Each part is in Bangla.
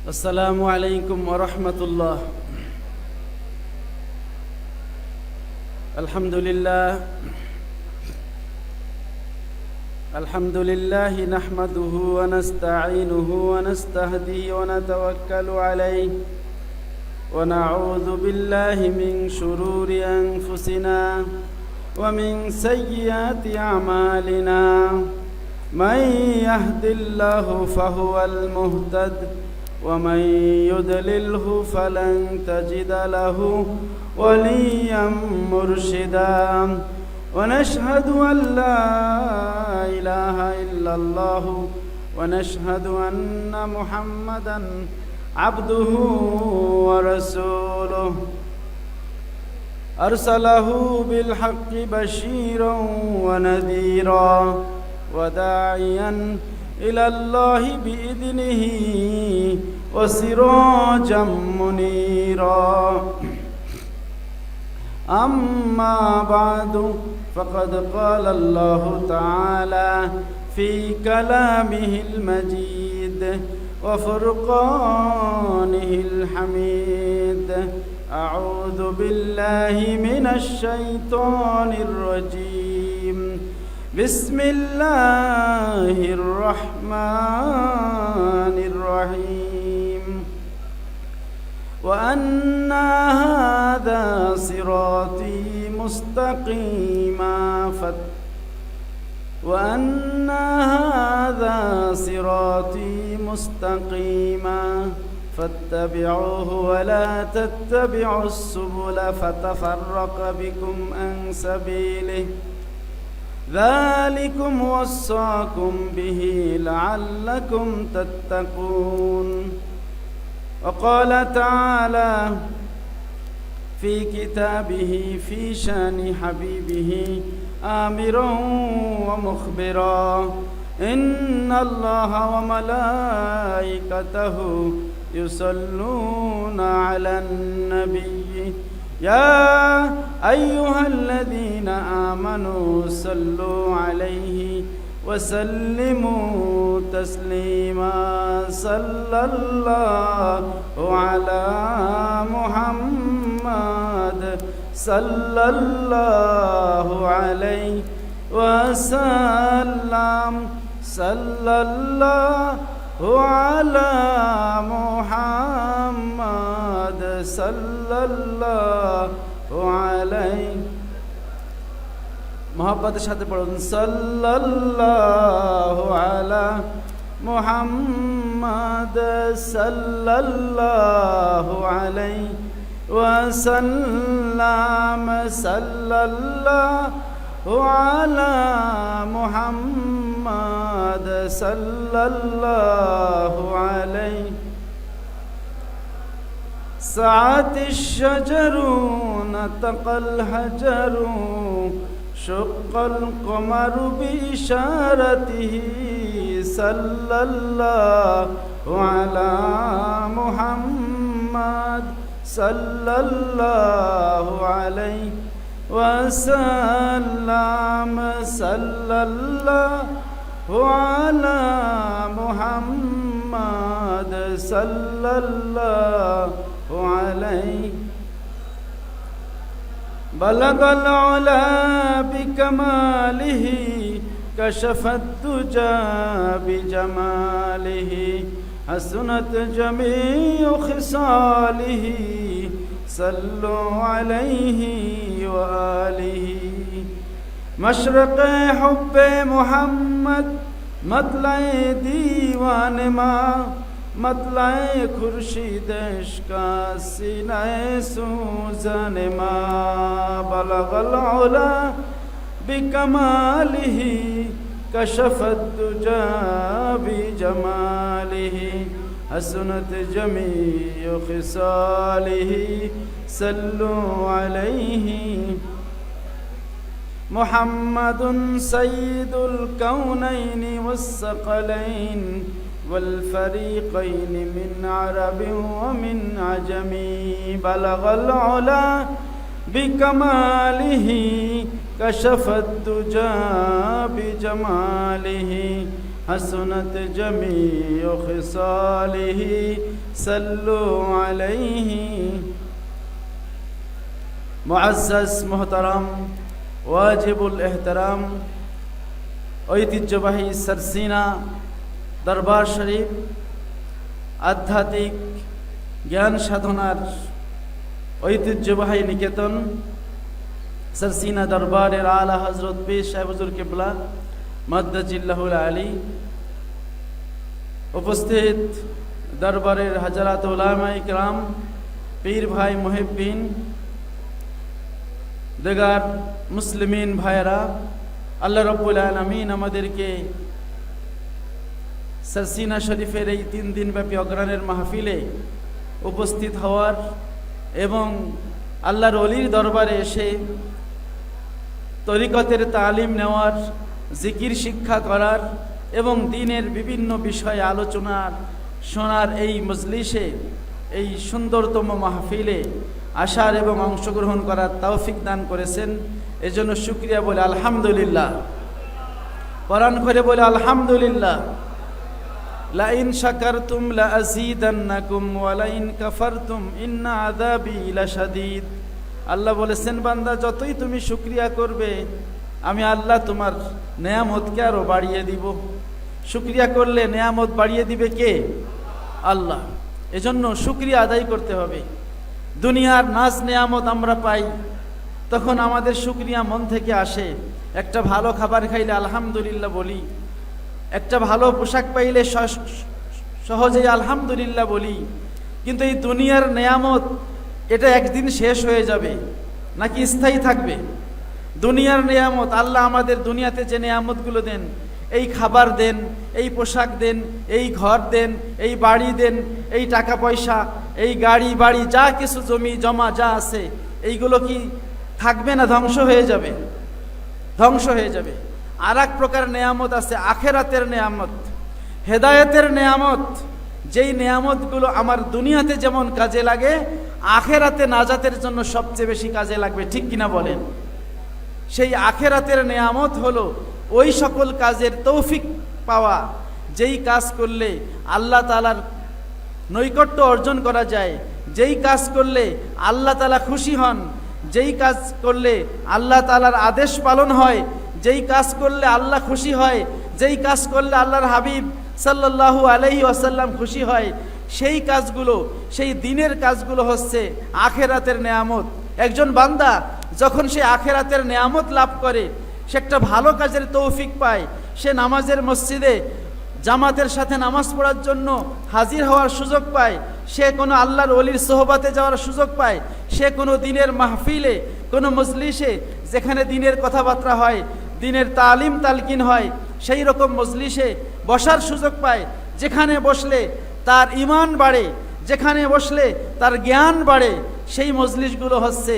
السلام عليكم ورحمة الله. الحمد لله نحمده ونستعينه ونستهديه ونتوكل عليه ونعوذ بالله من شرور أنفسنا ومن سيئات أعمالنا. من يهد الله فهو المهتد ومن يضلله فلن تجد له وليا مرشدا. ونشهد أن لا إله إلا الله ونشهد أن محمدا عبده ورسوله أرسله بالحق بشيرا ونذيرا وداعيا إلى الله بإذنه وسراجا منيرا. أما بعد فقد قال الله تعالى في كلامه المجيد وفرقانه الحميد: أعوذ بالله من الشيطان الرجيم. بسم الله الرحمن الرحيم. وأن هذا صراطي مستقيما فاتبعوه ولا تتبعوا السبل فتفرق بكم عن سبيله ذلكم وصاكم به لعلكم تتقون. وقال تعالى في كتابه في شان حبيبه آمرا ومخبرا: إن الله وملائكته يصلون على النبي يا أيها الذين آمنوا صلوا عليه وسلموا تسليما. صلى الله على محمد صلى الله عليه وسلم. صلى الله على محمد صلى الله عليه मोहब्बत साथे पढ़ुन सल्लल्लाहु अला मुहम्मद सल्लल्लाहु अलैहि वसल्लम. सल्लल्लाहु अला मुहम्मद सल्लल्लाहु अलैहि. सात الشجر نطق الحجر شق القمر بإشارته. صلى الله على محمد صلى الله عليه وسلم. صلى الله على محمد صلى الله عليه. بلغ العلا بكماله كشف الدجى بجماله حسنت جميع خصاله. صلوا عليه وآله. مشرق حب محمد مطلع दीवान माँ मतलाए खुर्शीद इश्का सीनाए सूजन माँ. बलगल उला बिकमालिही कशफत दुजा बिजमालिही हसनत जमीउ खिसालिही. सल्लु अलैहि. मुहम्मदुन सय्यिदुल कौनैन वस्सक़लैन والفريقين من عرب ومن عجم. بلغ العلا بكماله كشف الدجى بجماله حسنت جميع خصاله صلوا عليه মুআজ্জাজ মুহতারাম ওয়াজিবুল এহতারাম ঐতিহ্যবাহী সারসিনা দরবার শরীফ আধ্যাত্মিক জ্ঞান সাধনার ঐতিহ্যবাহী নিকেতন সারসিনা দরবারের আলা হযরত পীর সাহেব হুজুর কিবলা মাদ্দাজিল্লাহুল আলী, উপস্থিত দরবারের হাজারাত উলামায়ে কিরাম, পীর ভাই মুহিব্বিন, দেগার মুসলিমিন ভাইরা, আল্লাহ রাব্বুল আলামিন আমাদেরকে সারসিনা শরীফের এই 3 দিন ব্যাপী অগ্রাণের মাহফিলে উপস্থিত হওয়ার এবং আল্লাহর ওলির দরবারে এসে তরিকতের তালিম নেওয়ার, জিকির শিক্ষা করার এবং দ্বীনের বিভিন্ন বিষয়ে আলোচনার শোনার এই মজলিসে, এই সুন্দরতম মাহফিলে আসার এবং অংশগ্রহণ করার তৌফিক দান করেছেন। এজন্য শুকরিয়া বলে আলহামদুলিল্লাহ, পরাণ করে বলে আলহামদুলিল্লাহ। লা ইন শাকারতুম লা আযীদান্নাকুম ওয়া লা ইন কাফারতুম ইন্না আযাবি লাশাদীদ। আল্লাহ বলেছেন, বান্দা যতই তুমি শুকরিয়া করবে আমি আল্লাহ তোমার নেয়ামতকে আরো বাড়িয়ে দিব। শুকরিয়া করলে নেয়ামত বাড়িয়ে দিবে কে? আল্লাহ। এজন্য শুকরিয়া আদায় করতে হবে। দুনিয়ার নাজ নেয়ামত আমরা পাই, তখন আমাদের শুকরিয়া মন থেকে আসে। একটা ভালো খাবার খাইলে আলহামদুলিল্লাহ বলি, একটা ভালো পোশাক পাইলে সহজেই আলহামদুলিল্লাহ বলি। কিন্তু এই দুনিয়ার নেয়ামত এটা একদিন শেষ হয়ে যাবে নাকি স্থায়ী থাকবে? দুনিয়ার নেয়ামত, আল্লাহ আমাদের দুনিয়াতে যে নেয়ামতগুলো দেন, এই খাবার দেন, এই পোশাক দেন, এই ঘর দেন, এই বাড়ি দেন, এই টাকা পয়সা, এই গাড়ি বাড়ি, যা কিছু জমি জমা যা আছে, এইগুলো কি থাকবে না ধ্বংস হয়ে যাবে? ধ্বংস হয়ে যাবে। আর এক প্রকার নেয়ামত আছে, আখেরাতের নেয়ামত, হেদায়েতের নেয়ামত। যেই নেয়ামতগুলো আমার দুনিয়াতে যেমন কাজে লাগে, আখেরাতে নাজাতের জন্য সবচেয়ে বেশি কাজে লাগবে। ঠিক কিনা বলেন? সেই আখেরাতের নেয়ামত হলো ওই সকল কাজের তৌফিক পাওয়া, যেই কাজ করলে আল্লাহ তাআলার নৈকট্য অর্জন করা যায়, যেই কাজ করলে আল্লাহ তাআলা খুশি হন, যেই কাজ করলে আল্লাহ তাআলার আদেশ পালন হয়, যেই কাজ করলে আল্লাহ খুশি হয়, যেই কাজ করলে আল্লাহর হাবিব সাল্লাল্লাহু আলাইহি ওয়াসাল্লাম খুশি হয়, সেই কাজগুলো, সেই দিনের কাজগুলো হচ্ছে আখেরাতের নেয়ামত। একজন বান্দা যখন সে আখেরাতের নেয়ামত লাভ করে, সে একটা ভালো কাজের তৌফিক পায়, সে নামাজের মসজিদে জামাতের সাথে নামাজ পড়ার জন্য হাজির হওয়ার সুযোগ পায়, সে কোনো আল্লাহর ওলির সোহবাতে যাওয়ার সুযোগ পায়, সে কোনো দিনের মাহফিলে, কোনো মজলিসে যেখানে দিনের কথাবার্তা হয়, দিনের তালিম তালকিন হয়, সেই রকম মজলিসে বসার সুযোগ পায়, যেখানে বসলে তার ঈমান বাড়ে, যেখানে বসলে তার জ্ঞান বাড়ে। সেই মজলিসগুলো হচ্ছে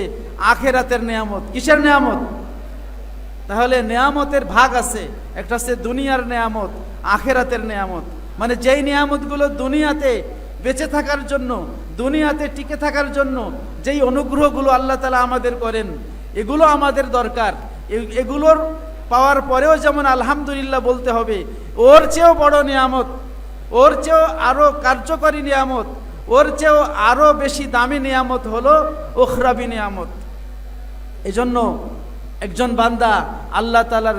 আখেরাতের নেয়ামত। কিসের নেয়ামত? তাহলে নেয়ামতের ভাগ আছে, একটা হচ্ছে দুনিয়ার নেয়ামত, আখেরাতের নেয়ামত। মানে যেই নেয়ামতগুলো দুনিয়াতে বেঁচে থাকার জন্য, দুনিয়াতে টিকে থাকার জন্য যেই অনুগ্রহগুলো আল্লাহ তাআলা আমাদের করেন, এগুলো আমাদের দরকার। এগুলোর পাওয়ার পরেও যেমন আলহামদুলিল্লাহ বলতে হবে, ওর চেয়েও বড় নিয়ামত, ওর চেয়েও আরো কার্যকরী নিয়ামত, ওর চেয়েও আরো বেশি দামি নিয়ামত হলো উখরাবি নিয়ামত। এজন্য একজন বান্দা আল্লাহ তাআলার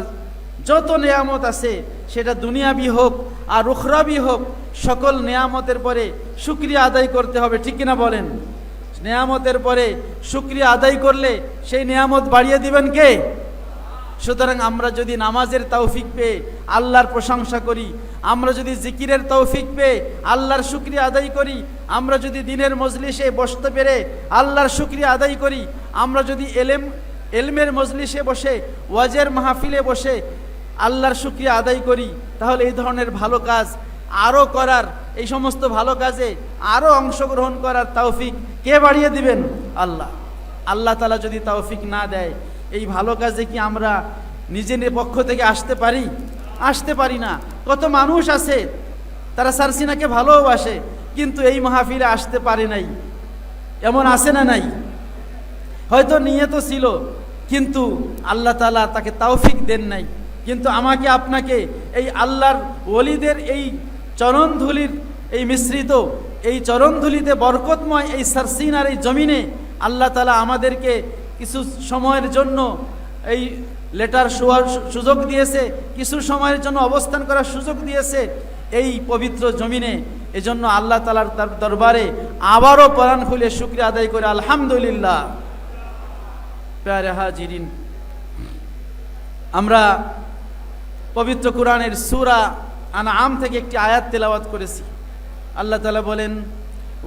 যত নিয়ামত আছে, সেটা দুনিয়াবি হোক আর উখরাবি হোক, সকল নিয়ামতের পরে শুকরিয়া আদায় করতে হবে। ঠিক কিনা বলেন? নিয়ামতের পরে শুকরিয়া আদায় করলে সেই নিয়ামত বাড়িয়ে দিবেন কে? সুতরাং আমরা যদি নামাজের তৌফিক পেয়ে আল্লাহর প্রশংসা করি, আমরা যদি জিকিরের তৌফিক পেয়ে আল্লাহর শুকরিয়া আদায় করি, আমরা যদি দিনের মজলিসে বসতে পেরে আল্লাহর শুকরিয়া আদায় করি, আমরা যদি এলমের মজলিসে বসে, ওয়াজের মাহফিলে বসে আল্লাহর শুকরিয়া আদায় করি, তাহলে এই ধরনের ভালো কাজ আরও করার, এই সমস্ত ভালো কাজে আরও অংশগ্রহণ করার তৌফিক কে বাড়িয়ে দিবেন? আল্লাহ। আল্লাহ তাআলা যদি তৌফিক না দেয়, এই ভালো কাজে কি আমরা নিজের পক্ষ থেকে আসতে পারি? আসতে পারি না। কত মানুষ আছে তারা সারসিনাকে ভালোবাসে, কিন্তু এই মাহফিলে আসতে পারে নাই, এমন আছে না নাই? হয়তো নিয়ত ছিল, কিন্তু আল্লাহ তাআলা তাকে তৌফিক দেন নাই। কিন্তু আমাকে আপনাকে এই আল্লাহর ওলিদের এই চরণধুলির এই মিশ্রিত এই চরণধুলিতে বরকতময় এই সারসিনার এই জমিনে আল্লাহ তাআলা আমাদেরকে কিছু সময়ের জন্য এই লেটার শোয়ার সুযোগ দিয়েছে, কিছু সময়ের জন্য অবস্থান করার সুযোগ দিয়েছে এই পবিত্র জমিনে। এজন্য আল্লাহ তাআলার দরবারে আবারও প্রাণ খুলে শুকরিয়া আদায় করে আলহামদুলিল্লাহ। প্যারে হাজিরিন, আমরা পবিত্র কোরআনের সূরা আনআম থেকে একটি আয়াত তেলাওয়াত করেছি। আল্লাহ তাআলা বলেন,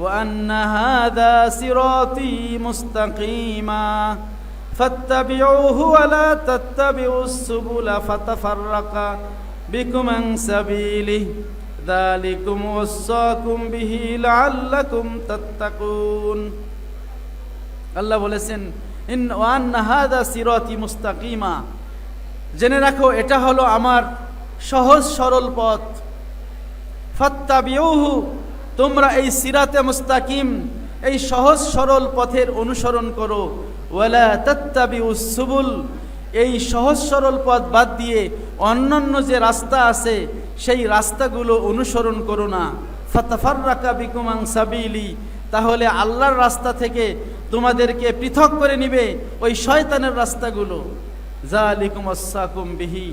ওয়া আন্না হাযা সিরাতী মুস্তাকিমা ফাত্তাবিউহু ওয়া লা তাত্তাবিউস সুবুলা ফাতাফাররাকা বিকুম আন সাবিলিহি যালিকুম ওয়াসাকুম বিহি লাআল্লাকুম তাত্তাকুন। আল্লাহ বলেছেন, ওয়া আন্না হাযা সিরাতী মুস্তাকিমা, জেনে রাখো এটা হলো আমার সহজ সরল পথ। ফাত্তাবিউহু, তোমরা এই সিরাতে মুস্তাকিম এই সহজ সরল পথের অনুসরণ করো। ওয়ালা তাত্তাবিউস সুবুল, এই সহজ সরল পথ বাদ দিয়ে অন্যান্য যে রাস্তা আছে সেই রাস্তাগুলো অনুসরণ করো না। ফাতাফাররাকা বিকুম আন সাবিলি, তাহলে আল্লাহর রাস্তা থেকে তোমাদেরকে পৃথক করে নিবে ওই শয়তানের রাস্তাগুলো। যালিকুম ওয়াসাকুম বিহি,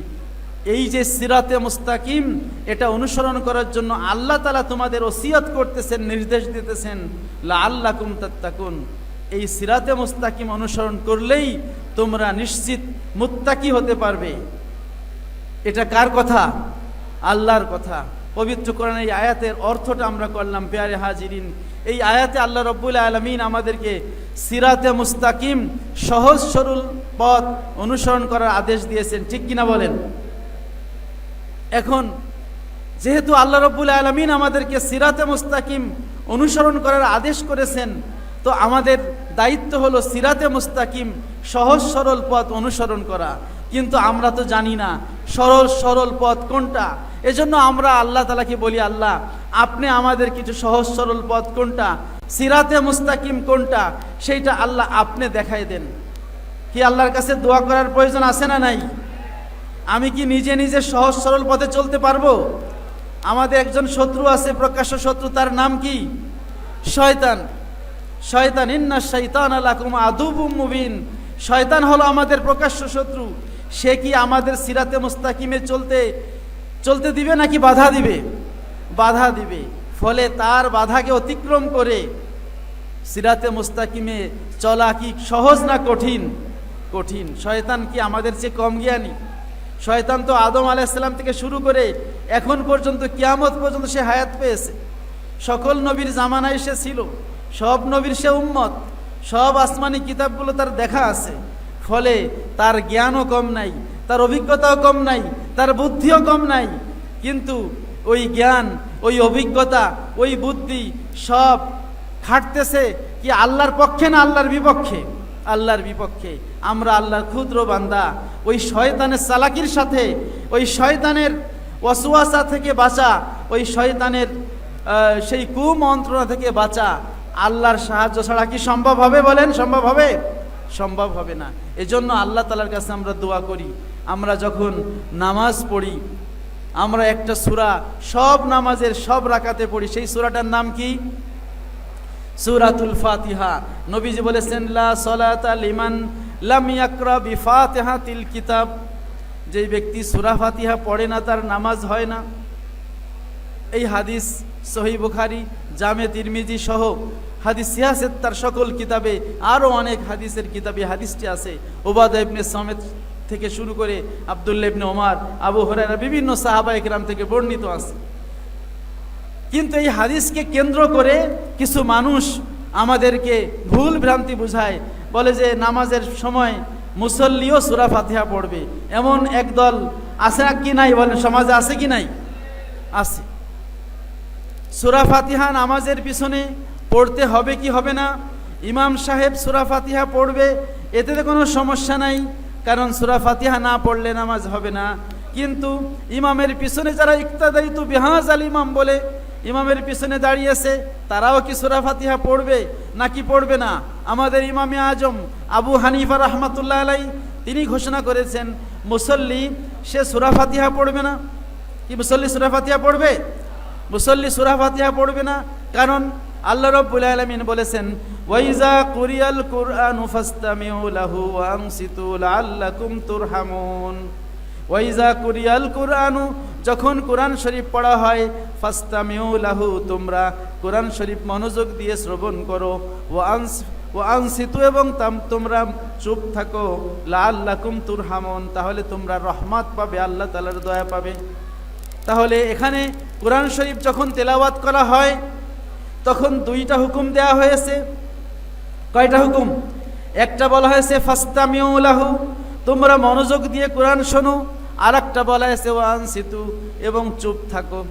এই যে সিরাতে মুস্তাকিম এটা অনুসরণ করার জন্য আল্লাহ তাআলা তোমাদের ওসিয়ত করতেছেন, নির্দেশ দিতেছেন, লাআল্লাকুম তাত্তাকুন। এই সিরাতে মুস্তাকিম অনুসরণ করলেই তোমরা নিশ্চিত মুত্তাকি হতে পারবে। এটা কার কথা? আল্লাহর কথা। পবিত্র কোরআনের এই আয়াতের অর্থটা আমরা করলাম। প্যারে হাজিরিন, এই আয়াতে আল্লাহ রব্বুল আলামিন আমাদেরকে সিরাতে মুস্তাকিম সহজ সরল পথ অনুসরণ করার আদেশ দিয়েছেন, ঠিক কিনা বলেন? এখন যেহেতু আল্লাহ রব্বুল আলামিন আমাদেরকে সিরাতে মুস্তাকিম অনুসরণ করার আদেশ করেছেন, তো আমাদের দায়িত্ব হলো সিরাতে মুস্তাকিম সহজ সরল পথ অনুসরণ করা। কিন্তু আমরা তো জানি না সরল সরল পথ কোনটা। এজন্য আমরা আল্লাহ তাআলাকে বলি, আল্লাহ আপনি আমাদের কিছু সহজ সরল পথ কোনটা, সিরাতে মুস্তাকিম কোনটা, সেইটা আল্লাহ আপনি দেখাই দেন। কি আল্লাহর কাছে দোয়া করার প্রয়োজন আছে না নাই? আমি কি নিজে নিজে সহজ সরল পথে চলতে পারবো? আমাদের একজন শত্রু আছে, প্রকাশ্য শত্রু, তার নাম কি? শয়তান। শয়তান, ইন্না শাইতানা লাকুম আদুউম মুবিন, শয়তান হলো আমাদের প্রকাশ্য শত্রু। সে কি আমাদের সিরাতে মুস্তাকিমে চলতে দিবে নাকি বাধা দিবে? বাধা দিবে। ফলে তার বাধাকে অতিক্রম করে সিরাতে মুস্তাকিমে চলা কি সহজ না কঠিন? কঠিন। শয়তান কি আমাদের চেয়ে কম জ্ঞানী? শয়তান তো আদম আলাইহিস সালাম থেকে শুরু করে এখন পর্যন্ত কিয়ামত পর্যন্ত সে হায়াত পেয়েছে। সকল নবীর জামানায় সে ছিল, সব নবীর সে উম্মত, সব আসমানি কিতাবগুলো তার দেখা আছে। ফলে তার জ্ঞানও কম নাই, তার অভিজ্ঞতাও কম নাই, তার বুদ্ধিও কম নাই। কিন্তু ওই জ্ঞান, ওই অভিজ্ঞতা, ওই বুদ্ধি সব খাটতেছে কি আল্লাহর পক্ষে না আল্লাহর বিপক্ষে? আল্লাহর বিপক্ষে। আমরা আল্লাহর ক্ষুদ্র বান্দা, ওই শয়তানের চালাকির সাথে, ওই শয়তানের ওয়াসওয়াসা থেকে বাঁচা, ওই শয়তানের সেই কুমন্ত্রণা থেকে বাঁচা আল্লাহর সাহায্য ছাড়া কি সম্ভব হবে? বলেন, সম্ভব হবে? সম্ভব হবে না। এজন্য আল্লাহ তাআলার কাছে আমরা দোয়া করি। আমরা যখন নামাজ পড়ি, আমরা একটা সূরা সব নামাজের সব রাকাতে পড়ি, সেই সূরাটার নাম কি? সূরাতুল ফাতিহা। নবীজি বলেছেন, লা সালাতা লিমান লাম ইয়াকরা বিফাতিহাতিল কিতাব, যেই ব্যক্তি সূরা ফাতিহা পড়ে না তার নামাজ হয় না। এই হাদিস সহিহ বুখারী, জামে তিরমিজি সহ হাদিস সিয়াসেত তার সকল কিতাবে, আরও অনেক হাদিসের কিতাবে হাদিসটি আছে। উবাদা ইবনে সামিত থেকে শুরু করে আব্দুল্লাহ ইবনে ওমর, আবু হুরায়রা, বিভিন্ন সাহাবা ইকরাম থেকে বর্ণিত আছে। কিন্তু এই হাদিসকে কেন্দ্র করে কিছু মানুষ আমাদেরকে ভুল ভ্রান্তি বুঝায়, বলে যে নামাজের সময় মুসল্লিও সূরা ফাতিহা পড়বে। এমন একদল আছে কি নাই? বলেন, সমাজে আছে কি নাই? আছে। সূরা ফাতিহা নামাজের পিছনে পড়তে হবে কি হবে না? ইমাম সাহেব সূরা ফাতিহা পড়বে, এতে তো কোনো সমস্যা নাই, কারণ সূরা ফাতিহা না পড়লে নামাজ হবে না। কিন্তু ইমামের পিছনে যারা ইক্তাদাইতু বিহাযাল ইমাম বলে ইমামের পিছনে দাঁড়িয়েছে, তারাও কি সূরা ফাতিহা পড়বে নাকি পড়বে না? আমাদের ইমামে আজম আবু হানিফা রাহমাতুল্লাহ আলাইহি তিনি ঘোষণা করেছেন মুসল্লি সে সূরা ফাতিহা পড়বে না। কি মুসল্লি সূরা ফাতিহা পড়বে? মুসল্লি সূরা ফাতিহা পড়বে না, কারণ আল্লাহ রাব্বুল আলামিন বলেছেন ওয়াইজা কুরিয়াল কুরআনু ফাসতামিউ লাহু ওয়া আনসিতু লাআল্লাকুম তুরহামুন। ওয়াইজা কুরিয়াল কুরআনু, যখন কোরআন শরীফ পড়া হয়, ফাসতামিউ লাহু, তোমরা কোরআন শরীফ মনোযোগ দিয়ে শ্রবণ করো, ওয়া আনসিতু, এবং তোমরা চুপ থাকো, লাআল্লাকুম তুরহামুন, তাহলে তোমরা রহমত পাবে, আল্লাহ তাআলার দয়া পাবে। তাহলে এখানে কোরআন শরীফ যখন তেলাওয়াত করা হয় তখন দুইটা হুকুম দেয়া হয়েছে। কয়টা হুকুম? একটা বলা হয়েছে ফাসতামিউ লাহু, তোমরা মনোযোগ দিয়ে কোরআন শোনো, আর একটা বলা হয়েছে ওয়া আনসিতু, এবং চুপ থাকো।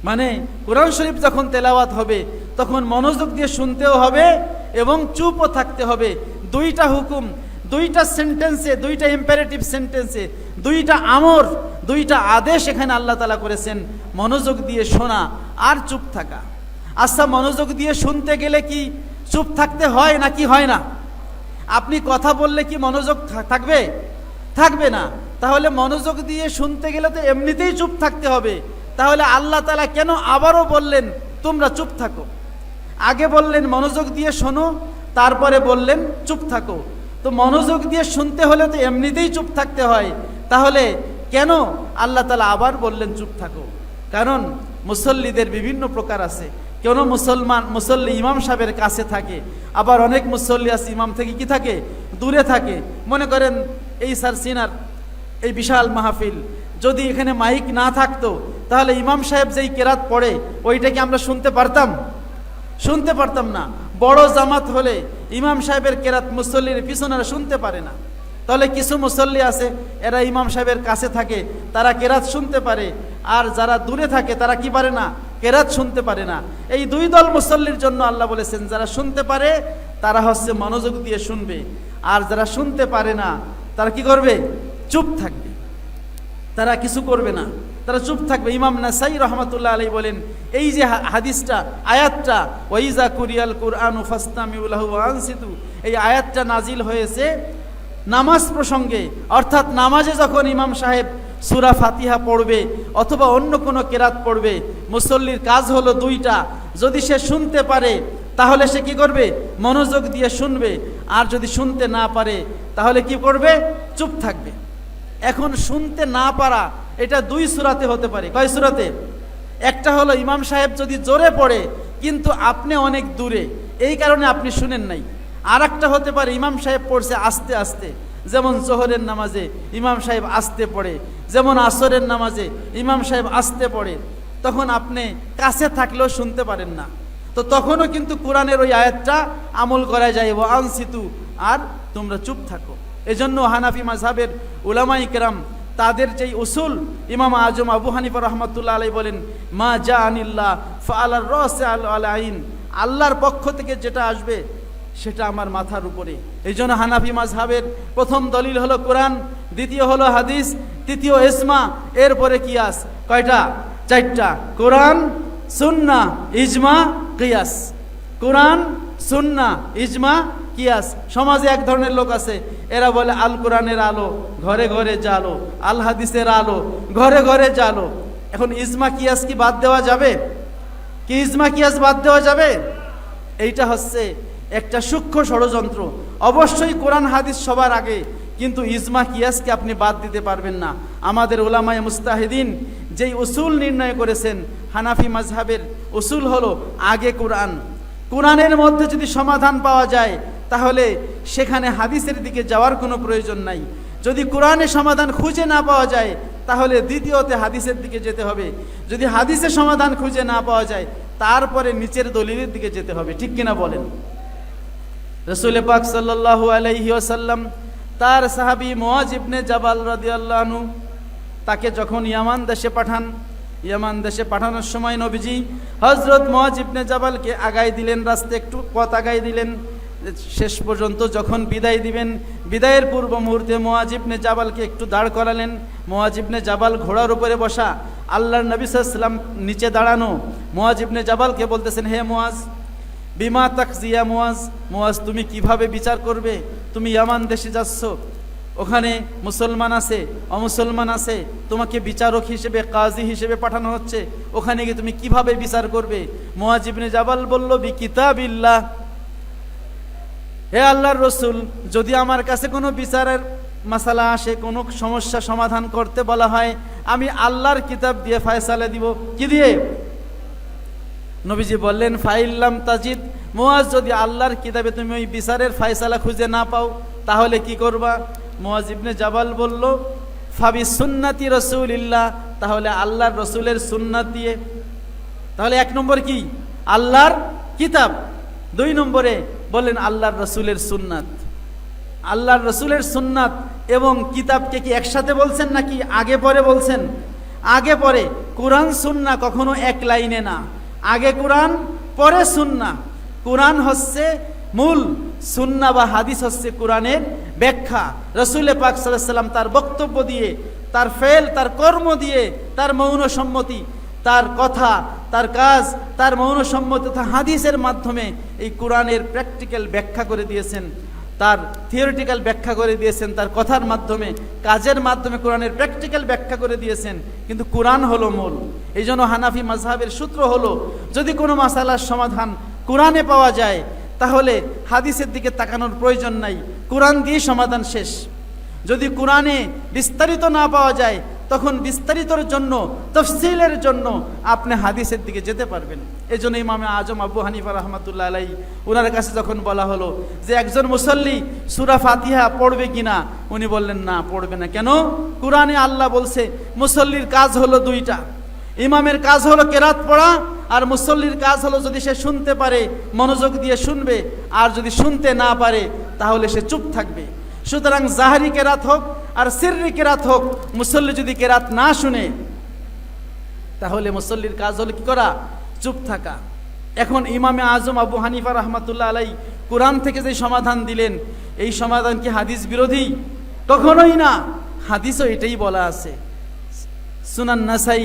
মানে কোরআন শরীফ যখন তেলাওয়াত হবে তখন মনোযোগ দিয়ে শুনতেও হবে এবং চুপও থাকতে হবে। দুইটা হুকুম, দুইটা সেন্টেন্সে, দুইটা ইম্পারেটিভ সেন্টেন্সে, দুইটা আমর, দুইটা আদেশ এখানে আল্লাহ তাআলা করেছেন, মনোযোগ দিয়ে শোনা আর চুপ থাকা। আচ্ছা, মনোযোগ দিয়ে শুনতে গেলে কি চুপ থাকতে হয় নাকি হয় না? আপনি কথা বললে কি মনোযোগ থাকবে? থাকবে না। তাহলে মনোযোগ দিয়ে শুনতে গেলে তো এমনিতেই চুপ থাকতে হবে। তাহলে আল্লাহ তাআলা কেন আবারও বললেন তোমরা চুপ থাকো? আগে বললেন মনোযোগ দিয়ে শোনো, তারপরে বললেন চুপ থাকো। তো মনোযোগ দিয়ে শুনতে হলে তো এমনিতেই চুপ থাকতে হয়, তাহলে কেন আল্লাহ তাআলা আবার বললেন চুপ থাকো? কারণ মুসল্লিদের বিভিন্ন প্রকার আছে। কেন মুসল্লি ইমাম সাহেবের কাছে থাকে, আবার অনেক মুসল্লি আছে ইমাম থেকে কি থাকে, দূরে থাকে। মনে করেন এই স্যার সিনার এই বিশাল মাহফিল, যদি এখানে মাইক না থাকতো তাহলে ইমাম সাহেব যেই কেরাত পড়ে ওইটা কি আমরা শুনতে পারতাম? শুনতে পারতাম না। বড় জামাত হলে ইমাম সাহেবের কেরাত মুসল্লির পিছনেরা শুনতে পারে না। তাহলে কিছু মুসল্লি আছে এরা ইমাম সাহেবের কাছে থাকে, তারা কেরাত শুনতে পারে, আর যারা দূরে থাকে তারা কি পারে না, কেরাত শুনতে পারে না। এই দুই দল মুসল্লির জন্য আল্লাহ বলেছেন যারা শুনতে পারে তারা হচ্ছে মনোযোগ দিয়ে শুনবে, আর যারা শুনতে পারে না তারা কি করবে? চুপ থাকবে, তারা কিছু করবে না, তারা চুপ থাকবে। ইমাম নাসাই রহমাতুল্লাহ আলাইহি বলেন এই যে হাদিসটা, আয়াতটা ওয়াইজা কুরিয়াল কুরআনু ফাসতামিউ লাহু ওয়া আনসিতু, এই আয়াতটা নাজিল হয়েছে নামাজ প্রসঙ্গে। অর্থাৎ নামাজে যখন ইমাম সাহেব সূরা ফাতিহা পড়বে অথবা অন্য কোনো কেরাত পড়বে, মুসল্লির কাজ হলো দুইটা। যদি সে শুনতে পারে তাহলে সে কি করবে? মনোযোগ দিয়ে শুনবে, আর যদি শুনতে না পারে তাহলে কি করবে? চুপ থাকবে। এখন শুনতে না পারা এটা দুই সূরাতে হতে পারে। কয় সূরাতে? একটা হলো ইমাম সাহেব যদি জোরে পড়ে কিন্তু আপনি অনেক দূরে, এই কারণে আপনি শুনেন নাই। আর একটা হতে পারে ইমাম সাহেব পড়ছে আস্তে আস্তে, যেমন জোহরের নামাজে ইমাম সাহেব আস্তে পড়ে, যেমন আসরের নামাজে ইমাম সাহেব আস্তে পড়ে, তখন আপনি কাছে থাকলেও শুনতে পারেন না। তো তখনও কিন্তু কোরআনের ওই আয়াতটা আমল করা যায়, ওয়া আনসিতু, আর তোমরা চুপ থাকো। এজন্য হানাফি মাযহাবের উলামায়ে কেরাম তাদের যেই উসুল, ইমাম আজম আবু হানিফা রাহমাতুল্লাহ আলাইহি বলেন মা জাআনিল্লাহ ফাআলার রাসি আল আইন, আল্লাহর পক্ষ থেকে যেটা আসবে সেটা আমার মাথার উপরে। এই জন্য হানাফি মাযহাবের প্রথম দলিল হলো কোরআন, দ্বিতীয় হলো হাদিস, তৃতীয় ইজমা, এরপরে কিয়াস। কয়টা? চারটা। কোরআন, সুন্নাহ, ইজমা, কিয়াস। কোরআন, সুন্নাহ, ইজমা, কিয়াস। সমাজে এক ধরনের লোক আছে, এরা বলে আল কোরআনের আলো ঘরে ঘরে জালো, আল হাদিসের আলো ঘরে ঘরে জালো। এখন ইজমা কিয়াস কি বাদ দেওয়া যাবে? কি ইজমা কিয়াস বাদ দেওয়া যাবে? এইটা হচ্ছে একটা সূক্ষ্ম ষড়যন্ত্র। অবশ্যই কোরআন হাদিস সবার আগে, কিন্তু ইজমা কিয়াসকে আপনি বাদ দিতে পারবেন না। আমাদের উলামায়ে মুস্তাহিদিন যেই উসুল নির্ণয় করেছেন, হানাফি মাযহাবের উসুল হলো আগে কোরআন। কোরআনের মধ্যে যদি সমাধান পাওয়া যায় তাহলে সেখানে হাদিসের দিকে যাওয়ার কোনো প্রয়োজন নাই। যদি কোরআনে সমাধান খুঁজে না পাওয়া যায় তাহলে দ্বিতীয়তে হাদিসের দিকে যেতে হবে। যদি হাদিসে সমাধান খুঁজে না পাওয়া যায় তারপরে নিচের দলিলের দিকে যেতে হবে। ঠিক কিনা বলেন? রাসূল পাক সাল্লাল্লাহু আলাইহি ওয়াসাল্লাম তার সাহাবী মুআজ ইবনে জাবাল রাদিয়াল্লাহু আনহু তাকে যখন ইয়ামান দেশে পাঠান, ইয়ামান দেশে পাঠানোর সময় নবীজি হযরত মুআজ ইবনে জাবালকে আগায় দিলেন, রাস্তায় একটু পথ আগায় দিলেন। শেষ পর্যন্ত যখন বিদায় দিবেন, বিদায়ের পূর্ব মুহূর্তে মুআজ ইবনে জাবালকে একটু দাঁড় করালেন। মুআজ ইবনে জাবাল ঘোড়ার উপরে বসা, আল্লাহর নবী সাল্লাল্লাহু আলাইহি ওয়াসাল্লাম নিচে দাঁড়ানো। মুআজ ইবনে জাবালকে বলতেছেন, হে মুআজ, বিমা তাকজিয়া মুআজ, মুআজ তুমি কিভাবে বিচার করবে? তুমি ইয়ামান দেশে যাচ্ছ, ওখানে মুসলমান আছে, অমুসলমান আছে, তোমাকে বিচারক হিসেবে, কাজী হিসেবে পাঠানো হচ্ছে, ওখানে গিয়ে তুমি কিভাবে বিচার করবে? মুআয ইবনে জাবাল বলল, বি কিতাবিল্লাহ, হে আল্লাহর রসুল, যদি আমার কাছে কোনো বিচারের মাসালা আসে, কোনো সমস্যা সমাধান করতে বলা হয়, আমি আল্লাহর কিতাব দিয়ে ফয়সালা দিব। কি দিয়ে? নবীজি বললেন, ফাইল্লাম তাজিদ, মুআয, যদি আল্লাহর কিতাবে তুমি ওই বিচারের ফয়সালা খুঁজে না পাও, তাহলে কি করবা? মুআয ইবনে জাবাল বলল, ফাবি সুন্নাতি রাসূলিল্লাহ, তাহলে আল্লাহর রসুলের সুন্নাত দিয়ে। তাহলে 1 নম্বর কি? আল্লাহর কিতাব। 2 নম্বরে বললেন আল্লাহর রসুলের সুন্নাত। আল্লাহর রসুলের সুন্নাত এবং কিতাবকে কি একসাথে বলছেন নাকি আগে পরে বলছেন? আগে পরে। কুরআন সুন্না কখনো এক লাইনে না, আগে কুরআন পরে সুন্না। কুরআন হচ্ছে মূল, সুন্না বা হাদিস হচ্ছে কুরআনের ব্যাখ্যা। রাসূল পাক সাল্লাল্লাহু আলাইহি ওয়াসাল্লাম তার বক্তব্য দিয়ে, তার ফেল, তার কর্ম দিয়ে, তার মৌন সম্মতি, তার কথা, তার কাজ, তার মৌন সম্মতি তথা হাদিসের মাধ্যমে এই কুরআনের প্র্যাকটিক্যাল ব্যাখ্যা করে দিয়েছেন, তার থিওরিটিক্যাল ব্যাখ্যা করে দিয়েছেন, তার কথার মাধ্যমে, কাজের মাধ্যমে কোরআনের প্র্যাকটিক্যাল ব্যাখ্যা করে দিয়েছেন। কিন্তু কুরআন হলো মূল। এই জন্য হানাফি মাযহাবের সূত্র হলো, যদি কোনো মাসালার সমাধান কুরআনে পাওয়া যায়, তাহলে হাদিসের দিকে তাকানোর প্রয়োজন নাই, কুরআন দিয়ে সমাধান শেষ। যদি কুরআনে বিস্তারিত না পাওয়া যায়, তখন বিস্তারিতর জন্য, তফসিলের জন্য আপনি হাদিসের দিকে যেতে পারবেন। এই জন্য ইমামে আজম আবু হানিফা রাহমাতুল্লাহ আলাইহি, ওনার কাছে যখন বলা হলো যে একজন মুসল্লি সূরা ফাতিহা পড়বে কিনা, উনি বললেন না, পড়বে না। কেন? কুরআনে আল্লাহ বলছে মুসল্লির কাজ হলো 2টা, ইমামের কাজ হলো কেরাত পড়া, আর মুসল্লির কাজ হলো যদি সে শুনতে পারে মনোযোগ দিয়ে শুনবে, আর যদি শুনতে না পারে তাহলে সে চুপ থাকবে। সুতরাং জাহরি কেরাত হোক আর সিররি কেরাত হোক, মুসল্লি যদি কেরাত না শুনে, তাহলে মুসল্লির কাজ হলো কি করা? চুপ থাকা। এখন ইমামে আজম আবু হানিফা রাহমাতুল্লাহ আলাইহি কুরআন থেকে যে সমাধান দিলেন, এই সমাধান কি হাদিস বিরোধী? কখনোই না। হাদিসও এটাই বলা আছে। সুনান নাসাই,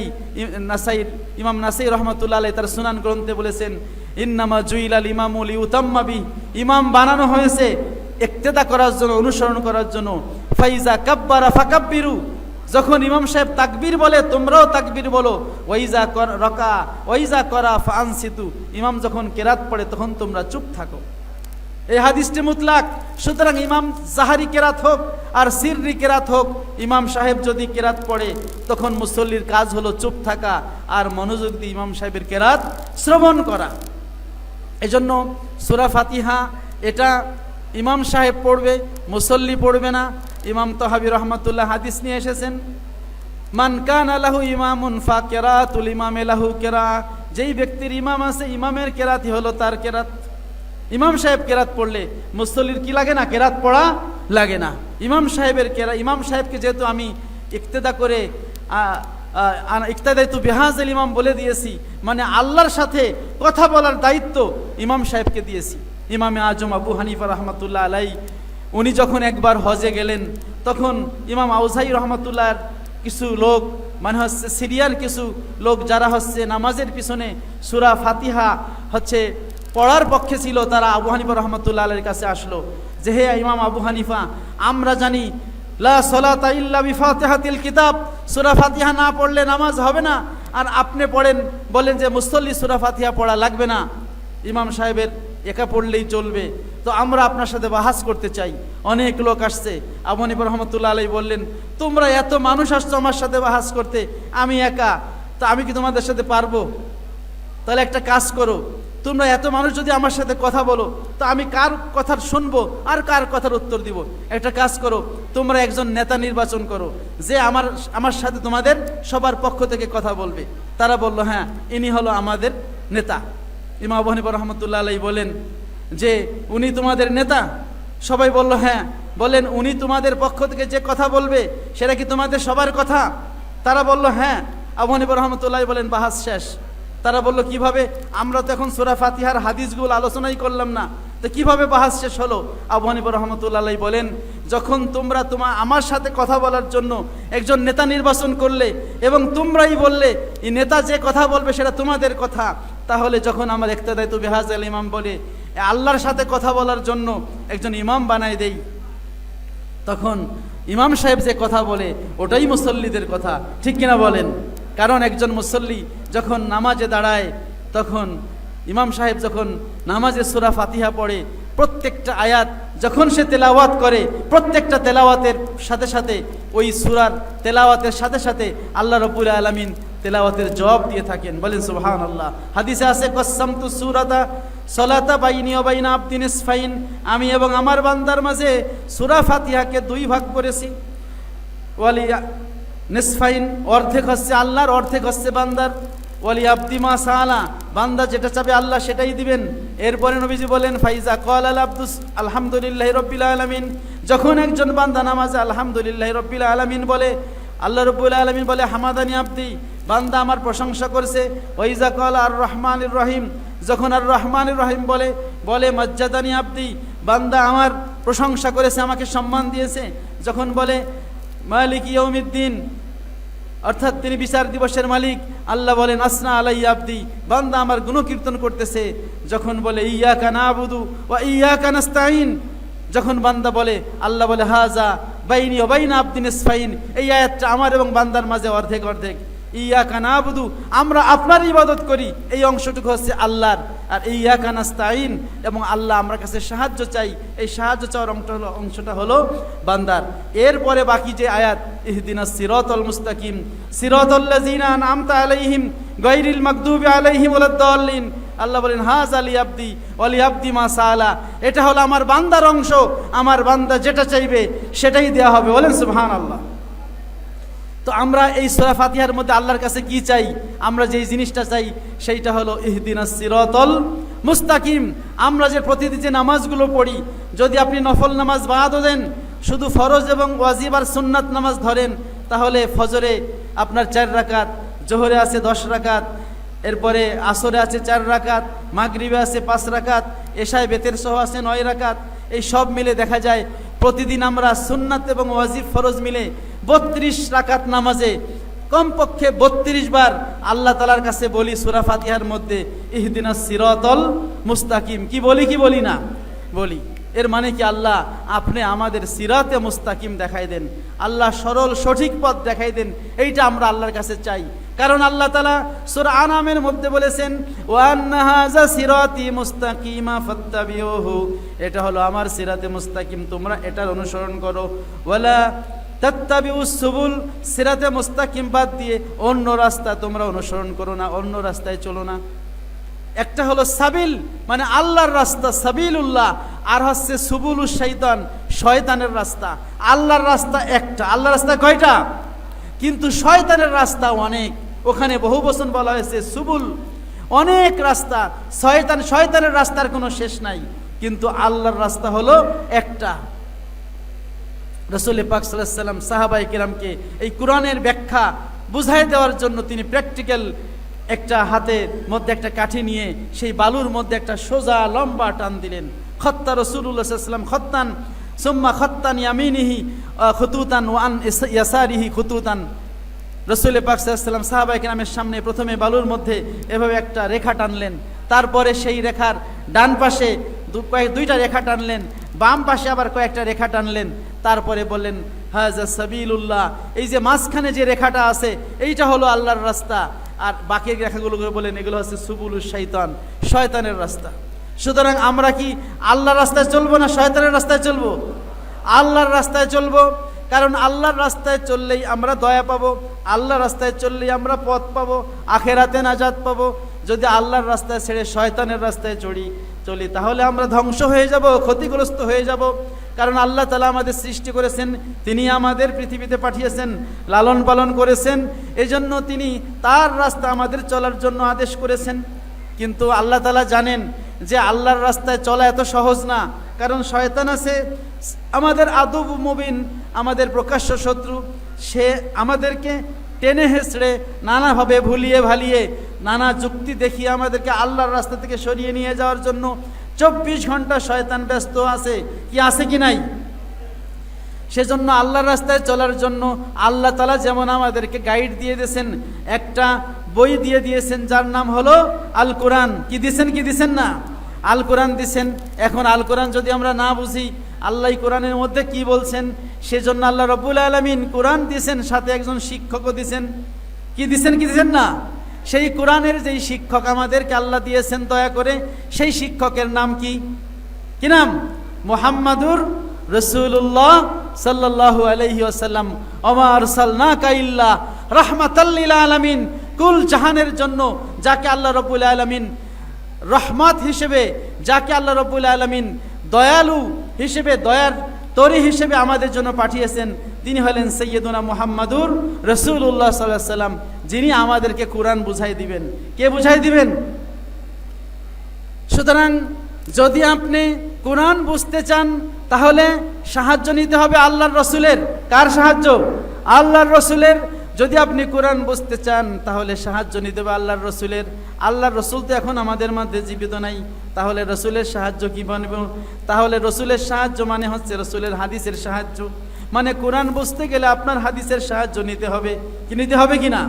ইমাম নাসাই রহমাতুল্লাহ আলাইহি তার সুনান গ্রন্থে বলেছেন, ইন্নামা জুইলাল ইমামু লিউতাম্মা বিহি, ইমাম বানানো হয়েছে ইক্তেদা করার জন্য, অনুসরণ করার জন্য। ফাইজা কাব্বারা ফাকাব্বিরু, যখন ইমাম সাহেব তাকবীর বলে তোমরাও তাকবীর বলো। ওয়াইজা রকা ওয়াইজা করা ফাআনসিতু, ইমাম যখন কেরাত পড়ে তখন তোমরা চুপ থাকো। এই হাদিসটি মুতলাক। সুতরাং ইমাম জাহারি কেরাত হোক আর সিররি কেরাত হোক, ইমাম সাহেব যদি কেরাত পড়ে, তখন মুসল্লির কাজ হলো চুপ থাকা আর মনোযোগ দিয়ে ইমাম সাহেবের কেরাত শ্রবণ করা। এজন্য সূরা ফাতিহা এটা ইমাম সাহেব পড়বে, মুসল্লি পড়বে না। ইমাম তাহাবী রহমাতুল্লাহ হাদিস নিয়ে এসেছেন, মান কানা লাহু ইমামুন ফাকিরাতুল ইমামে লাহু কিরা, যেই ব্যক্তির ইমাম আছে, ইমামের কেরাতই হলো তার কেরাত। ইমাম সাহেব কেরাত পড়লে মুসল্লির কি লাগে না? কেরাত পড়া লাগে না। ইমাম সাহেবের ইমাম সাহেবকে যেহেতু আমি ইক্তেদা করে ইক্তাদাইতু বিহাযিল ইমাম বলে দিয়েছি, মানে আল্লাহর সাথে কথা বলার দায়িত্ব ইমাম সাহেবকে দিয়েছি। ইমামে আজম আবু হানিফা রাহমাতুল্লাহ আলাইহি উনি যখন একবার হজে গেলেন, তখন ইমাম আউজাই রহমাতুল্লাহর কিছু লোক, মানে হচ্ছে সিরিয়ার কিছু লোক, যারা হচ্ছে নামাজের পিছনে সূরা ফাতিহা হচ্ছে পড়ার পক্ষে ছিল, তারা আবু হানিফা রহমাতুল্লাহ আলাইহির কাছে আসলো যে, হে ইমাম আবু হানিফা, আমরা জানি লা সালাতা ইল্লা বিফাতিহাতিল কিতাব, সূরা ফাতিহা না পড়লে নামাজ হবে না, আর আপনি পড়েন, বলেন যে মুসল্লি সূরা ফাতিহা পড়া লাগবে না, ইমাম সাহেবের একা পড়লেই চলবে। তো আমরা আপনার সাথে বাহাস করতে চাই। অনেক লোক আসছে। আবু হানিফা রহমাতুল্লাহ আলাইহি বললেন, তোমরা এত মানুষ আসছো আমার সাথে বাহাস করতে, আমি একা, তো আমি কি তোমাদের সাথে পারবো? তাহলে একটা কাজ করো, তোমরা এত মানুষ যদি আমার সাথে কথা বলো, তো আমি কার কথা শুনবো আর কার কথার উত্তর দিব? একটা কাজ করো, তোমরা একজন নেতা নির্বাচন করো, যে আমার সাথে তোমাদের সবার পক্ষ থেকে কথা বলবে। তারা বলল, হ্যাঁ, ইনি হলো আমাদের নেতা। ইমাম আবু হানিফা রহমাতুল্লাহ আলাইহি বলেন যে, উনি তোমাদের নেতা? সবাই বলল, হ্যাঁ। বলেন, উনি তোমাদের পক্ষ থেকে যে কথা বলবে সেটা কি তোমাদের সবার কথা? তারা বলল, হ্যাঁ। আবু হানিফা রহমাতুল্লাহ বলেন, বাহাস শেষ। তারা বলল, কিভাবে? আমরা তো এখন সূরা ফাতিহার হাদিসগুলো আলোচনাই করলাম না, তো কিভাবে বাহাস শেষ হলো? আবু হানিফা রহমাতুল্লাহ আলাইহি বলেন, যখন তোমরা আমার সাথে কথা বলার জন্য একজন নেতা নির্বাচন করলে এবং তোমরাই বললে এই নেতা যে কথা বলবে সেটা তোমাদের কথা, তাহলে যখন আমার ইক্তাদাইতু বিহাযিল ইমাম বলে আল্লাহর সাথে কথা বলার জন্য একজন ইমাম বানাই দেই, তখন ইমাম সাহেব যে কথা বলে ওটাই মুসল্লিদের কথা, ঠিক কিনা বলেন? কারণ একজন মুসল্লি যখন নামাজে দাঁড়ায়, তখন ইমাম সাহেব যখন নামাজে সূরা ফাতিহা পড়ে, প্রত্যেকটা আয়াত যখন সে তেলাওয়াত করে, প্রত্যেকটা তেলাওয়াতের সাথে সাথে ওই সূরার তেলাওয়াতের সাথে সাথে আল্লাহ রাব্বুল আলামিন তেলাওয়াতের জবাব দিয়ে থাকেন। বলেন সুবহানাল্লাহ। হাদিসে আছে কসসামতু সূরাতা সলাতা বাইনি ওয়া বাইনা আবদি নিসফাইন, আমি এবং আমার বান্দার মাঝে সূরা ফাতিহাকে দুই ভাগ করেছি। ওয়ালিয়া নিসফাইন, অর্ধেক হচ্ছে আল্লাহর, অর্ধেক হচ্ছে বান্দার। ওয়ালি আবদি মা সাআলা, বান্দা যেটা চাবে আল্লাহ সেটাই দিবেন। এরপরে নবীজি বলেন ফাইজা ক্বাল আল আবদুস আলহামদুলিল্লাহি রাব্বিল আলামিন, যখন একজন বান্দা নামাজে আলহামদুলিল্লাহি রাব্বিল আলামিন বলে, আল্লাহ রাব্বুল আলামিন বলে হামাদানি আবদি, বান্দা আমার প্রশংসা করছে। ওয়াইজা ক্বাল আর রহমানির রহিম, যখন আর রহমানির রহিম বলে মজ্জাদানি আবদি, বান্দা আমার প্রশংসা করেছে, আমাকে সম্মান দিয়েছে। যখন বলে মালিক ইয়াউমিদ্দিন, অর্থাৎ তিনি বিচার দিবসের মালিক, আল্লাহ বলেন আসনা আলাইয়া আবদি, বান্দা আমার গুণকীর্তন করতেছে। যখন বলে ইয়াকা নাবুদু ওয়া ইয়াকা নাস্তাইন, যখন বান্দা বলে, আল্লাহ বলে হাজা বাইনি ওয়া বাইনা আবদি নিসফাইন, এই আয়াতটা আমার এবং বান্দার মাঝে অর্ধেক অর্ধেক। ইয়াকা নাবুদু, আমরা আপনার ইবাদত করি, এই অংশটুকু হচ্ছে আল্লাহর। আর ইয়াকা নাস্তাইন, এবং আল্লাহ আমার কাছে সাহায্য চাই, এই সাহায্য চাওয়ার অংশটা হলো বান্দার। এরপরে বাকি যে আয়াত ইহদিনাস সিরাতাল মুস্তাকিম সিরাতাল্লাযিনা আনআমতা আলাইহিম গায়রিল মাগদুবি আলাইহিম ওয়ালাদ-দাল্লিন, আল্লাহ বলেন হাযা লি আবদি ওয়া লি আবদি মা সাআলা, এটা হলো আমার বান্দার অংশ, আমার বান্দা যেটা চাইবে সেটাই দেওয়া হবে। বলেন সুবহানাল্লাহ। তো আমরা এই সূরা ফাতিহার মধ্যে আল্লাহর কাছে কি চাই? আমরা যেই জিনিসটা চাই সেইটা হলো ইহদিনাস সিরাতাল মুস্তাকিম। আমরা যে প্রতিদিন যে নামাজগুলো পড়ি, যদি আপনি নফল নামাজ বাদও দেন, শুধু ফরজ এবং ওয়াজিব আর সুন্নাত নামাজ ধরেন, তাহলে ফজরে আপনার 4 রাকাত, জোহরে আছে 10 রাকাত, এরপরে আসরে আছে 4 রাকাত, মাগরিবে আছে 5 রাকাত, এশায় বেতের সহ আছে 9 রাকাত। এই সব মিলে দেখা যায় প্রতিদিন আমরা সুন্নাত এবং ওয়াজিব ফরজ মিলে 32 রাকাত নামাজে কমপক্ষে 32 বার আল্লাহ তাআলার কাছে বলি সূরা ফাতিহার মধ্যে ইহদিনাস সিরাতাল মুস্তাকিম। কি বলি না বলি? এর মানে কি আল্লাহ আপনি আমাদের সিরাতে মুস্তাকিম দেখাই দেন, আল্লাহ সরল সঠিক পথ দেখাই দেন, এইটা আমরা আল্লাহর কাছে চাই। কারণ আল্লাহ তাআলা সূরা আনামের মধ্যে বলেছেন ওয়া আন্না হাযা সিরাতি মুস্তাকিমা ফাত্তাবিউহু, এটা হলো আমার সিরাতে মুস্তাকিম, তোমরা এটার অনুসরণ করো। ওয়ালা তাত্তাবিউস সুবুল, সিরাতে মুস্তাকিম বাদ দিয়ে অন্য রাস্তা তোমরা অনুসরণ করো না, অন্য রাস্তায় চলো না। একটা হলো সাবিল মানে আল্লাহর রাস্তা সাবিলুল্লাহ, আর হচ্ছে সুবুলুশ শয়তান শয়তানের রাস্তা। আল্লাহর রাস্তা একটা, আল্লাহর রাস্তা কয়টা? কিন্তু শয়তানের রাস্তা অনেক। ওখানে বহু বচন বলা হয়েছে সুবুল, অনেক রাস্তা। শয়তানের রাস্তার কোনো শেষ নাই, কিন্তু আল্লাহর রাস্তা হলো একটা। রাসূল পাক সাল্লাল্লাহু আলাইহি ওয়াসাল্লাম সাহাবায়ে কিরামকে এই কোরআনের ব্যাখ্যা বুঝাই দেওয়ার জন্য তিনি প্র্যাকটিক্যাল একটা হাতের মধ্যে একটা কাঠি নিয়ে সেই বালুর মধ্যে একটা সোজা লম্বা টান দিলেন। খত্তা রাসূলুল্লাহ সাল্লাল্লাহু আলাইহি ওয়াসাল্লাম খত্তান সুম্মা খত্তান ইয়ামিনিহি খুতুতান ওয়া আন ইয়াসারিহি খুতুতান। রাসূল পাক সাল্লাল্লাহু আলাইহি ওয়াসাল্লাম সাহাবায়ে কিরামের সামনে প্রথমে বালুর মধ্যে এভাবে একটা রেখা টানলেন, তারপরে সেই রেখার ডান পাশে দুইটা রেখা টানলেন, বাম পাশে আবার কয়েকটা রেখা টানলেন, তারপরে বললেন হাযা সাবিলুল্লাহ, এই যে মাঝখানে যে রেখাটা আছে এইটা হলো আল্লাহর রাস্তা। আর বাকি রেখাগুলো বলেন এগুলো হচ্ছে সুবুলুশ শয়তান শয়তানের রাস্তা। সুতরাং আমরা কি আল্লাহর রাস্তায় চলবো না শয়তানের রাস্তায় চলবো? আল্লাহর রাস্তায় চলবো, কারণ আল্লাহর রাস্তায় চললেই আমরা দয়া পাবো, আল্লাহর রাস্তায় চললেই আমরা পথ পাবো, আখেরাতে নাজাত পাবো। যদি আল্লাহর রাস্তায় ছেড়ে শয়তানের রাস্তায় চলি তাহলে আমরা ধ্বংস হয়ে যাব, ক্ষতিগ্রস্ত হয়ে যাব। কারণ আল্লাহ তাআলা আমাদের সৃষ্টি করেছেন, তিনি আমাদের পৃথিবীতে পাঠিয়েছেন, লালন পালন করেছেন, এজন্য তিনি তার রাস্তা আমাদের চলার জন্য আদেশ করেছেন। কিন্তু আল্লাহ তাআলা জানেন যে আল্লাহর রাস্তায় চলা এত সহজ না, কারণ শয়তান আছে আমাদের আদব মুবিন, আমাদের প্রকাশ্য শত্রু। সে আমাদেরকে টেনে হেঁচড়ে নানাভাবে ভুলিয়ে ভালিয়ে নানা যুক্তি দেখিয়ে আমাদেরকে আল্লাহর রাস্তা থেকে সরিয়ে নিয়ে যাওয়ার জন্য 24 ঘন্টা শয়তান ব্যস্ত আছে। কি আছে কি নাই? সেজন্য আল্লাহর রাস্তায় চলার জন্য আল্লাহ তাআলা যেমন আমাদেরকে গাইড দিয়ে দিয়েছেন, একটা বই দিয়ে দিয়েছেন যার নাম হলো আল কোরআন। কি দিছেন না? আল কোরআন দিছেন। এখন আল কোরআন যদি আমরা না বুঝি আল্লাহ কোরআনের মধ্যে কি বলছেন সেজন্য আল্লাহ রাব্বুল আলামিন কোরআন দিয়েছেন, সাথে একজন শিক্ষকও দিয়েছেন। কি দিয়েছেন না? সেই কোরআনের যেই শিক্ষক আমাদেরকে আল্লাহ দিয়েছেন দয়া করে, সেই শিক্ষকের নাম কি? কি নাম? মুহাম্মাদুর রাসূলুল্লাহ সাল্লাল্লাহু আলাইহি ওয়াসাল্লাম। ওমা আরসালনাকা ইল্লা রাহমাতাল লিল আলামিন, কুল জাহানের জন্য যাকে আল্লাহ রাব্বুল আলামিন রহমত হিসেবে, যাকে আল্লাহ রাব্বুল আলামিন দয়ালু হিসেবে, দয়ার তরি হিসেবে আমাদের জন্য পাঠিয়েছেন, তিনি হলেন সাইয়্যিদুনা মুহাম্মাদুর রাসূলুল্লাহ সাল্লাল্লাহু আলাইহি ওয়াসাল্লাম, যিনি আমাদেরকে কোরআন বুঝাই দিবেন। কে বুঝাই দিবেন? সুতরাং যদি আপনি কোরআন বুঝতে চান তাহলে সাহায্য নিতে হবে আল্লাহর রসুলের। কার সাহায্য? আল্লাহর রসুলের। যদি আপনি কোরআন বুঝতে চান তাহলে সাহায্য নিতে হবে আল্লাহর রসুলের। আল্লাহর রসুল তো এখন আমাদের মধ্যে জীবিত নাই, তাহলে রসুলের সাহায্য কি বানবে? তাহলে রসুলের সাহায্য মানে হচ্ছে রসুলের হাদিসের সাহায্য। মানে কোরআন বুঝতে গেলে আপনার হাদিসের সাহায্য নিতে হবে। কি নিতে হবে কিনা?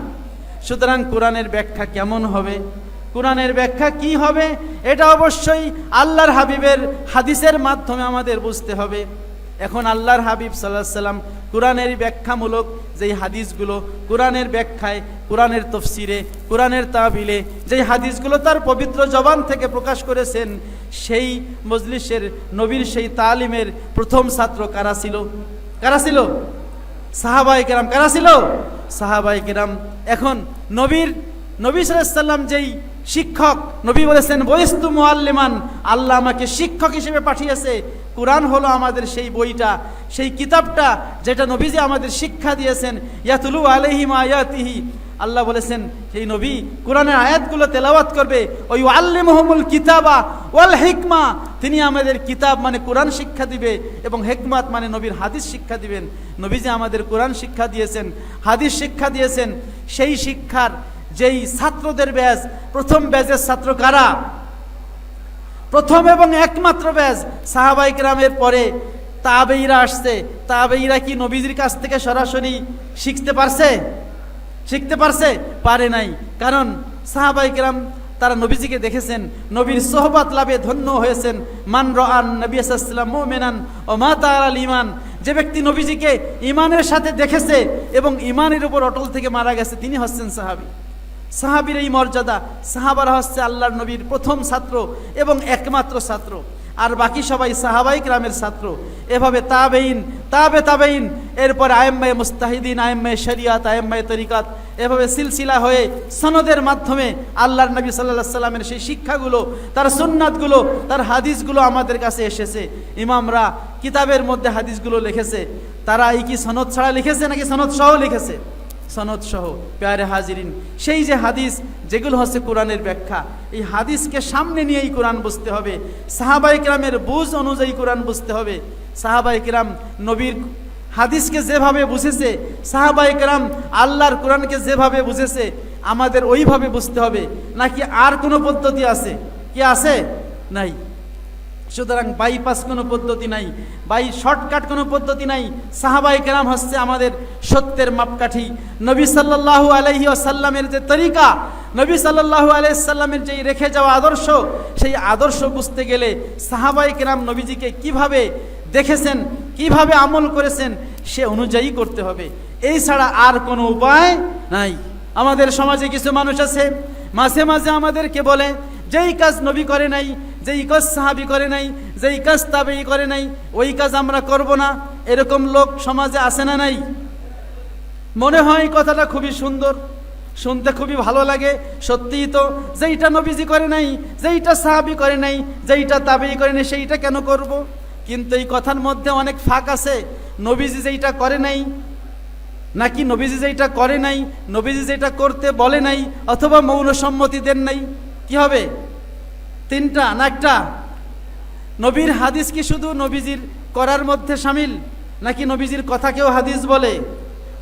সুতরাং কোরআনের ব্যাখ্যা কেমন হবে, কোরআনের ব্যাখ্যা কি হবে, এটা অবশ্যই আল্লাহর হাবিবের হাদিসের মাধ্যমে আমাদের বুঝতে হবে। এখন আল্লাহর হাবিব সাল্লাল্লাহু আলাইহি ওয়াসাল্লাম কোরআনের ব্যাখ্যামূলক যেই হাদিসগুলো, কোরআনের ব্যাখ্যায়, কোরআনের তফসিরে, কোরআনের তাবিলে যেই হাদিসগুলো তার পবিত্র জবান থেকে প্রকাশ করেছেন, সেই মজলিসের নবীর সেই তালিমের প্রথম ছাত্র কারা ছিল? কারা ছিল? সাহাবায়ে কেরাম। কারা ছিল? সাহাবায়ে কেরাম। এখন নবী সাল্লাল্লাহু আলাইহি ওয়াসাল্লাম যেই শিক্ষক, নবী বলেছেন বয়স্তু মুআল্লিমান, আল্লাহ আমাকে শিক্ষক হিসেবে পাঠিয়েছে। কোরআন হলো আমাদের সেই বইটা, সেই কিতাবটা যেটা নবীজি আমাদের শিক্ষা দিয়েছেন। ইয়াতুলু আলাইহিম আয়াতিহি, আল্লাহ বলেছেন সেই নবী কোরআনের আয়াতগুলো তেলাওয়াত করবে। ওই আল্লিমুহুমুল কিতাবা ওয়াল হিকমা, তিনি আমাদের কিতাব মানে কোরআন শিক্ষা দিবে, এবং হিকমাত মানে নবীর হাদিস শিক্ষা দিবেন। নবীজি আমাদের কোরআন শিক্ষা দিয়েছেন, হাদিস শিক্ষা দিয়েছেন। সেই শিক্ষার যেই ছাত্রদের ব্যাচ, প্রথম ব্যাচের ছাত্র কারা? প্রথম এবং একমাত্র ব্যাচ সাহাবায়ে কেরামের পরে তাবেঈরা আসছে। তাবেঈরা কি নবীজির কাছ থেকে সরাসরি শিখতে পারছে? শিখতে পারছে? পারে নাই। কারণ সাহাবায়ে কেরাম তারা নবীজিকে দেখেছেন, নবীর সোহবত লাভে ধন্য হয়েছেন। মান রাআন নবী সাল্লাল্লাহু আলাইহি ওয়াসাল্লাম মুমিনান ওয়া মাতা আলাল ঈমান, যে ব্যক্তি নবীজিকে ঈমানের সাথে দেখেছে এবং ঈমানের উপর অটল থেকে মারা গেছে, তিনি হচ্ছেন সাহাবী। সাহাবীর এই মর্যাদা। সাহাবারা হচ্ছে আল্লাহর নবীর প্রথম ছাত্র এবং একমাত্র ছাত্র, আর বাকি সবাই সাহাবায়ে কেরামের ছাত্র। এভাবে তাবেঈন, তাবেঈন, এরপরে আইম্মায়ে মুস্তাহিদিন, আইম্মায়ে শরিয়াত, আইম্মায়ে তরিকাত, এভাবে সিলসিলা হয়ে সনদের মাধ্যমে আল্লাহর নবী সাল্লাল্লাহু আলাইহি সাল্লামের সেই শিক্ষাগুলো, তার সুন্নাতগুলো, তার হাদিসগুলো আমাদের কাছে এসেছে। ইমামরা কিতাবের মধ্যে হাদিসগুলো লিখেছে, তারা এই কি সনদ ছাড়া লিখেছে নাকি সনদ সহ লিখেছে? সনদ সহ। প্যারে হাজিরিন, সেই যে হাদিস যেগুলো হচ্ছে কোরআনের ব্যাখ্যা, এই হাদিসকে সামনে নিয়েই কোরআন বুঝতে হবে। সাহাবায়ে কেরামের বুঝ অনুযায়ী কোরআন বুঝতে হবে। সাহাবায়ে কেরাম নবীর হাদিসকে যেভাবে বুঝেছে, সাহাবায়ে কেরাম আল্লাহর কোরআনকে যেভাবে বুঝেছে, আমাদের ওইভাবে বুঝতে হবে। নাকি আর কোনো পদ্ধতি আছে? কি আছে? নাই। সুতরাং বাইপাস কোনো পদ্ধতি নাই, শর্টকাট কোনো পদ্ধতি নাই। সাহাবায়ে কেরাম হচ্ছে আমাদের সত্যের মাপকাঠি। নবী সাল্লাল্লাহু আলাইহি ওয়াসাল্লামের যে তরিকা, নবী সাল্লাল্লাহু আলাইহি ওয়াসাল্লামের যেই রেখে যাওয়া আদর্শ, সেই আদর্শ বুঝতে গেলে সাহাবায়ে কেরাম নবীজিকে কিভাবে দেখেছেন, কিভাবে আমল করেছেন, সে অনুযায়ী করতে হবে। এই ছাড়া আর কোনো উপায় নাই। আমাদের সমাজে কিছু মানুষ আছে, মাঝে মাঝে আমাদেরকে বলে যেই কাজ নবী করে নাই, যেই কাজ সাহাবী করে নাই, যেই কাজ তাবেঈ করে নাই, ওই কাজ আমরা করব না। এরকম লোক সমাজে আছে না নাই? মনে হয় কথাটা খুবই সুন্দর, শুনতে খুবই ভালো লাগে। সত্যিই তো, যেইটা নবীজি করে নাই, যেইটা সাহাবী করে নাই, যেইটা তাবেঈ করে নাই, সেইটা কেন করব? কিন্তু এই কথার মধ্যে অনেক ফাঁক আছে। নবীজি যেইটা করে নাই, নাকি নবীজি যেইটা করে নাই, নবীজি যেটা করতে বলে নাই, অথবা মৌন সম্মতি দেন নাই, কি হবে? তিনটা না একটা? নবীর হাদিস কি শুধু নবীজির করার মধ্যে শামিল, নাকি নবীজির কথাকেও হাদিস বলে?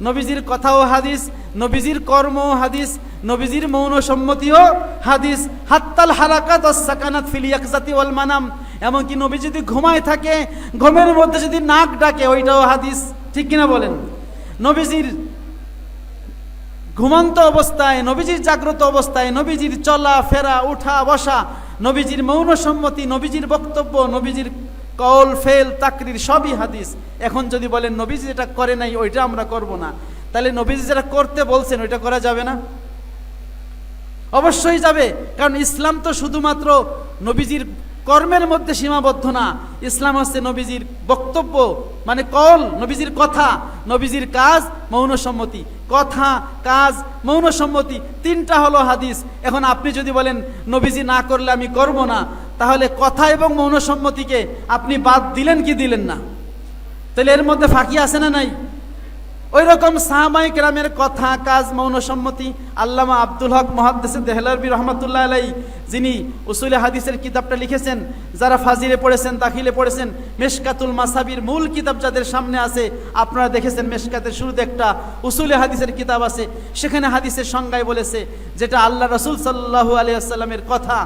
নবীজির কথাও হাদিস, নবীজির কর্মও হাদিস, নবীজির মৌন সম্মতিও হাদিস। হাত্তাল হারাকাত ওয়াস সাকানাত ফিল ইয়াকজাতি ওয়াল মানাম, এমনকি নবী যদি ঘুমায় থাকে, ঘুমের মধ্যে যদি নাক ডাকে, ওইটাও হাদিস। ঠিক কিনা বলেন? নবীজির ঘুমন্ত অবস্থায়, নবীজির জাগ্রত অবস্থায়, নবীজির চলা ফেরা, উঠা বসা, নবীজির মৌন সম্মতি, নবীজির বক্তব্য, নবীজির কওল ফেল তাকরির সবই হাদিস। এখন যদি বলেন নবীজি যেটা করে নাই ওইটা আমরা করব না, তাহলে নবীজি যেটা করতে বলছেন ওইটা করা যাবে না? অবশ্যই যাবে, কারণ ইসলাম তো শুধুমাত্র নবীজির কর্মের মধ্যে সীমাবদ্ধ না। ইসলাম হচ্ছে নবীজির বক্তব্য, মানে কল, নবীজির কথা, নবীজির কাজ, মৌন সম্মতি। কথা, কাজ, মৌন সম্মতি, তিনটা হলো হাদিস। এখন আপনি যদি বলেন নবীজি না করলে আমি করব না, তাহলে কথা এবং মৌন সম্মতিকে আপনি বাদ দিলেন কি দিলেন না? তাহলে এর মধ্যে ফাঁকি আছে না নাই? ওই রকম সাহাবায়ে কেরামের কথা, কাজ, মৌন সম্মতি। আল্লামা আব্দুল হক মুহাদ্দিস দেহলভী রহমাতুল্লাহ আলাইহি, যিনি উসুলে হাদিসের কিতাবটা লিখেছেন, যারা ফাজিলে পড়েছেন, দাখিলে পড়েছেন, মিশকাতুল মাসাবির মূল কিতাব যাদের সামনে আছে, আপনারা দেখেছেন মেশকাতের শুরুতে একটা উসুলে হাদিসের কিতাব আছে, সেখানে হাদিসের সংজ্ঞায় বলেছে যেটা আল্লাহ রাসূল সাল্লাল্লাহু আলাইহি ওয়াসাল্লামের কথা,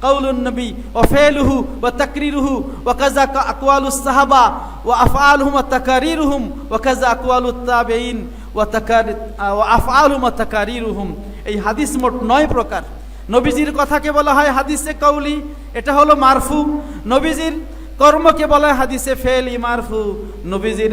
কাউলুন নবী ওয়া ফেলুহু ওয়া তাকরিরুহু ওয়া কাযা আকওয়ালুস সাহাবা ওয়া আফআলুহুম ওয়া তাকারিরুহুম ওয়া কাযা আকওয়ালুত তাবিঈন ওয়া আফআলুহুম ওয়া তাকারিরুহুম। এই হাদিস মোট 9 প্রকার। নবীজির কথাকে বলা হয় হাদিসে কাউলি, এটা হলো মারফু। নবীজির কর্মকে বলা হয় হাদিসে ফেলি মারফু। নবীজির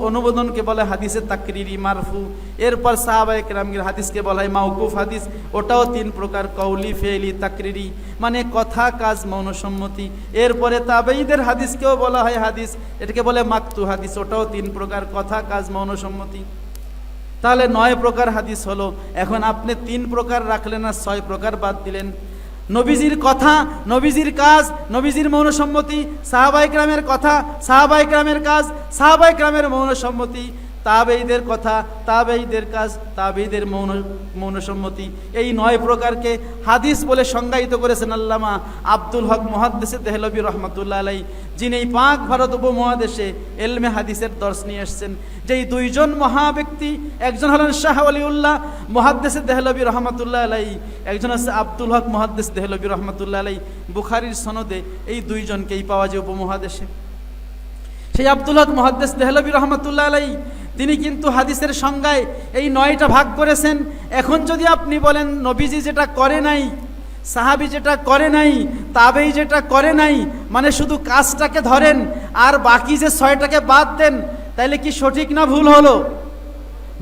অনুমোদনকে বলা হয় হাদিসে তাকরিরি মারফু। এরপর সাহাবায়ে কেরামের হাদিসকে বলা হয় মাওকুফ হাদিস, ওটাও 3 প্রকার, কওলি, ফেলি, তাকরিরি, মানে কথা, কাজ, মৌন সম্মতি। এরপরে তাবেঈদের হাদিসকেও বলা হয় হাদিস, এটাকে বলে মাকতু হাদিস, ওটাও 3 প্রকার, কথা, কাজ, মৌন সম্মতি। তাহলে 9 প্রকার হাদিস হলো। এখন আপনি 3 প্রকার রাখলেন আর 6 প্রকার বাদ দিলেন। নবীজির কথা, নবীজির কাজ, নবীজির মৌন সম্মতি, সাহাবায়ে কেরামের কথা, সাহাবায়ে কেরামের কাজ, সাহাবায়ে কেরামের মৌন সম্মতি, তাবেঈদের কথা, তাবেঈদের কাজ, তাবেঈদের মৌন সম্মতি। এই 9 প্রকারকে হাদিস বলে সংজ্ঞায়িত করেছেন আল্লামা আব্দুল হক মুহাদ্দিস দেহলভী রহমাতুল্লাহ আলাইহি, যিনি এই পাক ভারত উপমহাদেশে এলমে হাদিসের দর্শ নিয়ে এসেছেন। যেই 2 জন মহাব্যক্তি, একজন হলেন শাহ ওয়ালিউল্লাহ মুহাদ্দিস দেহলভী রহমাতুল্লাহ আলাইহি, একজন হচ্ছে আব্দুল হক মুহাদ্দিস দেহলভী রহমাতুল্লাহ আলাইহি। বুখারীর সনদে এই 2 জনকেই পাওয়া যায় উপমহাদেশে। সেই আব্দুল হক মুহাদ্দিস দেহলভী রহমাতুল্লাহ আলাইহি তিনি কিন্তু হাদিসের সংজ্ঞায় এই 9টা ভাগ করেছেন। এখন যদি আপনি বলেন নবীজি যেটা করে নাই, সাহাবী যেটা করে নাই, তাবেঈ যেটা করে নাই, মানে শুধু কাজটাকে ধরেন আর বাকি যে 6টাকে বাদ দেন, তাইলে কি সঠিক না ভুল হলো?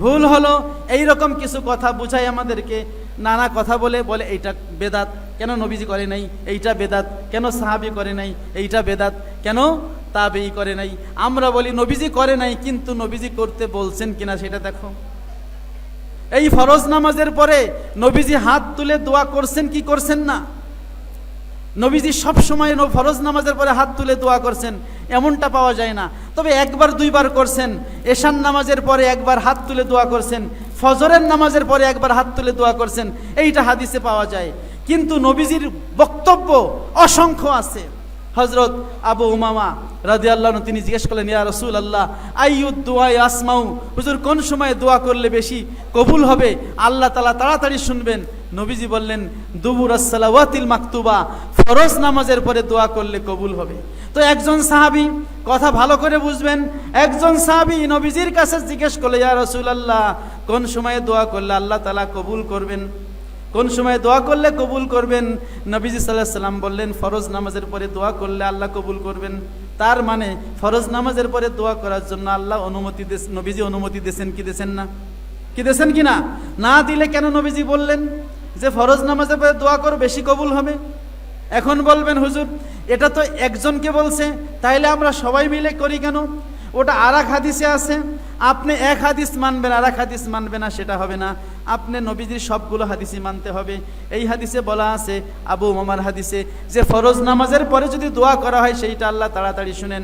ভুল হলো। এই রকম কিছু কথা বুঝাই আমাদেরকে, নানা কথা বলে এইটা বেদাত, কেন নবীজি করে নাই? এইটা বেদাত, কেন সাহাবী করে নাই? এইটা বেদাত, কেন তাবেঈ করে নাই? আমরা বলি নবীজি করে নাই, কিন্তু নবীজি করতে বলছেন কিনা সেটা দেখো। এই ফরজ নামাজের পরে নবীজি হাত তুলে দোয়া করছেন কি করছেন না? নবীজি সব সময় ফরজ নামাজের পরে হাত তুলে দোয়া করছেন এমনটা পাওয়া যায় না। তবে 1বার 2বার করছেন। এশার নামাজের পরে 1বার হাত তুলে দোয়া করছেন, ফজরের নামাজের পরে 1বার হাত তুলে দোয়া করছেন, এইটা হাদিসে পাওয়া যায়। কিন্তু নবীজির বক্তব্য অসংখ্য আছে। হযরত আবু উমামা রাদিয়াল্লাহু আনহু তিনি জিজ্ঞেস করলেন, ইয়া রাসূলুল্লাহ আইয়ুদ দুআ আসমাউ, হুজুর কোন সময় দোয়া করলে বেশি কবুল হবে, আল্লাহ তাআলা তাড়াতাড়ি শুনবেন? নবীজি বললেন দুবুরাস সালাওয়াতিল মাকতুবা, ফরজ নামাজের পরে দোয়া করলে কবুল হবে। তো একজন সাহাবী, কথা ভালো করে বুঝবেন, একজন সাহাবী নবীজির কাছে জিজ্ঞেস করলে, ইয়া রাসূলুল্লাহ কোন সময়ে দোয়া করলে আল্লাহ তাআলা কবুল করবেন, কোন সময় দোয়া করলে কবুল করবেন? নবীজি সাল্লাল্লাহু আলাইহি সাল্লাম বললেন ফরজ নামাজের পরে দোয়া করলে আল্লাহ কবুল করবেন। তার মানে ফরজ নামাজের পরে দোয়া করার জন্য আল্লাহ অনুমতি দিয়েছেন, নবীজি অনুমতি দিয়েছেন কি দিয়েছেন না? কি দিয়েছেন কি না? না দিলে কেন নবীজি বললেন যে ফরজ নামাজের পরে দোয়া করো বেশি কবুল হবে? এখন বলবেন হুজুর এটা তো একজনকে বলছে, তাইলে আমরা সবাই মিলে করি কেন? ওটা আরেক হাদিসে আছে। আপনি এক হাদিস মানবেন আরেক হাদিস মানবে না, সেটা হবে না। আপনি নবীজির সবগুলো হাদিসই মানতে হবে। এই হাদিসে বলা আছে, আবু উমামার হাদিসে, যে ফরজ নামাজের পরে যদি দোয়া করা হয় সেইটা আল্লাহ তাড়াতাড়ি শুনেন।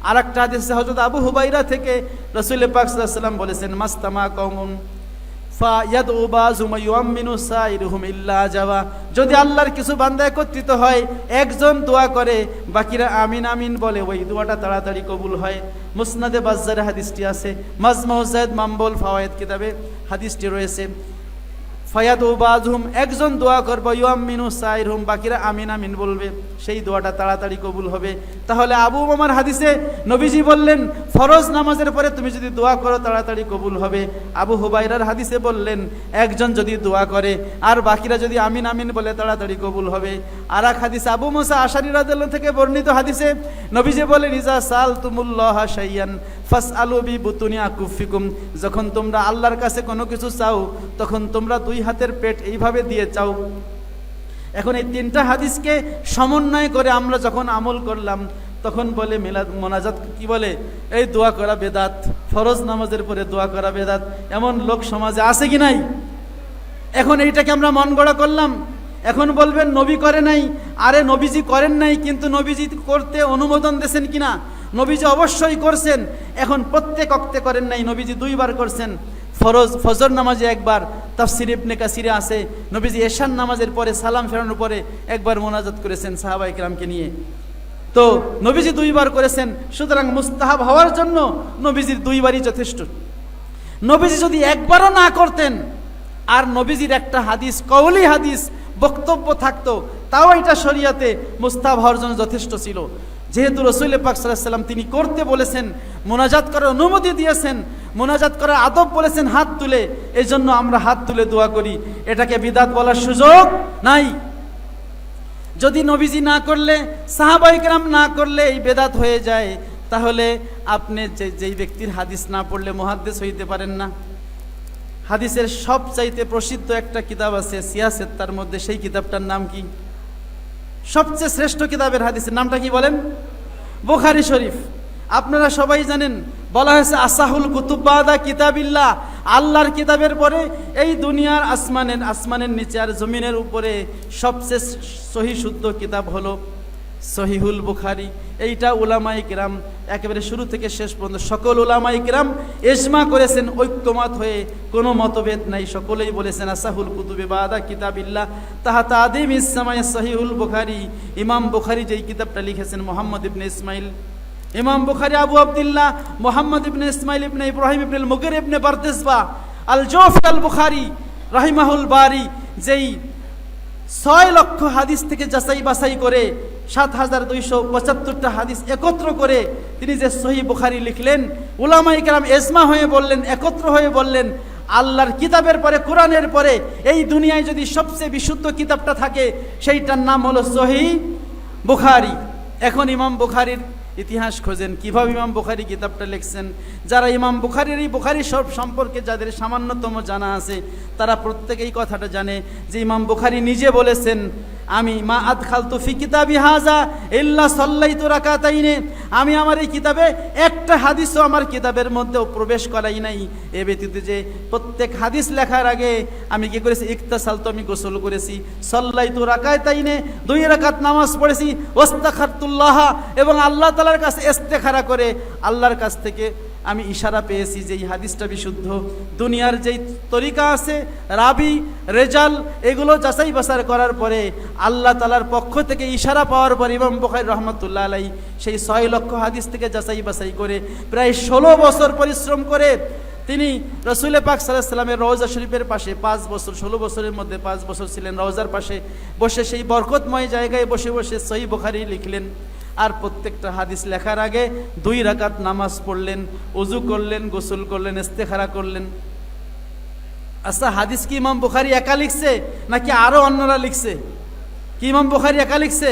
আরেকটা হাদিসে হযরত আবু হুবাইরা থেকে রাসূল পাক সাল্লাল্লাহু আলাইহি ওয়াসাল্লাম বলেছেন, মাস্তামা কওমুন ফায়াদউ বাযুম ইউমিনু সাইরুহুম ইল্লা জাওয়া, যদি আল্লাহর কিছু বান্দা একত্রিত হয়, একজন দোয়া করে বাকিরা আমিন আমিন বলে, ওই দোয়াটা তাড়াতাড়ি কবুল হয়। মুসনাদে বাজ্জারে হাদিসটি আছে, মাজমাউ যায়েদ মামবুল ফাওয়ায়েদ কিতাবে হাদিসটি রয়েছে। ফায়াদু বাযহুম, একজন দোয়া করবে, ইউআমিনু সাইরহুম, বাকিরা আমিন আমিন বলবে, সেই দোয়াটা তাড়াতাড়ি কবুল হবে। তাহলে আবু উমামার হাদিসে নবীজি বললেন ফরজ নামাজের পরে তুমি যদি দোয়া করো তাড়াতাড়ি কবুল হবে। আবু হুবাইরার হাদিসে বললেন একজন যদি দোয়া করে আর বাকিরা যদি আমিন আমিন বলে তাড়াতাড়ি কবুল হবে। আর এক হাদিসে আবু মুসা আশারী রাদিয়াল্লাহু থেকে বর্ণিত হাদিসে নবীজি বলেন ইজা সালতুমুল্লাহ শাইয়ান ফাসআলু বিবুতুনি আকুফিকুম, যখন তোমরা আল্লাহর কাছে কোনো কিছু চাও তখন তোমরা দুই হাতের পেট এইভাবে দিয়ে চাও। এখন এই তিনটা হাদিসকে সমন্বয় করে আমরা যখন আমল করলাম তখন বলে মিলাদ মোনাজাত কি বলে, এই দোয়া করা বেদাত, ফরজ নামাজের পরে দোয়া করা বেদাত। এমন লোক সমাজে আছে কি নাই? এখন এইটাকে আমরা মন গড়া করলাম। এখন বলবেন নবী করে নাই, আরে নবীজি করেন নাই, কিন্তু নবীজি করতে অনুমোদন দিয়েছেন কিনা? নবীজি অবশ্যই করছেন। এখন প্রত্যেক ওয়াক্তে করেন নাই, নবীজি 2 বার করছেন। ফজর নামাজে একবার, তাফসির ইবনে কাসিরে আছে নবীজি এশার নামাজের পরে সালাম ফেরানোর পরে একবার মোনাজাত করেছেন সাহাবায়ে কেরামকে নিয়ে। তো নবীজি 2 বার করেছেন, সুতরাং মুস্তাহাব হওয়ার জন্য নবীজির 2 বারই যথেষ্ট। নবীজি যদি একবারও না করতেন আর নবীজির একটা হাদিস, কওলি হাদিস বক্তব্য থাকতো, তাও এটা শরীয়তে মুস্তাহাব হওয়ার জন্য যথেষ্ট ছিল। যেহেতু রাসূল পাক সাল্লাল্লাহু আলাইহি ওয়াসাল্লাম তিনি করতে বলেছেন, মোনাজাত করার অনুমতি দিয়েছেন, মোনাজাত করার আদব বলেছেন হাত তুলে, এই জন্য আমরা হাত তুলে দোয়া করি। এটাকে বিদাত বলার সুযোগ নাই। যদি নবীজি না করলে, সাহাবায়ে কেরাম না করলে এই বেদাত হয়ে যায়, তাহলে আপনি যেই ব্যক্তির হাদিস না পড়লে মুহাদ্দিস হইতে পারেন না। হাদিসের সবচাইতে প্রসিদ্ধ একটা কিতাব আছে সিয়াসেত, তার মধ্যে সেই কিতাবটার নাম কি? সবচেয়ে শ্রেষ্ঠ কিতাবের হাদিসের নামটা কি বলেন? বুখারী শরীফ। আপনারা সবাই জানেন, বলা হয়েছে আসাহুল কুতুব বাদা কিতাবিল্লাহ, আল্লাহর কিতাবের পরে এই দুনিয়ার আসমানের নিচে আর জমিনের উপরে সবচেয়ে সহিহ শুদ্ধ কিতাব হলো সহিহুল বুখারী। এইটা উলামায়ে কিরাম একেবারে শুরু থেকে শেষ পর্যন্ত সকল উলামায়ে কিরাম ইজমা করেছেন, ঐক্যমত হয়ে, কোনো মতভেদ নাই, সকলেই বলেছেন আসাহুল কুতুবে বাদা কিতাবিল্লাহ তাহাতা আদিম ইসমায়ে সহিহুল বুখারী। ইমাম বুখারী যেই কিতাবটা লিখেছেন মুহাম্মদ ইবনে ইসমাইল, ইমাম বুখারী আবু আব্দুল্লাহ মুহাম্মদ ইবনে ইসমাইল ইবনে ইব্রাহিম ইবনে মুগির ইবনে বারদিসবা আল জৌফ আল বুখারী রাহিমাহুল বারি, যেই 6 লক্ষ হাদিস থেকে যাচাই বাছাই করে 7275টা হাদিস একত্র করে তিনি যে সহিহ বুখারী লিখলেন, উলামায়ে কেরাম ইজমা হয়ে বললেন, একত্র হয়ে বললেন, আল্লাহর কিতাবের পরে, কোরআনের পরে এই দুনিয়ায় যদি সবচেয়ে বিশুদ্ধ কিতাবটা থাকে সেইটার নাম হলো সহিহ বুখারী। এখন ইমাম বুখারীর ইতিহাস খোঁজেন, কিভাবে ইমাম বুখারী কিতাবটা লিখছেন। যারা ইমাম বুখারীর এই বুখারী সব সম্পর্কে যাদের সামান্যতম জানা আছে, তারা প্রত্যেকেই কথাটা জানে যে ইমাম বুখারী নিজে বলেছেন, আমি মা আদখালতু ফি কিতাবি হাযা ইল্লা সাল্লাইতু রাকাতাইনে, আমি আমার এই কিতাবে একটা হাদিসও আমার কিতাবের মধ্যেও প্রবেশ করাই নাই। এ ব্যতীত যে প্রত্যেক হাদিস লেখার আগে আমি কি করেছি, ইকতাসালতু, আমি গোসল করেছি, সাল্লাইতু রাকাতাইনে, 2 রাকাত নামাজ পড়েছি, ওয়াস্তাখারতুল্লাহ, এবং আল্লাহ তাআলার কাছে ইস্তেখারা করে আল্লাহর কাছ থেকে আমি ইশারা পেয়েছি যে এই হাদিসটা বিশুদ্ধ। দুনিয়ার যেই তরিকা আছে, রাবি রেজাল, এগুলো যাচাই বাছাই করার পরে আল্লাহ তাআলার পক্ষ থেকে ইশারা পাওয়ার পর ইমাম বুখারী রহমাতুল্লাহ আলাইহি সেই 6 লক্ষ হাদিস থেকে যাচাই বাছাই করে প্রায় 16 বছর পরিশ্রম করে তিনি রাসূল পাক সাল্লাল্লাহু আলাইহি ওয়াসাল্লামের রওজা শরীফের পাশে 5 বছর, 16 বছরের মধ্যে 5 বছর ছিলেন রওজার পাশে বসে, সেই বরকতময় জায়গায় বসে বসে সহিহ বুখারী লিখলেন। আর প্রত্যেকটা হাদিস লেখার আগে 2 রাকাত নামাজ পড়লেন, ওযু করলেন, গোসল করলেন, ইস্তেখারা করলেন। আচ্ছা, হাদিস কি ইমাম বুখারী একা লিখছে নাকি আরো অন্যরা লিখছে? কি ইমাম বুখারী একা লিখছে?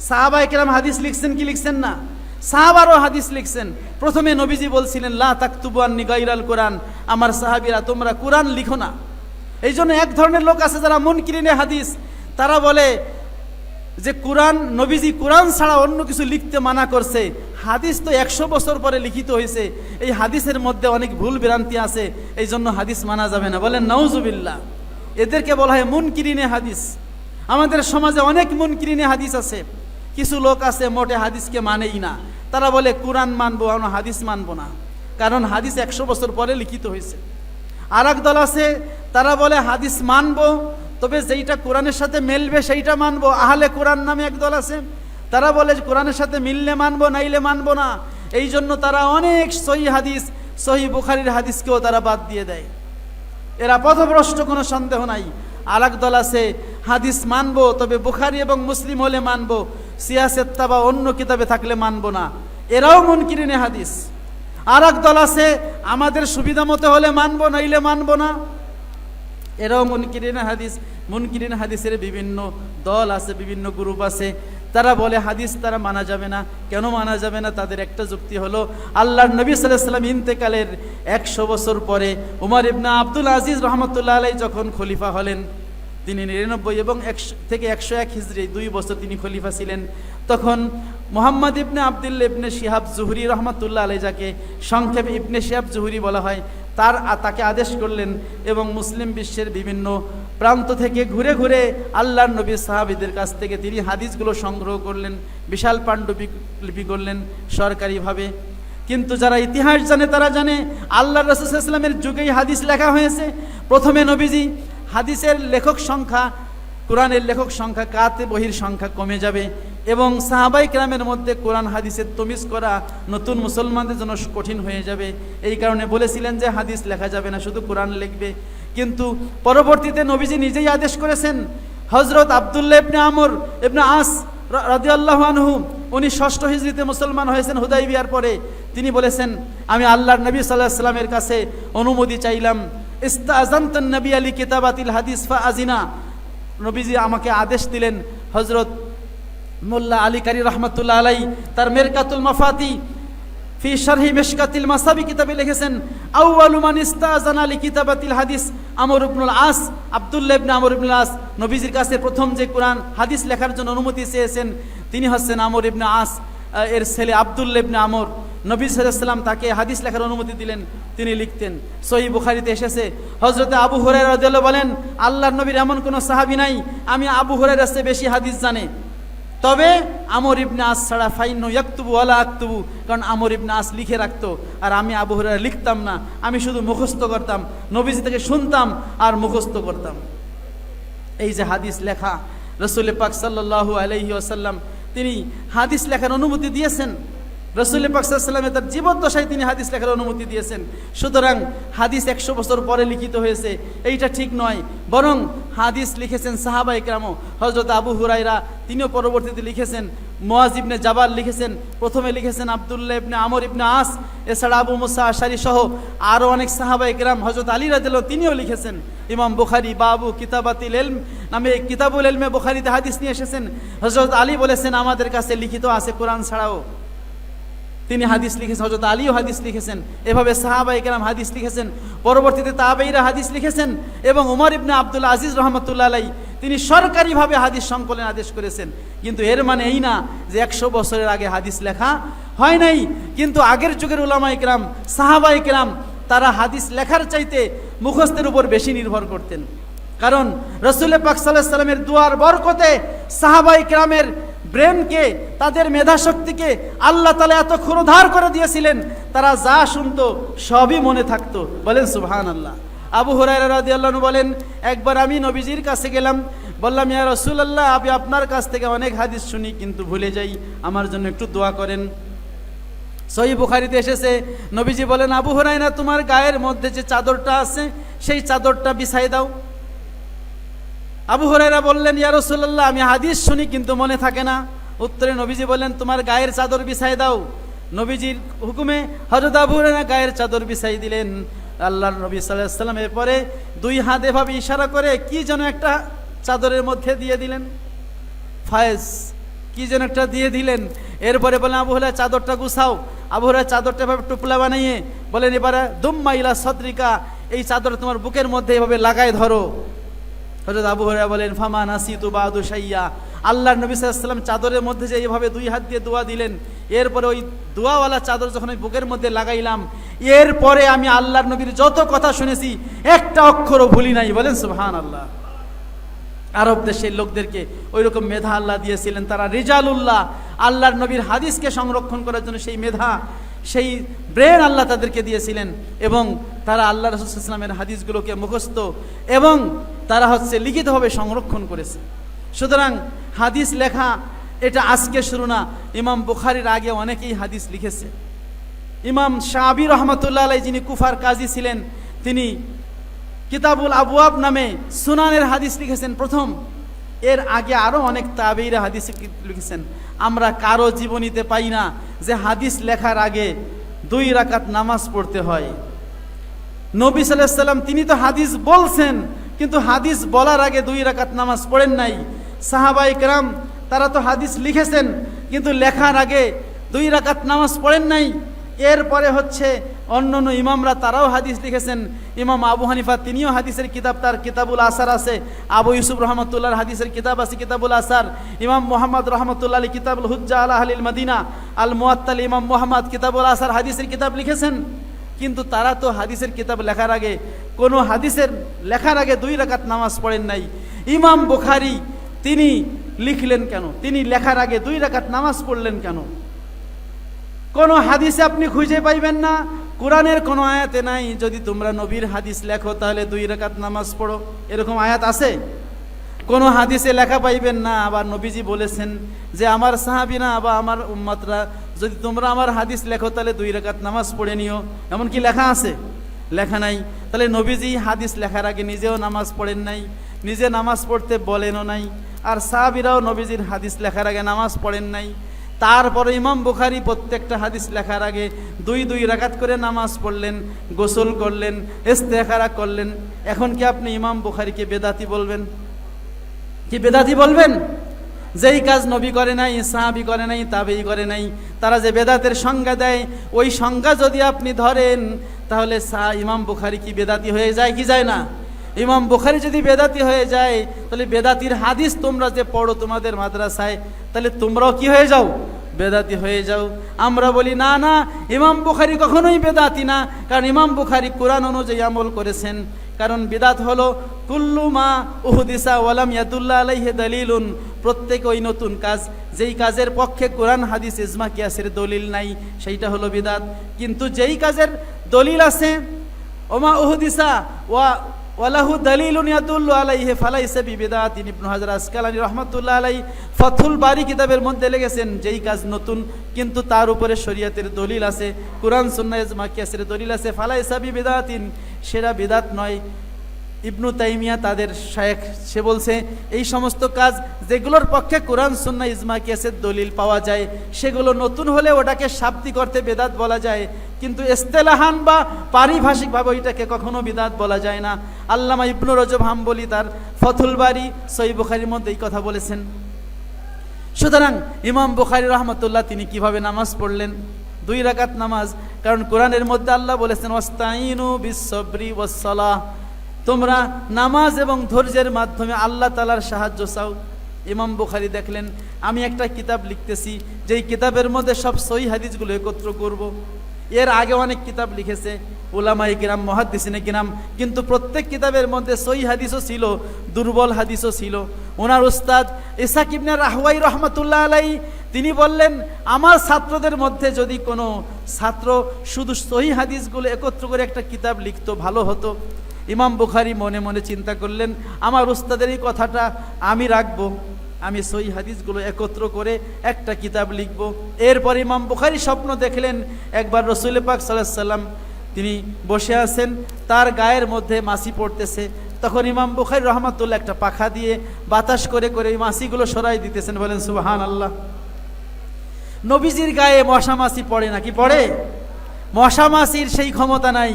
সাহাবায়ে কেরাম হাদিস লিখছেন কি লিখছেন না? সাহাবারও হাদিস লিখছেন। প্রথমে নবীজি বলছিলেন লা তাকতুবু আন্নি গায়রাল কোরআন, আমার সাহাবীরা তোমরা কোরআন লিখো না। এই জন্য এক ধরনের লোক আছে যারা মুনকিরিনে হাদিস, তারা বলে যে কোরআন, নবীজি কোরআন ছাড়া অন্য কিছু লিখতে মানা করছে, হাদিস তো 100 বছর পরে লিখিত হয়েছে, এই হাদিসের মধ্যে অনেক ভুল ভ্রান্তি আছে, এই জন্য হাদিস মানা যাবে না। বলেন নাউজুবিল্লাহ। এদেরকে বলা হয় মুনকিরিনে হাদিস। আমাদের সমাজে অনেক মুনকিরিনে হাদিস আছে। কিছু লোক আছে মোটে হাদিসকে মানেই না, তারা বলে কোরআন মানবো, আমরা হাদিস মানবো না, কারণ হাদিস 100 বছর পরে লিখিত হয়েছে। আর এক দল আছে, তারা বলে হাদিস মানবো, তবে যেইটা কোরআনের সাথে মিলবে সেইটা মানবো। আহলে কোরআন নামে এক দল আছে, তারা বলে কোরআনের সাথে মিললে মানবো, নাইলে মানবো না। এই জন্য তারা অনেক সহিহ হাদিস, সহিহ বুখারীর হাদিসকেও তারা বাদ দিয়ে দেয়। এরা পথভ্রষ্ট, কোনো সন্দেহ নাই। আর এক দল আছে হাদিস মানবো, তবে বুখারী এবং মুসলিম হলে মানবো, সিয়াসেত্তা বা অন্য কিতাবে থাকলে মানবো না, এরাও মুনকিরিনে হাদিস। আর এক দল আছে আমাদের সুবিধা মতো হলে মানবো, নাইলে মানবো না, এরাও মুনকিরিনে হাদিস। মুনকিরিনে হাদিসের বিভিন্ন দল আছে, বিভিন্ন গ্রুপ আছে। তারা বলে হাদিস তারা মানা যাবে না। কেন মানা যাবে না? তাদের একটা যুক্তি হলো, আল্লাহর নবী সাল্লাল্লাহু আলাইহি ওয়াসাল্লাম ইন্তেকালের 100 বছর পরে উমর ইবনে আব্দুল আজিজ রহমতুল্লাহ আলাইহি যখন খলিফা হলেন, তিনি 99 এবং 100 থেকে 101 হিজরি 2 বছর তিনি খলিফা ছিলেন। তখন মুহাম্মদ ইবনে আব্দুল্লাহ ইবনে শিহাব জুহরি রহমতুল্লাহ আলাইহি, যাকে সংক্ষেপে ইবনে শিহাব জুহরি বলা হয়, তাকে আদেশ করলেন এবং মুসলিম বিশ্বের বিভিন্ন প্রান্ত থেকে ঘুরে ঘুরে আল্লাহর নবী সাহাবীদের কাছ থেকে তিনি হাদিসগুলো সংগ্রহ করলেন, বিশাল পাণ্ডুলিপি করলেন সরকারিভাবে। কিন্তু যারা ইতিহাস জানে তারা জানে আল্লাহর রাসূল সাল্লাল্লাহু আলাইহি ওয়াসাল্লামের যুগেই হাদিস লেখা হয়েছে। প্রথমে নবীজি হাদিসের লেখক সংখ্যা, কোরআনের লেখক সংখ্যা, কাতে বহির সংখ্যা কমে যাবে এবং সাহাবাই কেরামের মধ্যে কোরআন হাদিসের তমিজ করা নতুন মুসলমানদের জন্য কঠিন হয়ে যাবে। এই কারণে বলেছিলেন যে হাদিস লেখা যাবে না, শুধু কোরআন লিখবে। কিন্তু পরবর্তীতে নবীজি নিজেই আদেশ করেছেন। হযরত আব্দুল্লাহ ইবনে আমর ইবনে আস রাদিয়াল্লাহু আনহু, উনি 6ষ্ঠ হিজরিতে মুসলমান হয়েছেন হুদাইবিয়ার পরে। তিনি বলেছেন, আমি আল্লাহর নবী সাল্লাল্লাহু আলাইহি ওয়াসাল্লামের কাছে অনুমতি চাইলাম, ইস্তাযানতুন নবী আলী কিতাবাতিল হাদিস ফাআজিনা। নবীজি আমাকে আদেশ দিলেন। হযরত মোল্লা আলী কারি রহমতুল্লাহ আলাইহি তার মেরকাতুল মাফাতি ফি শারহি মিশকাতিল মাসাবি কিতাবে লিখেছেন, আউয়ালু মান ইস্তাযানা লি কিতাবাতিল হাদিস আমর ইবনুল আস, আব্দুল্লাহ ইবনে আমর ইবনুল আস। নবীজির কাছে প্রথম যে কোরআন হাদিস লেখার জন্য অনুমতি চেয়েছেন তিনি হচ্ছেন আমর ইবনে আস, এর ছেলে আব্দুল্লাহ ইবনে আমর। নবী সাল্লাল্লাহু আলাইহি ওয়াসাল্লাম তাকে হাদিস লেখার অনুমতি দিলেন, তিনি লিখতেন। সহিহ বুখারীতে এসেছে, হযরতে আবু হুরায়রা রাদিয়াল্লাহু বলেন, আল্লাহর নবীর এমন কোনো সাহাবী নাই আমি আবু হুরায়রার চেয়ে বেশি হাদিস জানে, তবে আমর ইবনে আস ছাড়া ফাইন্নু ইয়াকতুবু ওয়ালা আকতুবু, কারণ আমর ইবনে আস লিখে রাখতো আর আমি আবু হুরায়রা লিখতাম না, আমি শুধু মুখস্থ করতাম, নবীজি থেকে শুনতাম আর মুখস্থ করতাম। এই যে হাদিস লেখা, রাসূল পাক সাল্লাল্লাহু আলাইহি ওয়াসাল্লাম তিনি হাদিস লেখার অনুমতি দিয়েছেন। রাসূল পাক সাল্লাল্লাহু আলাইহি ওয়াসাল্লামের তার জীবদ্দশায় তিনি হাদিস লেখার অনুমতি দিয়েছেন। সুতরাং হাদিস 100 বছর পরে লিখিত হয়েছে এইটা ঠিক নয়, বরং হাদিস লিখেছেন সাহাবায়ে কেরাম। হযরত আবু হুরায়রা তিনিও পরবর্তীতে লিখেছেন, মুআয ইবনে জাবাল লিখেছেন, প্রথমে লিখেছেন আব্দুল্লাহ ইবনে আমর ইবনে আস, এছাড়া আবু মুসা আশআরী সহ আরও অনেক সাহাবায়ে কেরাম, হযরত আলী রাদিয়াল্লাহু তিনিও লিখেছেন। ইমাম বুখারী বাবু কিতাবাতিল ইলম নামে কিতাবুল ইলমে বুখারীতে হাদিস নিয়ে এসেছেন। হযরত আলী বলেছেন, আমাদের কাছে লিখিত আছে কোরআন ছাড়াও, তিনি হাদিস লিখেছেন। হযরত আলীও হাদিস লিখেছেন। এভাবে সাহাবায়ে কেরাম হাদিস লিখেছেন, পরবর্তীতে তাবেঈরা হাদিস লিখেছেন এবং উমর ইবনে আব্দুল আজিজ রহমতুল্লাহ আলাইহি তিনি সরকারিভাবে হাদিস সংকলনের আদেশ করেছেন। কিন্তু এর মানে এই না যে 100 বছরের আগে হাদিস লেখা হয় নাই। কিন্তু আগের যুগের উলামায়ে কেরাম, সাহাবায়ে কেরাম তারা হাদিস লেখার চাইতে মুখস্থের উপর বেশি নির্ভর করতেন। কারণ রাসূল পাক সাল্লাল্লাহু আলাইহি ওয়াসাল্লামের দুয়ার বরকতে সাহাবায়ে কেরামের ব্রেনকে, তাদের মেধাশক্তিকে আল্লাহ তাআলা এত ক্ষুরধার করে দিয়েছিলেন, তারা যা শুনতো সবই মনে থাকতো। বলেন সুবহানাল্লাহ। আবু হুরায়রা রাদিয়াল্লাহু আনহু বলেন, একবার আমি নবীজির কাছে গেলাম, বললাম, ইয়া রাসূলুল্লাহ, আমি আপনার কাছ থেকে অনেক হাদিস শুনি কিন্তু ভুলে যাই, আমার জন্য একটু দোয়া করেন। সহিহ বুখারীতে এসেছে, নবীজি বলেন, আবু হুরায়রা, তোমার গায়ের মধ্যে যে চাদরটা আছে সেই চাদরটা বিছাই দাও। আবু হুরায়রা বললেন, ইয়া রাসূলুল্লাহ, আমি হাদিস শুনি কিন্তু মনে থাকে না। উত্তরে নবীজি বললেন, তোমার গায়ের চাদর বিছাই দাও। নবীজির হুকুমে হযরত আবু হুরায়রা গায়ের চাদর বিছাই দিলেন। আল্লাহর নবী সাল্লাল্লাহু আলাইহি ওয়াসাল্লাম এরপরে 2 হাত এভাবে ইশারা করে কি যেন একটা চাদরের মধ্যে দিয়ে দিলেন, ফায়েজ কি যেন একটা দিয়ে দিলেন। এরপরে বলেন, আবু হুরায়রা চাদরটা গুছাও। আবু হুরায়রা চাদরটা এভাবে টুপলা বানিয়ে বলেন, এবারে দুম্মা ইলা সদরিকা, এই চাদর তোমার বুকের মধ্যে এভাবে লাগায় ধরো। হযরত আবু হুরায়রা বলেন, ফামা নাসিতু বাদু শাইয়া। আল্লাহর নবী সাল্লাল্লাহু আলাইহি ওয়াসাল্লাম চাদরের মধ্যে যে এইভাবে 2 হাত দিয়ে দোয়া দিলেন, এরপরে ওই দোয়াওয়ালা চাদর যখন ওই বুকের মধ্যে লাগাইলাম, এরপরে আমি আল্লাহর নবীর যত কথা শুনেছি একটা অক্ষরও ভুলি নাই। বলেন সুবহানাল্লাহ। আরব দেশের লোকদেরকে ওই রকম মেধা আল্লাহ দিয়েছিলেন, তারা রিজালুল্লাহ, আল্লাহর নবীর হাদিসকে সংরক্ষণ করার জন্য সেই মেধা, সেই ব্রেন আল্লাহ তাদেরকে দিয়েছিলেন এবং তারা আল্লাহ রাসূল সাল্লাল্লাহু আলাইহি ওয়াসাল্লামের হাদিসগুলোকে মুখস্থ এবং তারা লিখিতভাবে সংরক্ষণ করেছে। সুতরাং হাদিস লেখা এটা আজকে শুরু না, ইমাম বুখারীর আগে অনেকেই হাদিস লিখেছে। ইমাম শাবি রহমতুল্লাহ আলাইহি, যিনি কুফার কাজী ছিলেন, তিনি কিতাবুল আবওয়াব নামে সুনানের হাদিস লিখেছেন প্রথম। এর আগে আরো অনেক তাবেঈরা হাদিস লিখেছেন। আমরা কারো জীবনীতে পাই না যে হাদিস লেখার আগে 2 রাকাত নামাজ পড়তে হয়। নবী সাল্লাল্লাহু আলাইহি ওয়াসাল্লাম তিনি তো হাদিস বলছেন, কিন্তু হাদিস বলার আগে 2 রাকাত নামাজ পড়েন নাই। সাহাবায়ে কেরাম তারা তো হাদিস লিখেছেন, কিন্তু লেখার আগে 2 রাকাত নামাজ পড়েন নাই। এরপরে হচ্ছে অন্যান্য ইমামরা তারাও হাদিস লিখেছেন। ইমাম আবু হানিফা তিনিও হাদিসের কিতাব, তার কিতাবুল আসার আছে। আবু ইউসুফ রহমতুল্লাহর হাদিসের কিতাব আছে কিতাবুল আসার। ইমাম মুহাম্মদ রহমতুল্লাহ আলী কিতাবুল হুজ্জা আলা আহলিল মদিনা আল মুআত্তাল ইমাম মুহাম্মদ কিতাবুল আসার হাদিসের কিতাব লিখেছেন। কিন্তু তারা তো হাদিসের কিতাব লেখার আগে কোনো হাদিসের লেখার আগে 2 রাকাত নামাজ পড়েন নাই। ইমাম বুখারী তিনি লিখলেন কেন? তিনি লেখার আগে 2 রাকাত নামাজ পড়লেন কেন? কোনো হাদিসে আপনি খুঁজে পাইবেন না, কোরআনের কোনো আয়াতে নাই যদি তোমরা নবীর হাদিস লেখো তাহলে 2 রাকাত নামাজ পড়ো, এরকম আয়াত আছে? কোনো হাদিসে লেখা পাইবেন না। আবার নবীজি বলেছেন যে আমার সাহাবীরা বা আমার উম্মতরা যদি তোমরা আমার হাদিস লেখো তাহলে 2 রাকাত নামাজ পড়ে নিও, এমন কি লেখা আছে? লেখা নাই। তাহলে নবীজি হাদিস লেখার আগে নিজেও নামাজ পড়েন নাই, নিজে নামাজ পড়তে বলেনও নাই, আর সাহাবীরাও নবীজির হাদিস লেখার আগে নামাজ পড়েন নাই। তারপরে ইমাম বুখারী প্রত্যেকটা হাদিস লেখার আগে 2 রাকাত করে নামাজ পড়লেন, গোসল করলেন, ইস্তেখারা করলেন। এখন কি আপনি ইমাম বুখারীকে বেদাতি বলবেন? কি বেদাতি বলবেন? যেই কাজ নবী করে নাই, সাহাবী করে নাই, তাবেঈ করে নাই, তারা যে বেদাতের সংজ্ঞা দেয় ওই সংজ্ঞা যদি আপনি ধরেন তাহলে ইমাম বুখারী কি বেদাতি হয়ে যায় কি যায় না? ইমাম বুখারী যদি বেদাতি হয়ে যায় তাহলে বেদাতির হাদিস তোমরা যে পড়ো তোমাদের মাদ্রাসায়, তাহলে তোমরাও কি হয়ে যাও? বেদাতি হয়ে যাও। আমরা বলি না না, ইমাম বুখারী কখনোই বেদাতি না, কারণ ইমাম বুখারী কোরআন অনুযায়ী আমল করেছেন। কারণ বিদাত হলো কুল্লু মা উহদিসা ওয়ালাম ইয়াদুল্লাহ আলাইহি দালিলুন, প্রত্যেক ওই নতুন কাজ যেই কাজের পক্ষে কোরআন হাদিস ইজমা কিয়াসের দলিল নাই সেইটা হলো বিদাত। কিন্তু যেই কাজের দলিল আছে ওমা উহদিসা ওয়ালাহু দালিলুন ইয়াদুল্লু আলাইহি ফালাইসা বিবিদাতিন। ইবনে হাজার আসকালানী রাহমাতুল্লাহ আলাইহি ফাথুল বারী কিতাবের মধ্যে লিখেছেন যেই কাজ নতুন কিন্তু তার উপরে শরীয়তের দলিল আছে, কোরআন সুন্নাহ ইজমা কিয়াসের দলিল আছে, ফালাইসা বিবিদাতিন, সেটা বিদাত নয়। ইবনু তাইমিয়া তাদের শায়েখ সে বলছে এই সমস্ত কাজ যেগুলোর পক্ষে কোরআন সুন্নাহ ইজমা কিয়াসের দলিল পাওয়া যায় সেগুলো নতুন হলে ওটাকে শাব্দিক অর্থে বেদাত বলা যায়, কিন্তু ইস্তেলাহান বা পারিভাষিকভাবে ওইটাকে কখনো বিদাত বলা যায় না। আল্লামা ইবনু রজব হাম্বলি তার ফথুল বারী সহিহ বুখারীর মধ্যে এই কথা বলেছেন। সুতরাং ইমাম বুখারী রাহমাতুল্লাহ তিনি কিভাবে নামাজ পড়লেন? 2 রাকাত নামাজ। কারণ কোরআনের মধ্যে আল্লাহ বলেছেন ওয়াস্তাইনু বিস-সাবরি ওয়াস-সালাহ, তোমরা নামাজ এবং ধৈর্যের মাধ্যমে আল্লাহ তাআলার সাহায্য চাও। ইমাম বুখারী দেখলেন আমি একটা কিতাব লিখতেছি, যেই কিতাবের মধ্যে সব সহিহ হাদিসগুলো একত্র করব। এর আগে অনেক কিতাব লিখেছে উলামায়ে কিরাম, মুহাদ্দিসিনে কিরাম, কিন্তু প্রত্যেক কিতাবের মধ্যে সহিহ হাদিসও ছিল, দুর্বল হাদিসও ছিল। ওনার উস্তাদ ইসহাক ইবনে রাহওয়াই রাহমাতুল্লাহ আলাইহি তিনি বললেন আমার ছাত্রদের মধ্যে যদি কোনো ছাত্র শুধু সহিহ হাদিসগুলো একত্র করে একটা কিতাব লিখতো ভালো হতো। ইমাম বুখারী মনে মনে চিন্তা করলেন আমার উস্তাদের এই কথাটা আমি রাখবো, আমি সহিহ হাদিসগুলো একত্র করে একটা কিতাব লিখব। এরপর ইমাম বুখারী স্বপ্ন দেখলেন একবার রাসূল পাক সাল্লাল্লাহু আলাইহি সাল্লাম তিনি বসে আছেন, তার গায়ের মধ্যে মাছি পড়তেছে। তখন ইমাম বুখারী রাহমাতুল্লাহ একটা পাখা দিয়ে বাতাস করে করে এই মাছিগুলো সরাই দিতেছেন। বলেন সুবহানাল্লাহ। নবীজির গায়ে মশা মাছি পড়ে নাকি? পড়ে? মশা মাছির সেই ক্ষমতা নাই,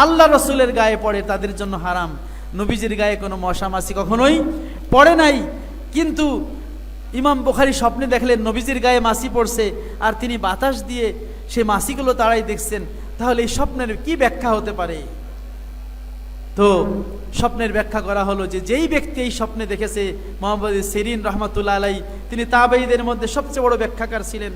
আল্লাহ রসুলের গায়ে পড়ে, তাদের জন্য হারাম। নবীজির গায়ে কোনো মশা মাছি কখনোই পড়ে নাই। কিন্তু ইমাম বুখারী স্বপ্নে দেখলেন নবীজির গায়ে মাছি পড়ছে আর তিনি বাতাস দিয়ে সেই মাছিগুলো তাড়াই দেখছেন। তাহলে এই স্বপ্নের কি ব্যাখ্যা হতে পারে? তো স্বপ্নের ব্যাখ্যা করা হলো যে যেই ব্যক্তি এই স্বপ্নে দেখেছে মুহাম্মদ সিরিন রাহমাতুল্লাহ আলাইহি, তিনি তাবেঈদের মধ্যে সবচেয়ে বড় ব্যাখ্যাকার ছিলেন।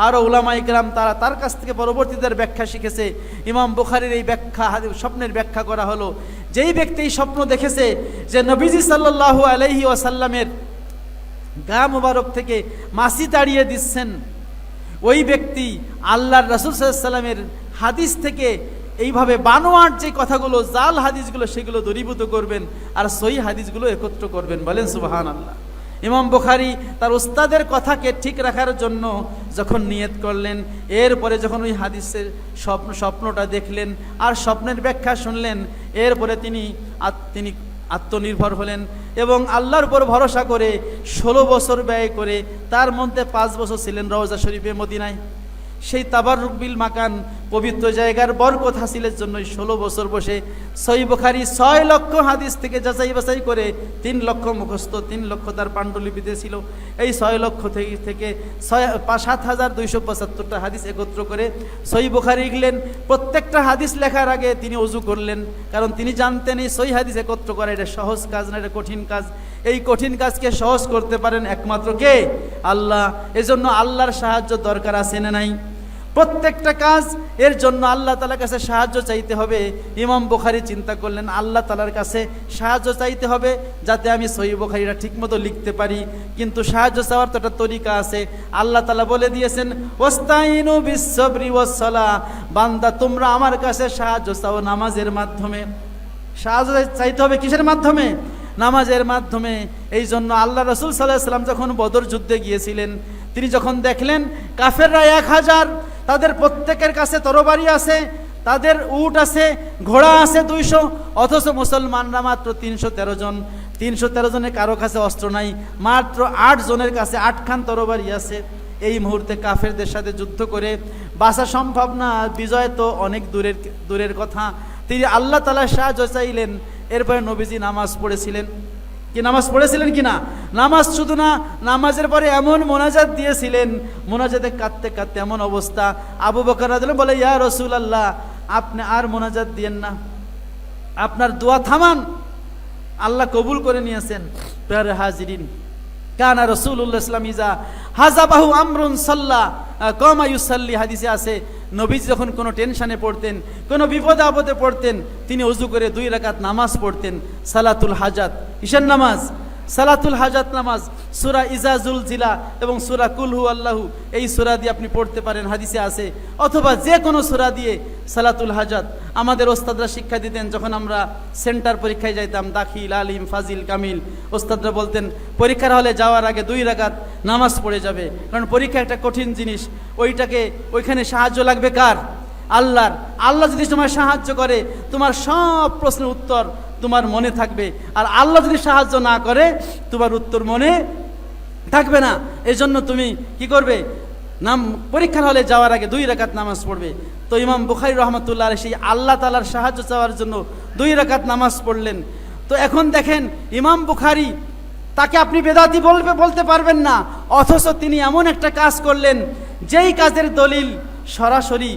আরও উলামায়ে কেরাম তারা তার কাছ থেকে পরবর্তীদের ব্যাখ্যা শিখেছে। ইমাম বুখারীর এই ব্যাখ্যা স্বপ্নের ব্যাখ্যা করা হলো যেই ব্যক্তি এই স্বপ্ন দেখেছে যে নবীজি সাল্লাল্লাহু আলাইহি ওয়াসাল্লামের গা মুবারক থেকে মাছি তাড়িয়ে দিচ্ছেন, ওই ব্যক্তি আল্লাহর রাসূল সাল্লাল্লাহু আলাইহি ওয়াসাল্লামের হাদিস থেকে এইভাবে বানোয়াট যে কথাগুলো জাল হাদিসগুলো সেগুলো দূরীভূত করবেন আর সহিহ হাদিসগুলো একত্র করবেন। বলেন সুবহানাল্লাহ। ইমাম বুখারী তার উস্তাদের কথাকে ঠিক রাখার জন্য যখন নিয়ত করলেন, এরপরে যখন ওই হাদিসের স্বপ্নটা দেখলেন আর স্বপ্নের ব্যাখ্যা শুনলেন, এরপরে তিনি আত্মনির্ভর হলেন এবং আল্লাহর উপর ভরসা করে 16 বছর ব্যয় করে, তার মধ্যে 5 বছর ছিলেন রওজা শরীফে মদিনায়। সেই তাবাররুক বিল মাকান পবিত্র জায়গার বরকত হাসিলের জন্য 16 বছর বসে সহিহ বুখারী 6 লক্ষ হাদিস থেকে যাচাই বাছাই করে 3 লক্ষ মুখস্থ, 3 লক্ষ তার পাণ্ডুলিপিতে ছিল। এই 6 লক্ষ থেকে 7,275টা হাদিস একত্র করে সহিহ বুখারী লিখলেন। প্রত্যেকটা হাদিস লেখার আগে তিনি ওযু করলেন, কারণ তিনি জানতেন এই সহিহ হাদিস একত্র করা এটা সহজ কাজ না, এটা কঠিন কাজ। এই কঠিন কাজকে সহজ করতে পারেন একমাত্র কে? আল্লাহ। এজন্য আল্লাহর সাহায্য দরকার আছে না নাই? প্রত্যেকটা কাজ এর জন্য আল্লাহ তাআলার কাছে সাহায্য চাইতে হবে। ইমাম বুখারী চিন্তা করলেন আল্লাহ তাআলার কাছে সাহায্য চাইতে হবে যাতে আমি সহিহ বুখারীটা ঠিকমতো লিখতে পারি। কিন্তু সাহায্য চাওয়ার তো একটা তরিকা আছে। আল্লাহ তাআলা বলে দিয়েছেন ওয়াস্তাইনু বিস-সাবরি ওয়াস-সালাহ, বান্দা তোমরা আমার কাছে সাহায্য চাও নামাজের মাধ্যমে। সাহায্য চাইতে হবে কিসের মাধ্যমে? নামাজের মাধ্যমে। এই জন্য আল্লাহ রাসূল সাল্লাল্লাহু আলাইহি সাল্লাম যখন বদর যুদ্ধে গিয়েছিলেন, তিনি যখন দেখলেন কাফেররা 1000, তাদের প্রত্যেকের কাছে তরবারি আছে, তাদের উট আছে, ঘোড়া আছে 200, অথচ মুসলমানরা মাত্র 313 জন। 313 জনের কারো কাছে অস্ত্র নাই, মাত্র 8 জনের কাছে 8 খান তরবারি আছে। এই মুহূর্তে কাফেরদের সাথে যুদ্ধ করে বাঁচা সম্ভব না, বিজয় তো অনেক দূরের কথা। তিনি আল্লাহ তাআলার সাহায্য চাইলেন। এরপরে নবীজি নামাজ পড়েছিলেন কি? নামাজ পড়েছিলেন কি না? নামাজ শুধু না, নামাজের পরে এমন মোনাজাত দিয়েছিলেন, মোনাজাতে কাঁদতে কাঁদতে এমন অবস্থা, আবু বকর রাদিয়াল্লাহু বলে ইয়া রাসূলুল্লাহ আপনি আর মোনাজাত দিয়েন না, আপনার দোয়া থামান, আল্লাহ কবুল করে নিয়েছেন। প্রিয় হাজিরিন, কানা রাসূলুল্লাহ সাল্লাল্লাহু আলাইহি ওয়াসাল্লাম হাযাবাহু আমরুন সাল্লা কামা ইউসাল্লি, হাদিসে আছে নবীজি যখন কোনো টেনশনে পড়তেন, কোনো বিপদে আপদে পড়তেন, তিনি ওযু করে 2 রাকাত নামাজ পড়তেন। সালাতুল হাজাত, কিসের নামাজ? সালাতুল হাজাত নামাজ। সূরা ইজা জুলজিলা এবং সূরা কুল হু আল্লাহু, এই সূরা দিয়ে আপনি পড়তে পারেন, হাদিসে আছে। অথবা যে কোনো সূরা দিয়ে সালাতুল হাজাত। আমাদের ওস্তাদরা শিক্ষা দিতেন, যখন আমরা সেন্টার পরীক্ষায় যাইতাম, দাখিল, আলিম, ফাজিল, কামিল, ওস্তাদরা বলতেন পরীক্ষার হলে যাওয়ার আগে 2 রাকাত নামাজ পড়ে যাবে, কারণ পরীক্ষা একটা কঠিন জিনিস। ওইখানে সাহায্য লাগবে কার? আল্লাহর। আল্লাহ যদি তোমার সাহায্য করে, তোমার সব প্রশ্নের উত্তর তোমার মনে থাকবে, আর আল্লাহ যদি সাহায্য না করে তোমার উত্তর মনে থাকবে না। এজন্য তুমি কি করবে? পরীক্ষার হলে যাওয়ার আগে 2 রাকাত নামাজ পড়বে। তো ইমাম বুখারী রাহমাতুল্লাহ আলাইহি সেই আল্লাহ তাআলার সাহায্য চাওয়ার জন্য 2 রাকাত নামাজ পড়লেন। তো এখন দেখেন ইমাম বুখারী, তাকে আপনি বেদাতি বলতে পারবেন না, অথচ তিনি এমন একটা কাজ করলেন যেই কাজের দলিল সরাসরি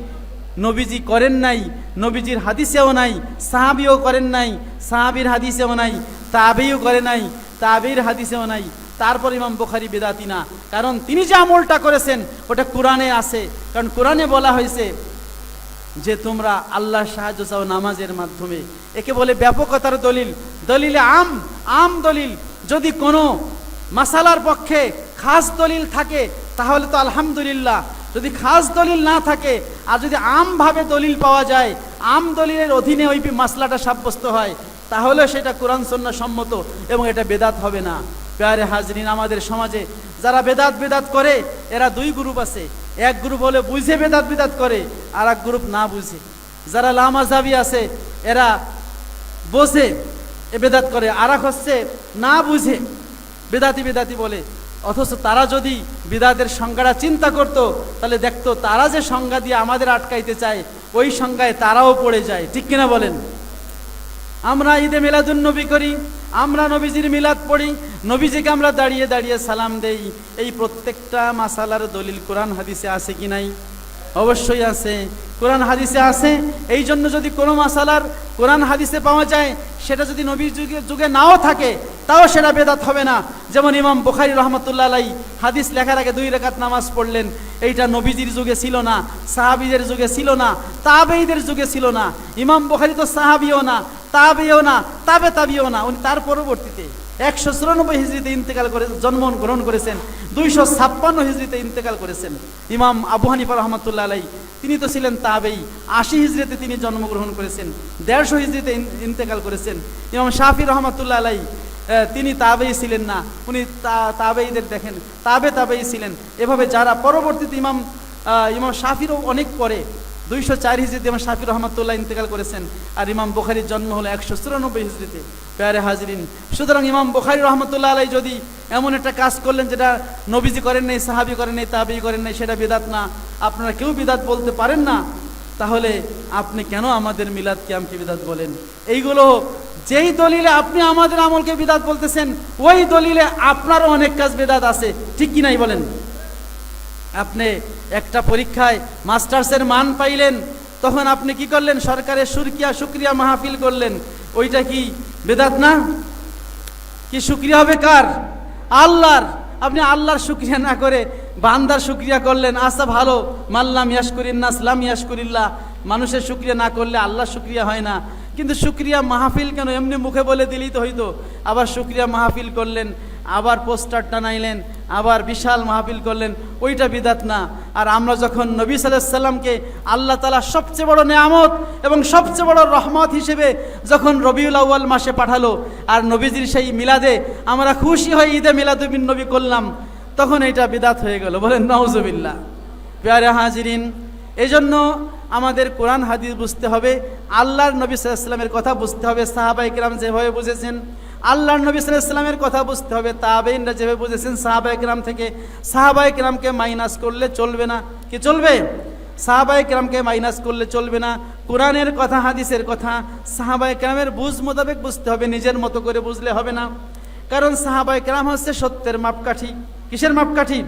নবীজি করেন নাই, নবীজির হাদিসেও নাই, সাহাবীও করেন নাই, সাহাবীর হাদিসেও নাই, তাবেঈও করে নাই, তাবেঈর হাদিসেও নাই। তারপর ইমাম বুখারী বেদাতি না, কারণ তিনি যে আমলটা করেছেন ওটা কোরআনে আছে। কারণ কোরআনে বলা হয়েছে যে তোমরা আল্লাহর সাহায্য চাও নামাজের মাধ্যমে। একে বলে ব্যাপকতার দলিল। দলিলে আম দলিল। যদি কোনো মাসালার পক্ষে খাস দলিল থাকে তাহলে তো আলহামদুলিল্লাহ, যদি খাস দলিল না থাকে আর যদি আমভাবে দলিল পাওয়া যায়, আম দলিলের অধীনে ওই মাসলাটা সাব্যস্ত হয়, তাহলে সেটা কোরআন সুন্নাহ সম্মত এবং এটা বেদাত হবে না। প্রিয় হাজরিন, আমাদের সমাজে যারা বেদাত করে এরা 2 গ্রুপ আছে। এক গ্রুপ হলে বুঝে বেদাত করে, আর এক গ্রুপ না বুঝে। যারা লামাযাবি আছে এরা বোঝে বেদাত করে, আর এক হচ্ছে না বুঝে বেদাতি বলে। অথচ তারা যদি বিদাতের সংজ্ঞাটা চিন্তা করতো তাহলে দেখতো তারা যে সংজ্ঞা দিয়ে আমাদের আটকাইতে চায় ওই সংজ্ঞায় তারাও পড়ে যায়। ঠিক কিনা বলেন? আমরা ঈদে মিলাদুন নবী করি, আমরা নবীজির মিলাদ পড়ি, নবীজিকে আমরা দাঁড়িয়ে দাঁড়িয়ে সালাম দেই। এই প্রত্যেকটা মাসালার দলিল কোরআন হাদিসে আছে কি নাই? অবশ্যই আছে, কোরআন হাদিসে আছে। এই জন্য যদি কোনো মাসালার কোরআন হাদিসে পাওয়া যায়, সেটা যদি নবীর যুগে নাও থাকে তাও সেটা বেদাত হবে না। যেমন ইমাম বুখারী রাহমাতুল্লাহ আলাইহি হাদিস লেখার আগে 2 রাকাত নামাজ পড়লেন, এইটা নবীজির যুগে ছিল না, সাহাবীদের যুগে ছিল না, তাবেঈদের যুগে ছিল না। ইমাম বুখারী তো সাহাবীও না, তাবেঈও না, তাবেঈও না, উনি তার পরবর্তীতে 194 হিজরিতে ইন্তেকাল করে জন্মগ্রহণ করেছেন, 256 হিজরিতে ইন্তেকাল করেছেন। ইমাম আবু হানিফা রাহমাতুল্লাহ আলাইহি তিনি তো ছিলেন তাবেঈ, 80 হিজরিতে তিনি জন্মগ্রহণ করেছেন, 150 হিজরিতে ইন্তেকাল করেছেন। ইমাম শাফি রাহমাতুল্লাহ আলাইহি তিনি তাবেই ছিলেন না, উনি তাবেইদের দেখেন তাবেই ছিলেন। এভাবে যারা পরবর্তীতে ইমাম শাফিরও অনেক পরে 204 হিজরিতে ইমাম শাফি রহমতুল্লাহ ইন্তেকাল করেছেন, আর ইমাম বুখারীর জন্ম হলো 194 হিজরিতে। প্যারে হাজরিন, সুতরাং ইমাম বুখারী রহমতুল্লাহ আলাইহি যদি এমন একটা কাজ করলেন যেটা নবীজি করেন নাই, সাহাবী করেন নাই, তাবেঈ করেন নাই, সেটা বিদাত না, আপনারা কেউ বিদাত বলতে পারেন না, তাহলে আপনি কেন আমাদের মিলাদ কিয়ামকে বিদাত বলেন? এইগুলো যেই দলিলে আপনি আমাদের আমলকে বিদাত বলতেছেন, ওই দলিলে আপনারও অনেক কাজ বিদাত আছে, ঠিক কি নাই বলেন? আপনি একটা পরীক্ষায় মাস্টার্সের মান পাইলেন, তখন আপনি কি করলেন? সরকারের শুকরিয়া মাহফিল করলেন, ওইটা কি বিদাত না? কি শুকরিয়া হবে কার? আল্লাহর। আপনি আল্লাহর শুকরিয়া না করে বান্দার শুকরিয়া করলেন, আচ্ছা ভালো, মাল্লাম ইয়াশকুরিন্নাস লাম ইয়াশকুরিল্লাহ, মানুষের শুকরিয়া না করলে আল্লাহর শুকরিয়া হয় না। কিন্তু শুকরিয়া মাহফিল কেন? এমনি মুখে বলে দিলেই তো হইতো। আবার শুকরিয়া মাহফিল করলেন, আবার পোস্টার টানাইলেন, আবার বিশাল মাহফিল করলেন, ওইটা বিদাত না। আর আমরা যখন নবী সাল্লাল্লাহু আলাইহি সাল্লামকে আল্লাহ তাআলা সবচেয়ে বড় নেয়ামত এবং সবচেয়ে বড় রহমত হিসেবে যখন রবিউল আউয়াল মাসে পাঠালো, আর নবীজির সেই মিলাদে আমরা খুশি হয়ে ঈদে মিলাদুবিন নবী করলাম, তখন এটা বিদাত হয়ে গেল। বলেন নাউজুবিল্লাহ। প্যারে হাজিরিন, এই জন্য আমাদের কোরআন হাদিস বুঝতে হবে, আল্লাহর নবী সাল্লাল্লাহু আলাইহি ওয়াসাল্লামের কথা বুঝতে হবে, সাহাবায়ে কেরাম যেভাবে বুঝেছেন আল্লাহর নবী সাল্লাল্লাহু আলাইহি ওয়াসাল্লামের কথা বুঝতে হবে, তাবেঈনরা যেভাবে বুঝেছেন সাহাবায়ে কেরাম থেকে। সাহাবায়ে কেরামকে মাইনাস করলে চলবে না। কি চলবে? সাহাবায়ে কেরামকে মাইনাস করলে চলবে না। কোরআনের কথা, হাদিসের কথা সাহাবায়ে কেরামের বুঝ মোতাবেক বুঝতে হবে, নিজের মতো করে বুঝলে হবে না। কারণ সাহাবায়ে কেরাম হচ্ছে সত্যের মাপকাঠি। কিসের মাপকাঠি?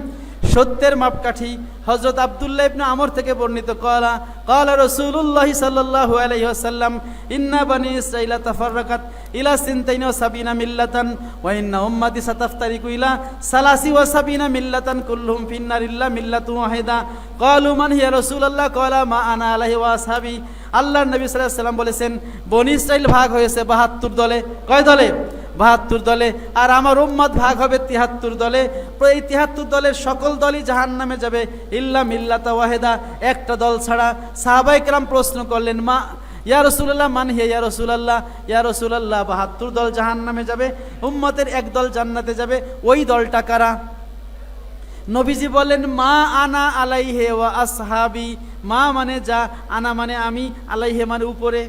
সত্যের মাপকাঠি। হযরত আব্দুল্লাহ ইবনে আমর থেকে বর্ণিত, ক্বালা রাসূলুল্লাহ সাল্লাল্লাহু আলাইহি ওয়াসাল্লাম, ইন্না বানি ইসরাঈলা তাফাররাকাত ইলা 72 মিল্লাতান ওয়া ইন্না উম্মতি সাতাফতারিকু ইলা 73 মিল্লাতান কুল্লুহুম ফিন্নার ইল্লা মিল্লাতুন ওয়াহিদা। ক্বালু মান হিয়া রাসূলুল্লাহ? ক্বালা মা আনা আলাইহি ওয়া আসহাবি। আল্লাহর নবী সাল্লাল্লাহু আলাইহি ওয়াসাল্লাম বলেছেন, বনি ইসরাঈল ভাগ হয়েছে 72 দলে। কয় দলে? 72 দলে। আর আমার উম্মত ভাগ হবে 73 দলে। এই 73 দলের সকল দলই জাহান্নামে যাবে ইল্লা মিল্লাতা ওয়াহিদা, একটা দল ছাড়া। সাহাবায়ে কেরাম প্রশ্ন করলেন, মা ইয়া রাসূলুল্লাহ মান হিয়া ইয়া রাসূলুল্লাহ? ইয়া রাসূলুল্লাহ 72 দল জাহান্নামে যাবে, উম্মতের এক দল জান্নাতে যাবে, ওই দলটা কারা? নবীজি বললেন, মা আনা আলাইহি ওয়া আসহাবি। মা মানে যা, আনা মানে আমি, আলাইহি মানে উপরে।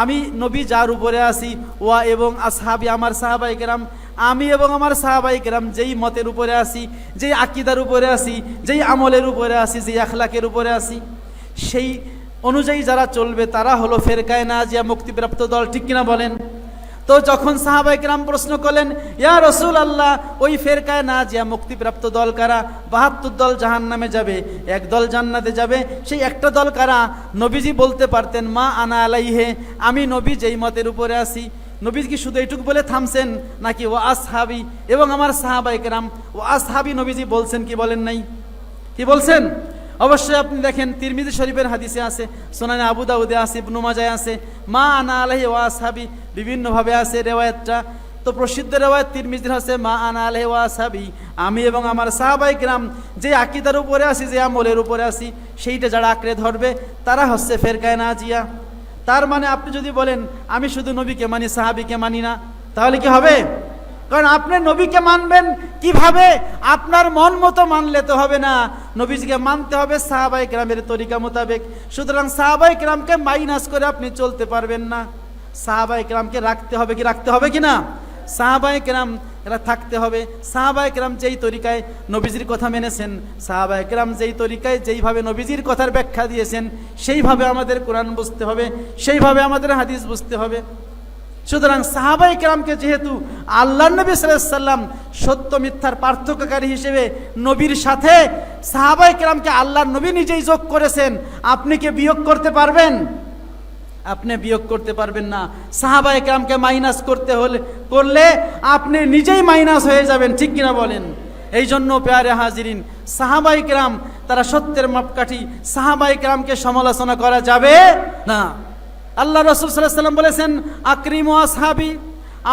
আমি নবী যার উপরে আছি, ওয়া এবং আসহাবি আমার সাহাবায়ে কেরাম, আমি এবং আমার সাহাবায়ে কেরাম যেই মতের উপরে আছি, যেই আকীদার উপরে আছি, যেই আমলের উপরে আছি, যেই আখলাকের উপরে আছি, সেই অনুযায়ী যারা চলবে তারা হলো ফেরকায়ে নাজিয়া, মুক্তিপ্রাপ্ত দল। ঠিক কিনা বলেন? তো যখন সাহাবায়ে কেরাম প্রশ্ন করলেন, ইয়া রাসূলুল্লাহ ওই ফেরকায়ে নাজিয়া মুক্তিপ্রাপ্ত দল কারা? 72 দল জাহান্নামে যাবে, এক দল জান্নাতে যাবে, সেই একটা দল কারা? নবীজি বলতে পারতেন, মা আনা আলাইহি, আমি নবী যেই মতের উপরে আছি। নবীজি কি শুধু এইটুকু বলে থামছেন নাকি ওয়া আসহাবি এবং আমার সাহাবায়ে কেরাম? ওয়া আসহাবি নবীজি বলছেন কি বলেন নাই? কি বলছেন? অবশ্যই আপনি দেখেন, তিরমিজি শরীফের হাদিসে আছে, সুনানে আবু দাউদে আছে, ইবনু মাজায় আছে, মা আনা আলাইহি ওয়া আসহাবি বিভিন্নভাবে আছে রেওয়ায়াতটা। তো প্রসিদ্ধ রেওয়ায়াত তিরমিজির আছে, মা আনা আলাইহি ওয়া আসহাবি, আমি এবং আমার সাহাবায়ে কেরাম যে আকীদার উপরে আছি, যে আমলের উপরে আছি, সেইটা যারা আঁকড়ে ধরবে তারা হচ্ছে ফেরকায়ে নাজিয়া। তার মানে আপনি যদি বলেন আমি শুধু নবীকে মানি, সাহাবীকে মানি না, তাহলে কি হবে? কারণ আপনি নবীকে মানবেন কিভাবে? আপনার মন মতো মানলে তো হবে না, নবীজিকে মানতে হবে সাহাবায়ে কেরামের তরিকা মোতাবেক। সুতরাং সাহাবায়ে কেরামকে মাইনাস করে আপনি চলতে পারবেন না। সাহাবায়ে কেরামকে রাখতে হবে কি, রাখতে হবে কি না? সাহাবায়ে কেরাম এরা থাকতে হবে। সাহাবায়ে কেরাম যেই তরিকায় নবীজির কথা মেনেছেন, সাহাবায়ে কেরাম যেই তরিকায় যেইভাবে নবীজির কথার ব্যাখ্যা দিয়েছেন, সেইভাবে আমাদের কোরআন বুঝতে হবে, সেইভাবে আমাদের হাদিস বুঝতে হবে। সুতরাং সাহাবায়ে কেরামকে যেহেতু আল্লাহর নবী সাল্লাল্লাহু আলাইহি ওয়াসাল্লাম সত্য মিথ্যার পার্থক্যকারী হিসেবে নবীর সাথে সাহাবায়ে কেরামকে আল্লাহর নবী নিজেই যোগ করেছেন, আপনি কি বিয়োগ করতে পারবেন? আপনি বিয়োগ করতে পারবেন না। সাহাবায়ে কেরামকে মাইনাস করলে আপনি নিজেই মাইনাস হয়ে যাবেন। ঠিক কিনা বলেন? এই জন্য প্যারে হাজিরিন, সাহাবায়ে কেরাম তারা সত্যের মাপকাঠি। সাহাবায়ে কেরামকে সমালোচনা করা যাবে না। আল্লাহ রাসূল সাল্লাল্লাহু আলাইহি ওয়াসাল্লাম বলেছেন, আকরিমু আসহাবি,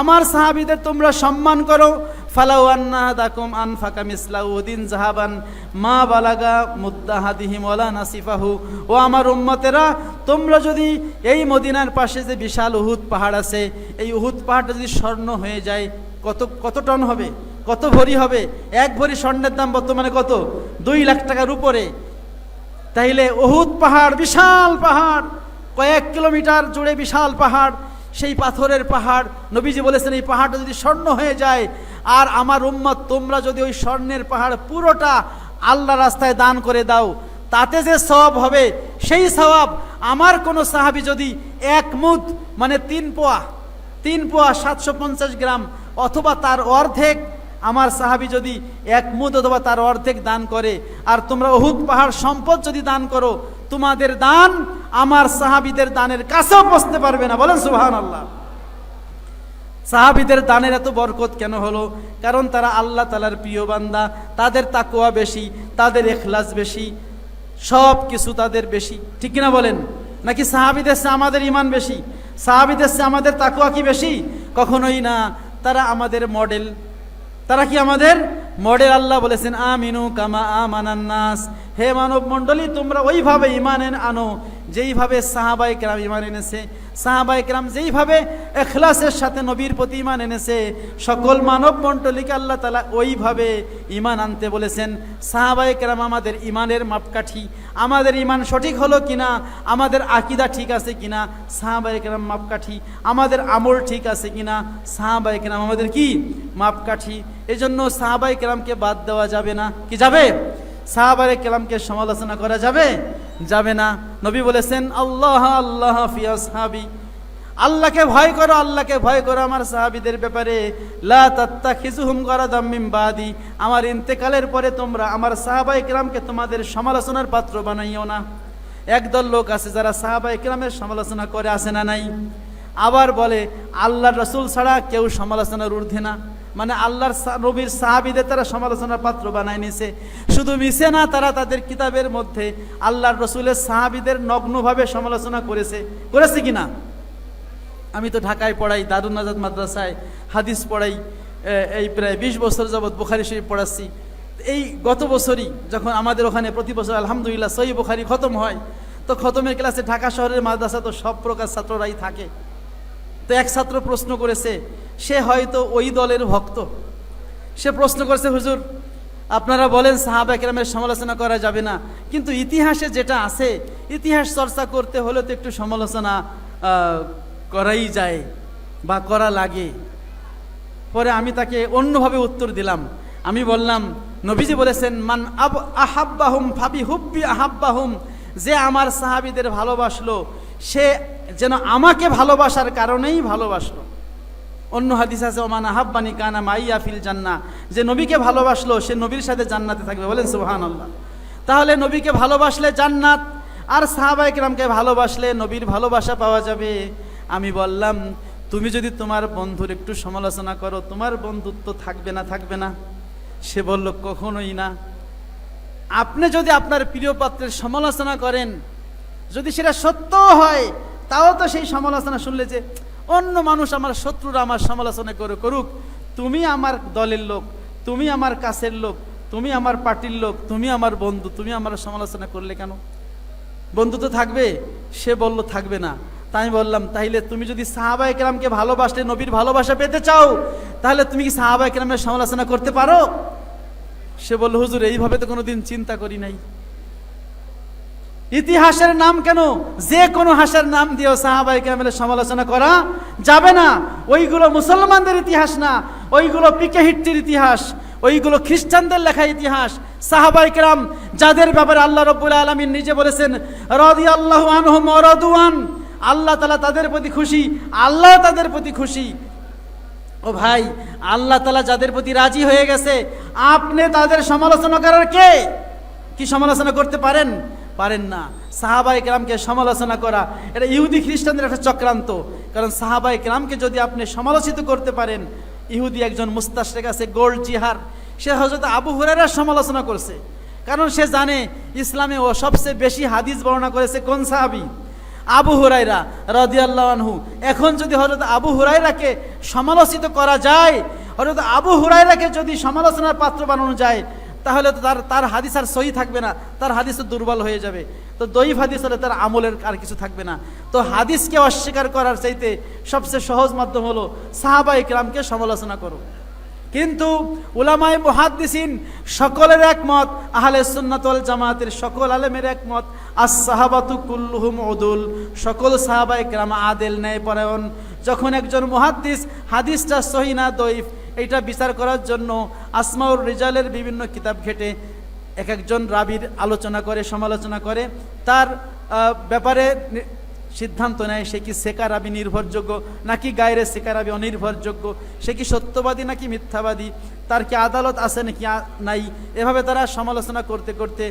আমার সাহাবীদের তোমরা সম্মান করো। ফালাউ আন্না আহাদাকুম আনফাকা মিসলা উহুদিন যাহাবান মা বালাগা মুদ্দাহাদিহিম ওয়ালা নাসিফাহু। ও আমার উম্মতেরা, তোমরা যদি এই মদিনার পাশে যে বিশাল উহুদ পাহাড় আছে, এই উহুদ পাহাড়টা যদি স্বর্ণ হয়ে যায়, কত কত টন হবে, কত ভরি হবে? এক ভরি স্বর্ণের দাম বর্তমানে কত? 2 লাখ টাকার উপরে। তাইলে উহুদ পাহাড়, বিশাল পাহাড়, কয়েক কিলোমিটার জুড়ে বিশাল পাহাড়, সেই পাথরের পাহাড়, নবীজি বলেছেন এই পাহাড়টা যদি স্বর্ণ হয়ে যায়, আর আমার উম্মত তোমরা যদি ওই স্বর্ণের পাহাড় পুরোটা আল্লাহ রাস্তায় দান করে দাও, তাতে যে সওয়াব হবে, সেই সওয়াব আমার কোনো সাহাবী যদি 1 মুদ মানে 3 পোয়া 750 গ্রাম অথবা তার অর্ধেক, আমার সাহাবী যদি 1 মুদ অথবা তার অর্ধেক দান করে, আর তোমরা উহুদ পাহাড় সম্পদ যদি দান করো, তোমাদের দান আমার সাহাবীদের দানের কাছেও পৌঁছতে পারবে না। বলেন সুবহানাল্লাহ। সাহাবীদের দানের এত বরকত কেন হলো? কারণ তারা আল্লাহ তাআলার প্রিয় বান্দা, তাদের তাকওয়া বেশি, তাদের ইখলাস বেশি, সব কিছু তাদের বেশি, ঠিক কিনা বলেন? নাকি সাহাবীদের চেয়ে আমাদের ঈমান বেশি? সাহাবীদের চেয়ে আমাদের তাকওয়া কি বেশি? কখনোই না। তারা আমাদের মডেল। তারা কি আমাদের মডেল? আল্লাহ বলেছেন আমিনু কামা আমানান নাস, হে মানব মণ্ডলী তোমরা ওইভাবে ঈমান আনো যেইভাবে সাহাবায়ে কেরাম ঈমান এনেছে। সাহাবায়ে কেরাম যেইভাবে ইখলাসের সাথে নবীর প্রতি ঈমান এনেছে, সকল মানব মণ্ডলীকে আল্লাহ তাআলা ওইভাবে ঈমান আনতে বলেছেন। সাহাবায়ে কেরাম আমাদের ঈমানের মাপকাঠি। আমাদের ঈমান সঠিক হলো কিনা, আমাদের আকীদা ঠিক আছে কিনা, সাহাবায়ে কেরাম মাপকাঠি। আমাদের আমল ঠিক আছে কিনা, সাহাবায়ে কেরাম আমাদের কি মাপকাঠি। এজন্য সাহাবায়ে কেরামকে বাদ দেওয়া যাবে না। কি যাবে? সাহাবায়ে কেরামকে সমালোচনা করা যাবে? যাবে না। নবী বলেছেন আল্লাহ আল্লাহ ফি আসহাবি, আল্লাহকে ভয় করো, আল্লাহকে ভয় করো আমার সাহাবীদের ব্যাপারে। লা তাত্তাখিজুহুম গারাদাম মিন বাদি, আমার ইন্তেকালের পরে তোমরা আমার সাহাবায়ে কেরামকে তোমাদের সমালোচনার পাত্র বানাইও না। একদল লোক আছে যারা সাহাবায়ে কেরামের সমালোচনা করে, আসে না নাই? আবার বলে আল্লাহর রাসূল ছাড়া কেউ সমালোচনার ঊর্ধ্বে না, মানে আল্লাহর নবীর সাহাবীদের তারা সমালোচনার পাত্র বানায় নিছে। শুধু মিছে না, তারা তাদের কিতাবের মধ্যে আল্লাহর রাসূলের সাহাবীদের নগ্নভাবে সমালোচনা করেছে কিনা? আমি তো ঢাকায় পড়াই, দারুন নাজাত মাদ্রাসায় হাদিস পড়াই, এই প্রায় 20 বছর যাবৎ বুখারী শরীফ পড়াচ্ছি। এই গত বছরই যখন আমাদের ওখানে প্রতি বছর আলহামদুলিল্লাহ সহিহ বুখারী খতম হয়, তো খতমের ক্লাসে ঢাকা শহরের মাদ্রাসা তো সব প্রকার ছাত্ররাই থাকে। তো এক ছাত্র প্রশ্ন করেছে, সে হয়তো ওই দলের ভক্ত। সে প্রশ্ন করেছে, হুজুর আপনারা বলেন সাহাবা কেরামের সমালোচনা করা যাবে না, কিন্তু ইতিহাসে যেটা আছে, ইতিহাস চর্চা করতে হলে তো একটু সমালোচনা করাই যায় বা করা লাগে। পরে আমি তাকে অন্যভাবে উত্তর দিলাম। আমি বললাম নবীজি বলেছেন মান আহাব্বাহুম ফাবি হুব্বি আহাব্বাহুম, যে আমার সাহাবীদের ভালোবাসলো সে যেন আমাকে ভালোবাসার কারণেই ভালোবাসলো। অন্য হাদিস আছে ওমান আহাব্বানি কানা মাইয়া ফিল জান্নাহ, যে নবীকে ভালোবাসলো সে নবীর সাথে জান্নাতে থাকবে। বলেন সুবহানাল্লাহ। তাহলে নবীকে ভালোবাসলে জান্নাত, আর সাহাবায়ে কেরামকে ভালোবাসলে নবীর ভালোবাসা পাওয়া যাবে। আমি বললাম তুমি যদি তোমার বন্ধুর একটু সমালোচনা করো, তোমার বন্ধুত্ব থাকবে না? থাকবে না? সে বলল কখনোই না। আপনি যদি আপনার প্রিয় পাত্রের সমালোচনা করেন, যদি সেটা সত্য হয়, তাও তো সেই সমালোচনা শুনলে যে অন্য মানুষ, আমার শত্রুরা আমার সমালোচনা করুক, তুমি আমার দলের লোক, তুমি আমার কাছের লোক, তুমি আমার পার্টির লোক, তুমি আমার বন্ধু, তুমি আমার সমালোচনা করলে কেন? বন্ধু তো থাকবে। সে বলল থাকবে না। তাই আমি বললাম তাইলে তুমি যদি সাহাবায়ে কেরামকে ভালোবাসলে, নবীর ভালোবাসা পেতে চাও, তাহলে তুমি কি সাহাবায়ে কেরামের সমালোচনা করতে পারো? সে বলল হুজুর এইভাবে তো কোনোদিন চিন্তা করি নাই। ইতিহাসের নাম কেন, যে কোনো হাসের নাম দিয়েও সাহাবায়ে কেরামের সমালোচনা করা যাবে না। ওইগুলো মুসলমানদের ইতিহাস না, ওইগুলো পিকে হিট্টির ইতিহাস, ওইগুলো খ্রিস্টানদের লেখা ইতিহাস। সাহাবায়ে কেরাম যাদের ব্যাপারে আল্লাহ রাব্বুল আলামিন নিজে বলেছেন রাদিয়াল্লাহু আনহুম ওয়া রাদু আন, আল্লাহ তাআলা তাদের প্রতি খুশি, আল্লাহ তাদের প্রতি খুশি। ও ভাই, আল্লাহ তাআলা যাদের প্রতি রাজি হয়ে গেছে, আপনি তাদের সমালোচনা করার কে? কি সমালোচনা করতে পারেন? পারেন না। সাহাবায়ে কেরামকে সমালোচনা করা এটা ইহুদি খ্রিস্টানদের একটা চক্রান্ত। কারণ সাহাবায়ে কেরামকে যদি আপনি সমালোচিত করতে পারেন, ইহুদি একজন মুস্তাশরিক আছে গোল্ড জিহার, সে হযরত আবু হুরায়রার সমালোচনা করছে। কারণ সে জানে ইসলামে ও সবচেয়ে বেশি হাদিস বর্ণনা করেছে কোন সাহাবী? আবু হুরায়রা রাদিয়াল্লাহু আনহু। এখন যদি হযরত আবু হুরায়রাকে সমালোচিত করা যায়, হযরত আবু হুরায়রাকে যদি সমালোচনার পাত্র বানানো যায়, তাহলে তো তার হাদিস আর সহি থাকবে না, তার হাদিস তো দুর্বল হয়ে যাবে। তো দঈফ হাদিস হলে তার আমলের আর কিছু থাকবে না। তো হাদিসকে অস্বীকার করার চাইতে সবচেয়ে সহজ মাধ্যম হলো সাহাবায়ে কেরামকে সমালোচনা করো। কিন্তু উলামায়ে মুহাদ্দিসিন সকলের একমত, আহলে সুন্নাত ওয়াল জামাতের সকল আলেমের একমত, আস-সাহাবাতু কুল্লুহুম উদুল, সকল সাহাবায়ে কেরাম আদেল, ন্যায়পরায়ণ। যখন একজন মুহাদ্দিস হাদিসটা সহি না দঈফ এইটা বিচার করার জন্য আসমাউর রিজালের বিভিন্ন কিতাব ঘেটে এক একজন রাবির আলোচনা করে, সমালোচনা করে, তার ব্যাপারে সিদ্ধান্ত নেয় সে কি সেকা রাবি নির্ভরযোগ্য নাকি গায়রে সেকা রাবি অনির্ভরযোগ্য, সে কি সত্যবাদী নাকি মিথ্যাবাদী, তার কি আদালত আছে নাকি নাই। এভাবে তারা সমালোচনা করতে করতে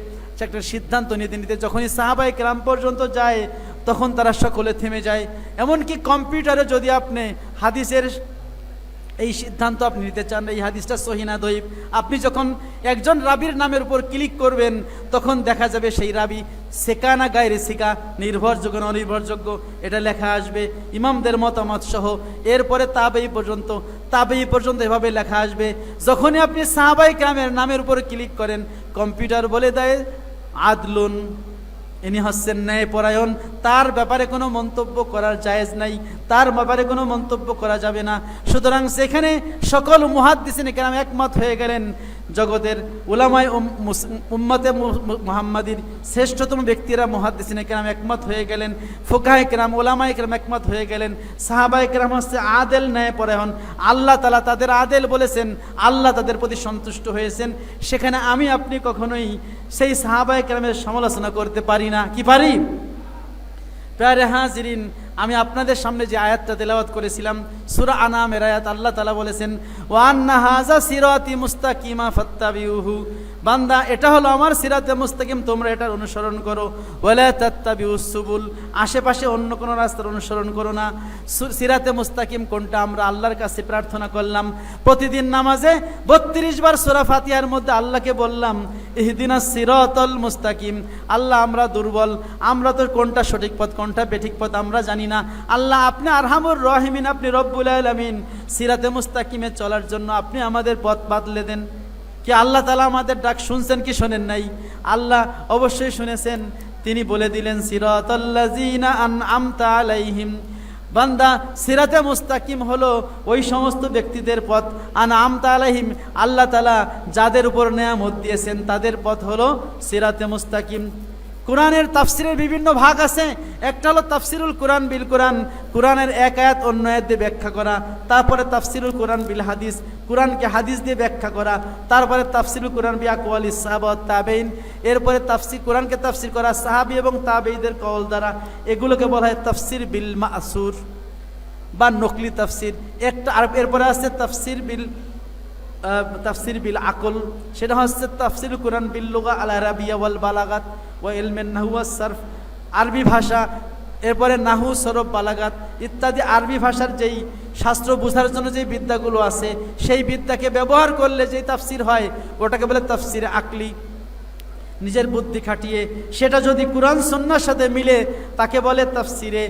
একটা সিদ্ধান্ত নিতে নিতে যখনই সাহাবায়ে কেরাম পর্যন্ত যায় তখন তারা সকলে থেমে যায়। এমনকি কম্পিউটারে যদি আপনি হাদিসের এই সিদ্ধান্ত আপনি নিতে চান, এই হাদিসটা সহি না দঈফ, আপনি যখন একজন রাবির নামের উপর ক্লিক করবেন তখন দেখা যাবে সেই রাবি সেকা না গায়রে সিকা, নির্ভরযোগ্য না অনির্ভরযোগ্য, এটা লেখা আসবে ইমামদের মতামত সহ। এরপরে তাবেঈ পর্যন্ত এভাবে লেখা আসবে। যখনই আপনি সাহাবায়ে কেরামের নামের উপর ক্লিক করেন কম্পিউটার বলে দেয় আদলুন, ইনি হচ্ছেন ন্যায়পরায়ণ, তার ব্যাপারে কোনো মন্তব্য করার জায়েজ নাই, তার ব্যাপারে কোনো মন্তব্য করা যাবে না। সুতরাং সেখানে সকল মুহাদ্দিসিন কেরাম একমত হয়ে গেলেন, জগতের উলামায়ে উম্মতে মুহাম্মাদির শ্রেষ্ঠতম ব্যক্তিরা মুহাদ্দিসিন কেরাম একমত হয়ে গেলেন, ফুকাহে কেরাম উলামায়ে কেরাম একমত হয়ে গেলেন। সাহাবায়ে কেরাম হচ্ছে আদেল, ন্যায়পরায়ণ, আল্লাহ তাআলা তাদের আদেল বলেছেন, আল্লাহ তাদের প্রতি সন্তুষ্ট হয়েছেন। সেখানে আমি আপনি কখনোই সেই সাহাবায়ে কেরামের সমালোচনা করতে পারি না, কি পারি? প্যারে হাজিরিন, আমি আপনাদের সামনে যে আয়াতটা তেলাওয়াত করেছিলাম সূরা আনামের আয়াত, আল্লাহ তাআলা বলেছেন ওয়া আন্না হাযা সিরাতি মুস্তাকিমা ফাত্তাবিউহু, বান্দা এটা হলো আমার সিরাতে মুস্তাকিম, তোমরা এটার অনুসরণ করো। ওয়ালা তাত্তাবিউস সুবুল, আশেপাশে অন্য কোনো রাস্তার অনুসরণ করো না। সিরাতে মুস্তাকিম কোনটা? আমরা আল্লাহর কাছে প্রার্থনা করলাম প্রতিদিন নামাজে 32 বার সূরা ফাতিহার মধ্যে আল্লাহকে বললাম ইহদিনাস সিরাতাল মুস্তাকিম, আল্লাহ আমরা দুর্বল, আমরা তো কোনটা সঠিক পথ কোনটা বেঠিক পথ আমরা জানি না। আল্লাহ আপনি আরহামুর রাহিমিন, আপনি রব্বুল আলামিন, সিরাতে মুস্তাকিমে চলার জন্য আপনি আমাদের পথ বাতলে দেন। কি আল্লাহ তাআলা আমাদের ডাক শুনছেন কি শোনেন নাই? আল্লাহ অবশ্যই শুনেছেন। তিনি বলে দিলেন সিরাতাল্লাযিনা আনআমতা আলাইহিম, বান্দা সিরাতে মুস্তাকিম হলো ওই সমস্ত ব্যক্তিদের পথ, আনআমতা আলাইহিম, আল্লাহ তাআলা যাদের উপর নেয়ামত দিয়েছেন তাদের পথ হলো সিরাতে মুস্তাকিম। কোরআনের তাফসিরের বিভিন্ন ভাগ আছে। একটা হলো তাফসিরুল কোরআন বিল কোরআন, কোরআনের এক আয়াত অন্য আয়াত দিয়ে ব্যাখ্যা করা। তারপরে তাফসিরুল কোরআন বিল হাদিস, কোরআনকে হাদিস দিয়ে ব্যাখ্যা করা। তারপরে তাফসিরুল কোরআন বি আকওয়ালিস সাহাবা ওয়াত তাবেঈন, এরপরে কোরআনকে তাফসির করা সাহাবী এবং তাবেঈদের কওল দ্বারা, এগুলোকে বলা হয় তাফসির বিল মাসুর বা নকলি তাফসির। একটা আর এরপরে আছে তাফসির বিল আকল, সেটা হচ্ছে তাফসিরুল কোরআন বিল লুগা আল আরাবিয়া ওয়াল বালাগাত ওয়া ইলমিন নাহু ওয়াস সারফ, আরবি ভাষা, এরপরে নাহু সরফ বালাগাত ইত্যাদি আরবি ভাষার যেই শাস্ত্র বোঝার জন্য যে বিদ্যাগুলো আছে সেই বিদ্যাকে ব্যবহার করলে যেই তাফসির হয় ওটাকে বলে তাফসির আকলি, নিজের বুদ্ধি খাটিয়ে সেটা যদি কোরআন সুন্নাহর সাথে মিলে তাকে বলে তাফসিরে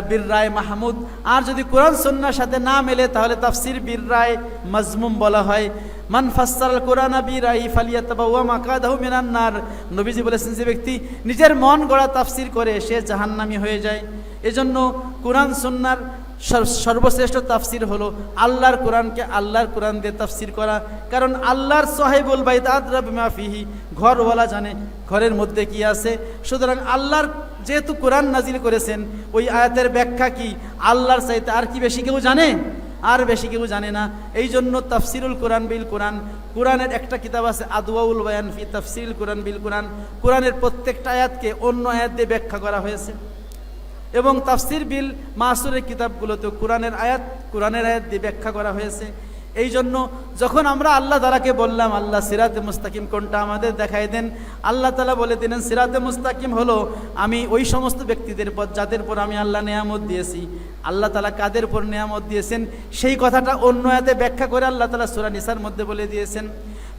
বির রায় মাহমুদ। আর যদি কোরআন সুন্নাহর সাথে না মেলে তাহলে তাফসির বির রায় মাজমুম বলা হয়। মান ফাসসারাল কোরআন বিরাই ফালিয়াতাবাওয়া মাকাদাহু মিনান নার, নবীজি বলেছেন যে ব্যক্তি নিজের মন গড়া তাফসির করে সে জাহান্নামী হয়ে যায়। এজন্য কোরআন সুন্নাহর সর্বশ্রেষ্ঠ তাফসির হলো আল্লাহর কোরআনকে আল্লাহর কোরআন দিয়ে তাফসির করা। কারণ আল্লাহর সাহিবুল বাইত আদরা বিমা ফিহি, ঘরওয়ালা জানে ঘরের মধ্যে কি আছে। সুতরাং আল্লাহর যেহেতু কোরআন নাজিল করেছেন ওই আয়াতের ব্যাখ্যা কি আল্লাহর চাইতে আর কি বেশি কেউ জানে? আর বেশি কেউ জানে না। এই জন্য তাফসিরুল কোরআন বিল কোরআন, কোরআনের একটা কিতাব আছে আদওয়াউল বায়ান ফি তাফসিরুল কোরআন বিল কোরআন, কোরআনের প্রত্যেকটা আয়াতকে অন্য আয়াত দিয়ে ব্যাখ্যা করা হয়েছে। এবং তাফসির বিল মাসুরের কিতাবগুলোতেও কোরআনের আয়াত দিয়ে ব্যাখ্যা করা হয়েছে। এই জন্য যখন আমরা আল্লাহ তাআলাকে বললাম আল্লাহ সিরাতে মুস্তাকিম কোনটা আমাদের দেখাই দেন, আল্লাহ তাআলা বলে দিলেন সিরাতে মুস্তাকিম হলো আমি ওই সমস্ত ব্যক্তিদের পথ যাদের পর আমি আল্লাহ নেয়ামত দিয়েছি। আল্লাহ তাআলা কাদের পর নেয়ামত দিয়েছেন সেই কথাটা অন্য আয়াতে ব্যাখ্যা করে আল্লাহ তাআলা সূরা নিসার মধ্যে বলে দিয়েছেন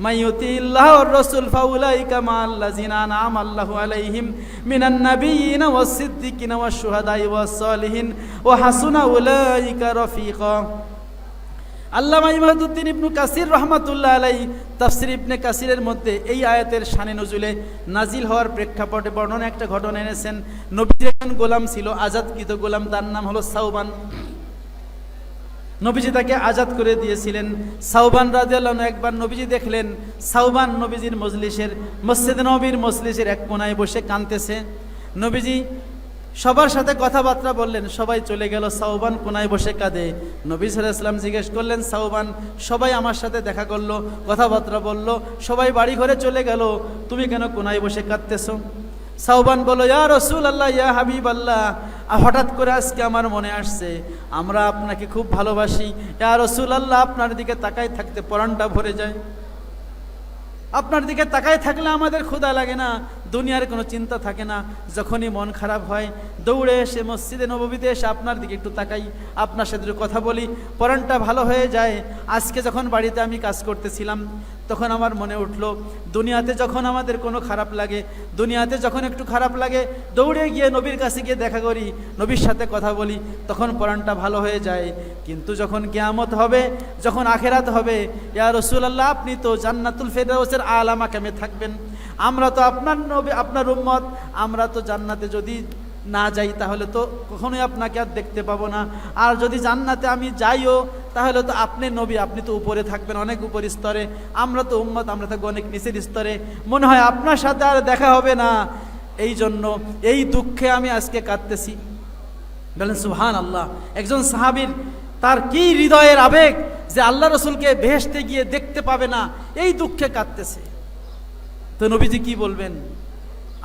মাইয়ুতিল্লাহ ওয়ার রাসূল ফাউলাইকা মাআল্লাযিনা আনআমা আল্লাহু আলাইহিম মিনান নাবিয়্যিনা ওয়াস সিদ্দিকিনা ওয়াশ শুহাদাই ওয়াস সালিহিন ওয়া হাসুনা উলাইকা রাফিকা। আল্লামা ইমাদউদ্দিন ইবনে কাসির রহমাতুল্লাহ আলাইহি তাফসীর ইবনে কাসিরের মধ্যে এই আয়াতের শানে নজুলে নাজিল হওয়ার প্রেক্ষাপটে বর্ণনা একটা ঘটনা এনেছেন। নবীর একজন গোলাম ছিল, আজাদকৃত গোলাম, তার নাম হলো সাওবান। নবীজি তাকে আজাদ করে দিয়েছিলেন। সাওবান রাদিয়াল্লাহু আনহু একবার নবীজি দেখলেন, সাওবান নবীজির মজলিসের, মসজিদ নবীর মজলিসের এক কোনায় বসে কাঁদতেছে। নবীজি সবার সাথে কথাবার্তা বললেন, সবাই চলে গেল, সাওবান কোনায় বসে কাঁদে। নবী সাল্লাল্লাহু আলাইহি ওয়াসাল্লাম জিজ্ঞেস করলেন, সাওবান, সবাই আমার সাথে দেখা করলো, কথাবার্তা বললো, সবাই বাড়ি ঘরে চলে গেল, তুমি কেন কোনায় বসে কাঁদতেছো? সাওবান বলল, ইয়া রাসূলুল্লাহ, ইয়া হাবিবাল্লাহ, হঠাৎ করে আজকে আমার মনে আসছে আমরা আপনাকে খুব ভালোবাসি। ইয়া রাসূলুল্লাহ, আপনার দিকে তাকায় থাকতে পরানটা ভরে যায়। আপনার দিকে তাকায় থাকলে আমাদের ক্ষুধা লাগে না, দুনিয়ার কোনো চিন্তা থাকে না। যখনই মন খারাপ হয় দৌড়ে এসে মসজিদে নববীতে এসে আপনার দিকে একটু তাকাই, আপনার সাথে একটু কথা বলি, পরানটা ভালো হয়ে যায়। আজকে যখন বাড়িতে আমি কাজ করতেছিলাম তখন আমার মনে উঠলো, দুনিয়াতে যখন আমাদের কোনো খারাপ লাগে, দুনিয়াতে যখন একটু খারাপ লাগে দৌড়ে গিয়ে নবীর কাছে গিয়ে দেখা করি, নবীর সাথে কথা বলি, তখন পরানটা ভালো হয়ে যায়। কিন্তু যখন কিয়ামত হবে, যখন আখেরাত হবে, ইয়া রাসূলুল্লাহ, আপনি তো জান্নাতুল ফেরদাউসের আলা মাকামে থাকবেন, আমরা তো আপনার নবী, আপনার উম্মত, আমরা তো জান্নাতে যদি না যাই তাহলে তো কখনোই আপনাকে আর দেখতে পাবো না। আর যদি জান্নাতে আমি যাইও তাহলে তো আপনি নবী, আপনি তো উপরে থাকবেন, অনেক উপর স্তরে, আমরা তো উম্মত, আমরা থাকবো অনেক নিচের স্তরে, মনে হয় আপনার সাথে আর দেখা হবে না। এই জন্য এই দুঃখে আমি আজকে কাঁদতেছি। বলেন সুবহানাল্লাহ। একজন সাহাবীর তার কি হৃদয়ের আবেগ যে আল্লাহ রসুলকে বেহেশতে গিয়ে দেখতে পাবে না, এই দুঃখে কাঁদতেছে। তো নবীজি কি বলবেন?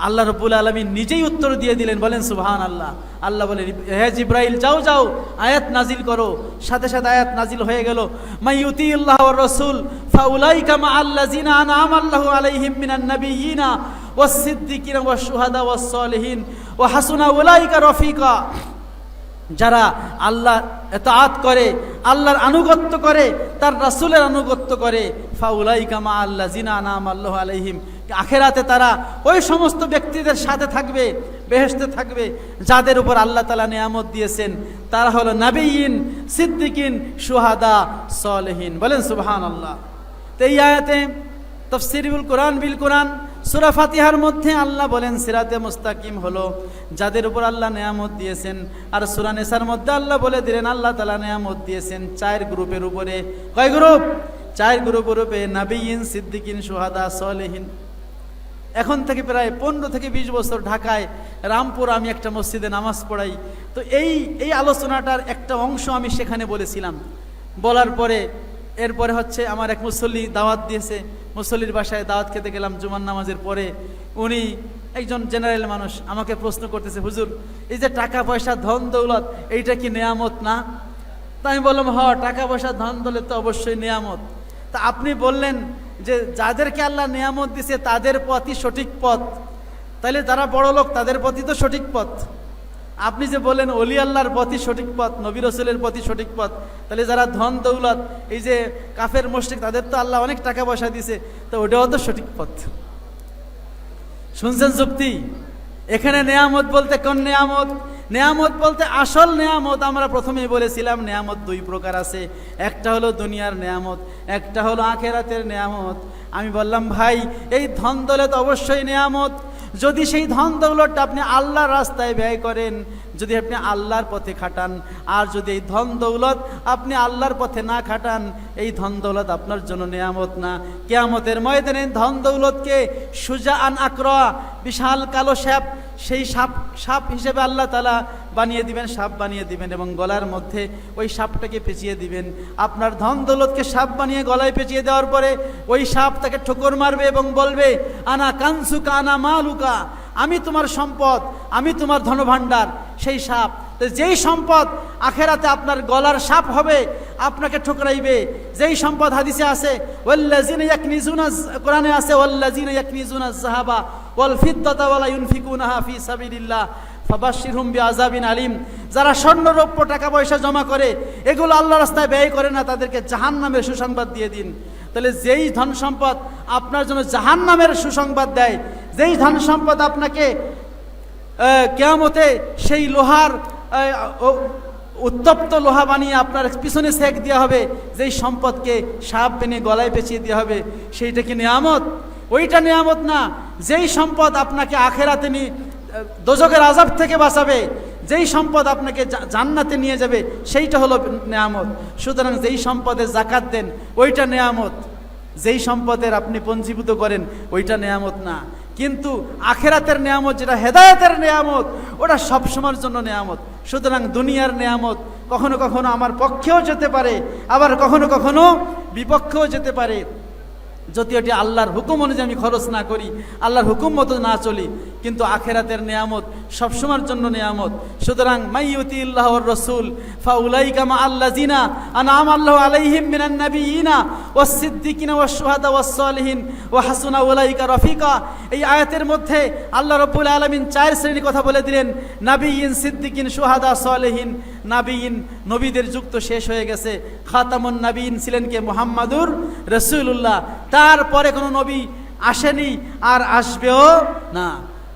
আল্লাহ রাব্বুল আলামিন নিজেই উত্তর দিয়ে দিলেন। বলেন সুবহানাল্লাহ। আল্লাহ বলেন, হে জিবরাইল, যাও যাও আয়াত নাজিল করো। সাথে সাথে আয়াত নাজিল হয়ে গেল, মাইয়ুতিল্লাহ ওয়ার রাসূল ফাউলাইকা মাআল্লাযিনা আনআমা আল্লাহু আলাইহিম মিনান নাবিয়্যিনা ওয়াস সিদ্দিকিনা ওয়াশ শুহাদা ওয়াস সালিহিন ওয়া হাসুনা উলাইকা রফিকা। যারা আল্লাহ ইতাআত করে, আল্লাহর আনুগত্য করে, তার রাসূলের আনুগত্য করে, ফাউলাইকা মাআল্লাযিনা আনআমা আল্লাহু আলাইহিম, আখেরাতে তারা ওই সমস্ত ব্যক্তিদের সাথে থাকবে, বেহেশতে থাকবে যাদের উপর আল্লাহ তাআলা নিয়ামত দিয়েছেন। তারা হলো নাবিয়িন, সিদ্দিকিন, শুহাদা, সালেহিন। বলেন সুবহানাল্লাহ। তো এই আয়াতে তাফসীরুল কোরআন বিল কোরআন সূরা ফাতিহার মধ্যে আল্লাহ বলেন সিরাতে মুস্তাকিম হলো যাদের উপর আল্লাহ নিয়ামত দিয়েছেন। আর সূরা নিসার মধ্যে আল্লাহ বলে দিলেন আল্লাহ তাআলা নিয়ামত দিয়েছেন 4 গ্রুপের উপরে। কয় গ্রুপ? 4 গ্রুপের উপরে, নাবিয়িন, সিদ্দিকিন, শুহাদা, সালেহিন। এখন থেকে প্রায় 15 থেকে 20 বছর ঢাকায় রামপুর আমি একটা মসজিদে নামাজ পড়াই। তো এই আলোচনাটার একটা অংশ আমি সেখানে বলেছিলাম। বলার পরে এরপরে হচ্ছে আমার এক মুসল্লি দাওয়াত দিয়েছে, মুসল্লির বাসায় দাওয়াত খেতে গেলাম জুমার নামাজের পরে। উনি একজন জেনারেল মানুষ, আমাকে প্রশ্ন করতেছে, হুজুর এই যে টাকা পয়সা ধন দৌলত এইটা কি নেয়ামত না? তা আমি বললাম, টাকা পয়সা ধন দৌলত তো অবশ্যই নেয়ামত। তা আপনি বললেন যে যাদেরকে আল্লাহ নিয়ামত দিছে তাদের পথই সঠিক পথ, তাহলে যারা বড় লোক তাদের পথই তো সঠিক পথ। আপনি যে বলেন ওলি আল্লাহর পথই সঠিক পথ, নবী রাসূলের পথই সঠিক পথ, তাহলে যারা ধন দৌলত, এই যে কাফের মুশরিক, তাদের তো আল্লাহ অনেক টাকা পয়সা দিছে, তো ওটাও তো সঠিক পথ। শুনছেন যুক্তি? এখানে নেয়ামত বলতে কোন নেয়ামত? নেয়ামত বলতে আসল নেয়ামত আমরা প্রথমেই বলেছিলাম নেয়ামত 2 প্রকার আছে। একটা হলো দুনিয়ার নেয়ামত, একটা হলো আখেরাতের নেয়ামত। আমি বললাম, ভাই এই ধন দৌলত অবশ্যই নেয়ামত, যদি সেই ধন দৌলতটা আপনি আল্লাহর রাস্তায় ব্যয় করেন, যদি আপনি আল্লাহর পথে খাটান। আর যদি এই ধন দৌলত আপনি আল্লাহর পথে না খাটান, এই ধন দৌলত আপনার জন্য নেয়ামত না। কিয়ামতের ময়দানে ধন দৌলতকে সুজাআন আকরা, বিশাল কালো সাপ, সেই সাপ হিসেবে আল্লাহ তাআলা বানিয়ে দিবেন, সাপ বানিয়ে দিবেন এবং গলার মধ্যে ওই সাপটাকে পেঁচিয়ে দিবেন। আপনার ধন দৌলতকে সাপ বানিয়ে গলায় পেঁচিয়ে দেওয়ার পরে ওই সাপ তাকে ঠোকর মারবে এবং বলবে, আনা কানসুকা আনা মালুকা, আমি তোমার সম্পদ, আমি তোমার ধনভাণ্ডার। সেই সাপ, যেই সম্পদ আখেরাতে আপনার গলার সাপ হবে, আপনাকে ঠোকরাইবে। যেই সম্পদ হাদিসে আছে, ওয়াল্লাযিনা ইয়াকনিজুনা, কোরআনে আছে, ওয়াল্লাযিনা ইয়াকনিজুনা যাহাবা ওয়াল ফিদ্দাতা ওয়ালা ইউনফিকুনাহা ফি সাবিলিল্লাহ ফাবাশশিরহুম বিআযাবিন আলিম। যারা স্বর্ণ রৌপ্য টাকা পয়সা জমা করে, এগুলো আল্লাহর রাস্তায় ব্যয় করে না, তাদেরকে জাহান্নামের সুসংবাদ দিয়ে দিন। তাহলে যেই ধন সম্পদ আপনার জন্য জাহান্নামের সুসংবাদ দেয়, যেই ধন সম্পদ আপনাকে কিয়ামতে সেই লোহার উত্তপ্ত লোহা বানিয়ে আপনার পিছনে সেক দেওয়া হবে, যেই সম্পদকে সাপ বেনে গলায় পেঁচিয়ে দেওয়া হবে, সেইটা কি নিয়ামত? ওইটা নিয়ামত না। যেই সম্পদ আপনাকে আখেরাতে নিয়ে দোজখের আযাব থেকে বাঁচাবে, যেই সম্পদ আপনাকে জান্নাতে নিয়ে যাবে, সেইটা হলো নিয়ামত। সুতরাং যেই সম্পদে যাকাত দেন ওইটা নিয়ামত, যেই সম্পদের আপনি পঞ্জীভূত করেন ওইটা নিয়ামত না। কিন্তু আখেরাতের নিয়ামত যেটা হেদায়েতের নিয়ামত, ওটা সবসময়ের জন্য নিয়ামত। সুতরাং দুনিয়ার নিয়ামত কখনো কখনো আমার পক্ষেও যেতে পারে, আবার কখনো কখনো বিপক্ষেও যেতে পারে, যদি এটি আল্লাহর হুকুম অনুযায়ী আমি খরচ না করি, আল্লাহর হুকুম মতো না চলি। কিন্তু আখেরাতের নিয়ামত সবসময়ের জন্য নিয়ামত। সুতরাং মাইয়ুতিল্লাহ ওয়ার রাসূল ফাউলাইকা মা আল্লাযিনা আনআমা আল্লাহু আলাইহিম মিনান নাবিয়িনা ওয়াস সিদ্দিকিনা ওয়াস শুহাদা ওয়াস সালিহিন ওয়া হাসুনা উলাইকা রফিকা। এই আয়াতের মধ্যে আল্লাহ রাব্বুল আলামিন 4 শ্রেণীর কথা বলে দিলেন, নাবিয়িন, সিদ্দিকিন, শুহাদা, সালিহিন। নাবিয়িন, নবীদের যুগ তো শেষ হয়ে গেছে, খাতামুন নাবিয়িন ছিলেন কে? মুহাম্মাদুর রাসূলুল্লাহ। তারপরে কোনো নবী আসেনি আর আসবেও না।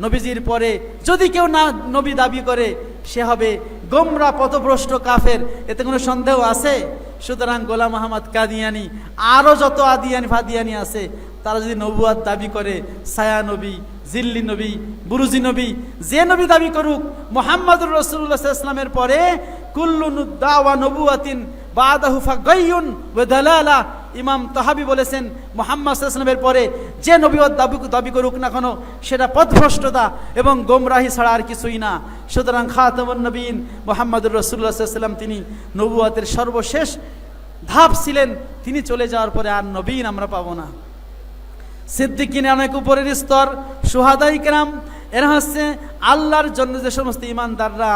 নবীজির পরে যদি কেউ না নবী দাবি করে, সে হবে গোমরা, পথভ্রষ্ট, কাফের, এতে কোনো সন্দেহ আছে? সুতরাং গোলাম আহমদ কাদিয়ানি, আরও যত আদিয়ানি ফাদিয়ানি আছে, তারা যদি নবুয়াত দাবি করে, ছায়া নবী, জিল্লি নবী, বুরুজি নবী, যে নবী দাবি করুক, মুহাম্মাদুর রাসূলুল্লাহ সাল্লাল্লাহু আলাইহি ওয়াসাল্লামের পরে কুল্লু দাওয়া নবুয়াতিন বাদাহু ফাগাইয়ুন ওয়া দালালা। ইমাম তাহাবি বলেছেন, মুহাম্মদ সাল্লাল্লাহু আলাইহি ওয়াসাল্লামের পরে যে নবুয়ত দাবি করুক না কেন, সেটা পথভ্রষ্টতা এবং গোমরাহি ছাড়া আর কিছুই না। সুতরাং খাতামুন নবীন মুহাম্মদুর রাসূলুল্লাহ সাল্লাল্লাহু আলাইহি ওয়াসাল্লাম, তিনি নবুয়তের সর্বশেষ ধাপ ছিলেন। তিনি চলে যাওয়ার পরে আর নবীন আমরা পাবো না। সিদ্দিকিন অনেক উপরের স্তর, শুহাদায়ে কেরাম, এরা হচ্ছে আল্লাহর জন্য যে সমস্ত ইমানদাররা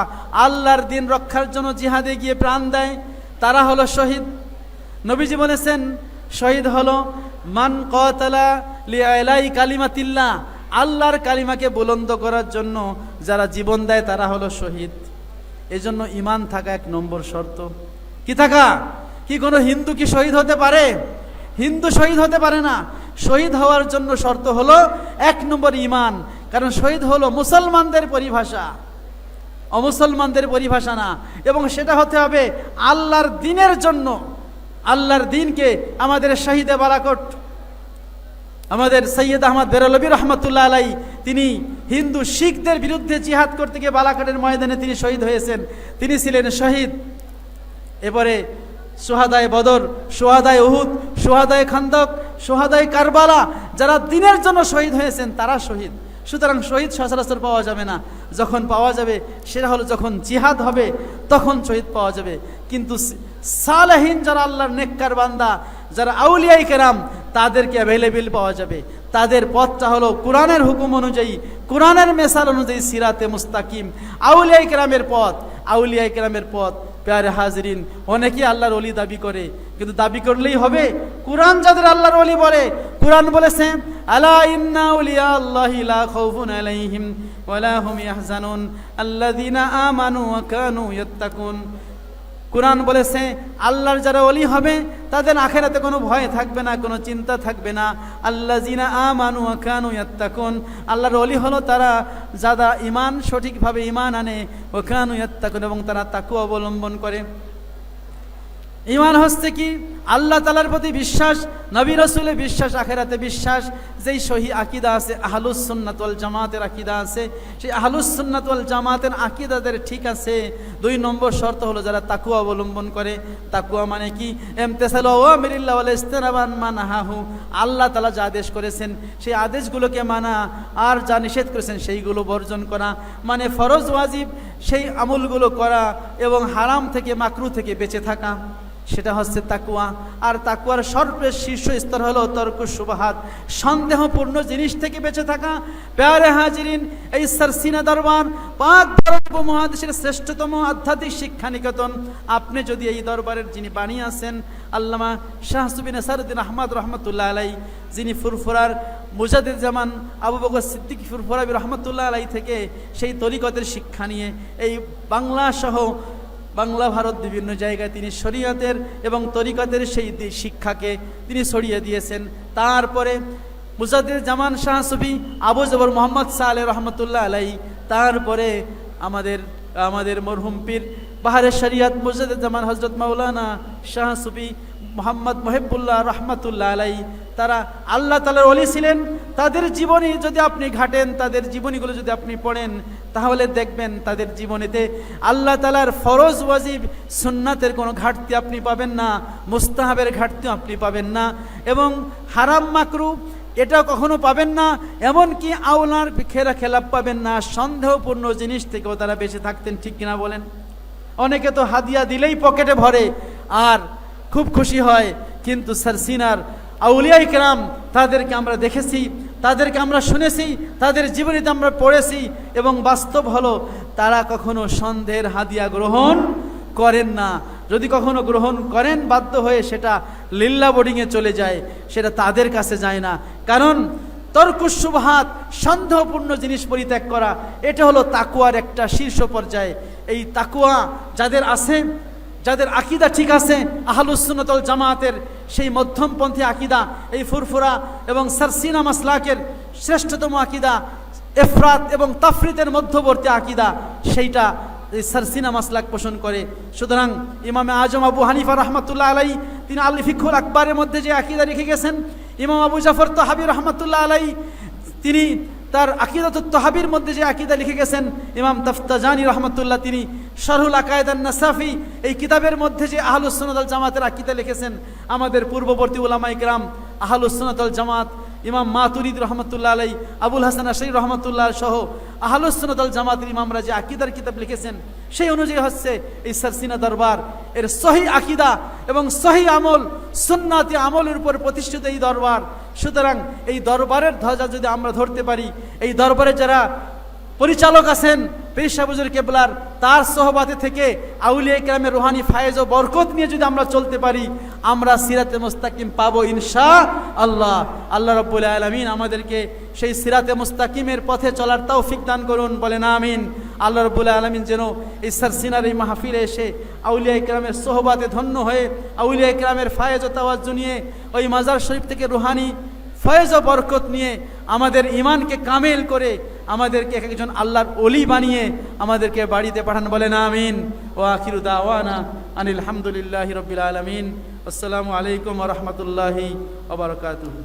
আল্লাহর দিন রক্ষার জন্য জিহাদে গিয়ে প্রাণ দেয়, তারা হলো শহীদ। নবীজি বলেছেন, শহীদ হলো মান কাতালা লিআলাই কালিমাতিল্লাহ, আল্লাহর কালিমাকে বুলন্দ করার জন্য যারা জীবন দেয় তারা হলো শহীদ। এই জন্য ঈমান থাকা 1 নম্বর শর্ত। কি থাকা? কি কোনো হিন্দু কি শহীদ হতে পারে? হিন্দু শহীদ হতে পারে না। শহীদ হওয়ার জন্য শর্ত হলো 1 নম্বর ঈমান। কারণ শহীদ হলো মুসলমানদের পরিভাষা, অমুসলমানদের পরিভাষা না। এবং সেটা হতে হবে আল্লাহর দ্বীনের জন্য। আল্লাহর দ্বীনকে আমাদের শহীদে বালাকোট, আমাদের সৈয়দ আহমদ বেরলভী রহমতুল্লাহ আলাই, তিনি হিন্দু শিখদের বিরুদ্ধে জিহাদ করতে গিয়ে বালাকোটের ময়দানে তিনি শহীদ হয়েছেন। তিনি ছিলেন শহীদ। এবারে শুহাদায়ে বদর, শুহাদায়ে উহুদ, শুহাদায়ে খান্দক, শুহাদায়ে কারবালা, যারা দ্বীনের জন্য শহীদ হয়েছেন তারা শহীদ। সুতরাং শহীদ সচরাচর পাওয়া যাবে না। যখন পাওয়া যাবে সেটা হলো যখন জিহাদ হবে, তখন শহীদ পাওয়া যাবে। কিন্তু সালেহীন যারা আল্লাহর নেককার বান্দা, যারা আউলিয়ায়ে কেরাম, তাদেরকে অ্যাভেলেবেল পাওয়া যাবে। তাদের পথটা হলো কোরআনের হুকুম অনুযায়ী, কোরআনের মেসাল অনুযায়ী সিরাতে মুস্তাকিম, আউলিয়ায়ে কেরামের পথ। আউলিয়ায়ে কেরামের পথ, প্যারে হাজরিন, অনেকেই আল্লাহর ওলি দাবি করে, কিন্তু দাবি করলেই হবে? কোরআন যাদের আল্লাহর ওলি বলে, কোরআন বলেছে আলা ইন্না আউলিয়া আল্লাহি লা খাউফুন আলাইহিম ওয়া লা হুম ইয়াহজানুন আল্লাযিনা আমানু ওয়া কানু ইয়াত্তাকুন। কোরআন বলেছে আল্লাহর যারা ওলি হবে তাদের আখিরাতে কোনো ভয় থাকবে না, কোনো চিন্তা থাকবে না। আল্লাযিনা আমানু ওয়া কানু ইয়াত্তাকুন, আল্লাহর ওলি হলো তারা যারা ঈমান, সঠিকভাবে ঈমান আনে, ওয়া কানু ইয়াত্তাকুন, এবং তারা তাকওয়া অবলম্বন করে। ঈমান হচ্ছে কি? আল্লাহ তাআলার প্রতি বিশ্বাস, নবী রাসূলের বিশ্বাস, আখিরাতে বিশ্বাস। যেই সহি আকীদা আছে, আহলুস সুন্নাত ওয়াল জামাতের আকীদা আছে, সেই আহলুস সুন্নাত ওয়াল জামাতের আকীদাদের ঠিক আছে। 2 নম্বর শর্ত হলো যারা তাকওয়া অবলম্বন করে। তাকওয়া মানে কি? ইমতিসালু আওয়ামিরিল্লাহ ওয়াল ইজতিনাবান মা নাহাহু, আল্লাহ তাআলা যা আদেশ করেছেন সেই আদেশগুলোকে মানা, আর যা নিষেধ করেছেন সেইগুলো বর্জন করা। মানে ফরজ ওয়াজিব সেই আমলগুলো করা এবং হারাম থেকে, মাকরু থেকে বেঁচে থাকা, সেটা হচ্ছে তাকওয়া। আর তাকওয়ার সর্বের শীর্ষ স্তর হলো তরকুশ শুবহাত, সন্দেহপূর্ণ জিনিস থেকে বেঁচে থাকা। প্যারে হাজিরিন, এই সারসিনা দরবার পাক ভারত উপমহাদেশের শ্রেষ্ঠতম আধ্যাত্মিক শিক্ষা নিকেতন। আপনি যদি এই দরবারের যিনি বানিয়ে আছেন আল্লামা শাহ সুফি নাসিরউদ্দিন আহমদ রহমতুল্লাহ আলাই, যিনি ফুরফুরার মুজাদ্দিদ জামান আবু বকর সিদ্দিক ফুরফুরাবি রহমতুল্লাহ আলাই থেকে সেই তরিকতের শিক্ষা নিয়ে এই বাংলা সহ বাংলা ভারত বিভিন্ন জায়গায় তিনি শরীয়তের এবং তরিকতের সেই শিক্ষাকে তিনি ছড়িয়ে দিয়েছেন। তারপরে মুজাদ্দিদ জামান শাহ সুফি আবু জবর মোহাম্মদ সালেহ রহমতুল্লাহ আলাই, তারপরে আমাদের মরহুম পীর বাহারে শরিয়ত মুজাদ্দিদ জামান হযরত মাওলানা শাহ সুফি মোহাম্মদ মহিবুল্লাহ রহমাতুল্লাহ আলাই, তারা আল্লাহ তাআলার ওলি ছিলেন। তাদের জীবনী যদি আপনি ঘাটেন, তাদের জীবনীগুলো যদি আপনি পড়েন, তাহলে দেখবেন তাদের জীবনীতে আল্লাহ তাআলার ফরজ ওয়াজিব সুন্নাতের কোনো ঘাটতি আপনি পাবেন না, মুস্তাহাবের ঘাটতিও আপনি পাবেন না, এবং হারাম মাকরু এটা কখনো পাবেন না, এমনকি আওলার খেলাপ পাবেন না। সন্দেহপূর্ণ জিনিস থেকেও তারা বেঁচে থাকতেন, ঠিক কিনা বলেন? অনেকে তো হাদিয়া দিলেই পকেটে ভরে আর খুব খুশি হয়, কিন্তু সারসিনার আউলিয়ায়ে কেরাম তাদেরকে আমরা দেখেছি, তাদেরকে আমরা শুনেছি, তাদের জীবনীতে আমরা পড়েছি, এবং বাস্তব হলো তারা কখনো সন্দেহের হাদিয়া গ্রহণ করেন না। যদি কখনো গ্রহণ করেন বাধ্য হয়ে, সেটা লিল্লা বোর্ডিংয়ে চলে যায়, সেটা তাদের কাছে যায় না। কারণ তর্কুস শুবহাত, সন্দেহপূর্ণ জিনিস পরিত্যাগ করা, এটা হলো তাকওয়ার একটা শীর্ষ পর্যায়ে। এই তাকওয়া যাদের আছে, যাদের আকীদা ঠিক আছে, আহলুস সুন্নাত ওয়াল জামাতের সেই মধ্যমপন্থী আকীদা, এই ফুরফুরা এবং সারসিনা মাসলাকের শ্রেষ্ঠতম আকীদা, ইফরাত এবং তাফরিতের মধ্যবর্তী আকীদা, সেইটা এই সারসিনা মাসলাক পোষণ করে। সুতরাং ইমামে আজম আবু হানিফা রহমাতুল্লাহ আলাই তিনি আল ফিকহুল আকবারের মধ্যে যে আকীদা রেখে গেছেন, ইমাম আবু জাফর তাহাবী রহমাতুল্লাহ আলাই তিনি তার আকিদাতুত তাহাবীর মধ্যে যে আকীদা লিখে গেছেন, ইমাম তাফতাজানি রহমাতুল্লাহ তিনি শারহুল আকায়েদ আন-নাসাফি এই কিতাবের মধ্যে যে আহলুস সুন্নাত ওয়াল জামাতের আকীদা লিখেছেন, আমাদের পূর্ববর্তী উলামায়ে কেরাম আহলুস সুন্নাত ওয়াল জামাত, ইমাম মাতুরিদি রহমাতুল্লাহ আলাই, আবুল হাসান আশারী রহমাতুল্লাহ সহ আহলুস সুন্নাত ওয়াল জামাতের ইমামরা যে আকীদার কিতাব লিখেছেন, সেই অনুযায়ী হচ্ছে এই সারসিনা দরবার এর সহিহ আকীদা এবং সহিহ আমল, সুন্নাতি আমলের উপর প্রতিষ্ঠিত এই দরবার। সুতরাং এই দরবারের ধ্বজা যদি আমরা ধরতে পারি, এই দরবারে যারা পরিচালক আছেন পীর সাহেব হুজুর কেবলার, তার সহবাতে থেকে আউলিয়ায়ে কেরামের রুহানি ফায়েজ ও বরকত নিয়ে যদি আমরা চলতে পারি, আমরা সিরাতে মুস্তাকিম পাবো ইনশাআল্লাহ। আল্লাহ রাব্বুল আলামিন আমাদেরকে সেই সিরাতে মুস্তাকিমের পথে চলার তৌফিক দান করুন, বলেন আমিন। আল্লাহ রাব্বুল আলামিন যেন এই সারসিনার এই মাহফিলে এসে আউলিয়ায়ে কেরামের সোহবাতে ধন্য হয়ে, আউলিয়ায়ে কেরামের ফায়েজ ও তাওয়াজ্জু নিয়ে, ওই মাজার শরীফ থেকে রুহানি ফয়েজ ও বরকত নিয়ে আমাদের ঈমানকে কামেল করে আমাদেরকে একজন আল্লাহর ওলি বানিয়ে আমাদেরকে বাড়িতে পাঠান, বলেন আমিন। ওয়া আখিরু দাওয়ানা আনিল হামদুলিল্লাহি রাব্বিল আলামিন। আসসালামু আলাইকুম ওয়া রাহমাতুল্লাহি ওয়া বারাকাতুহু।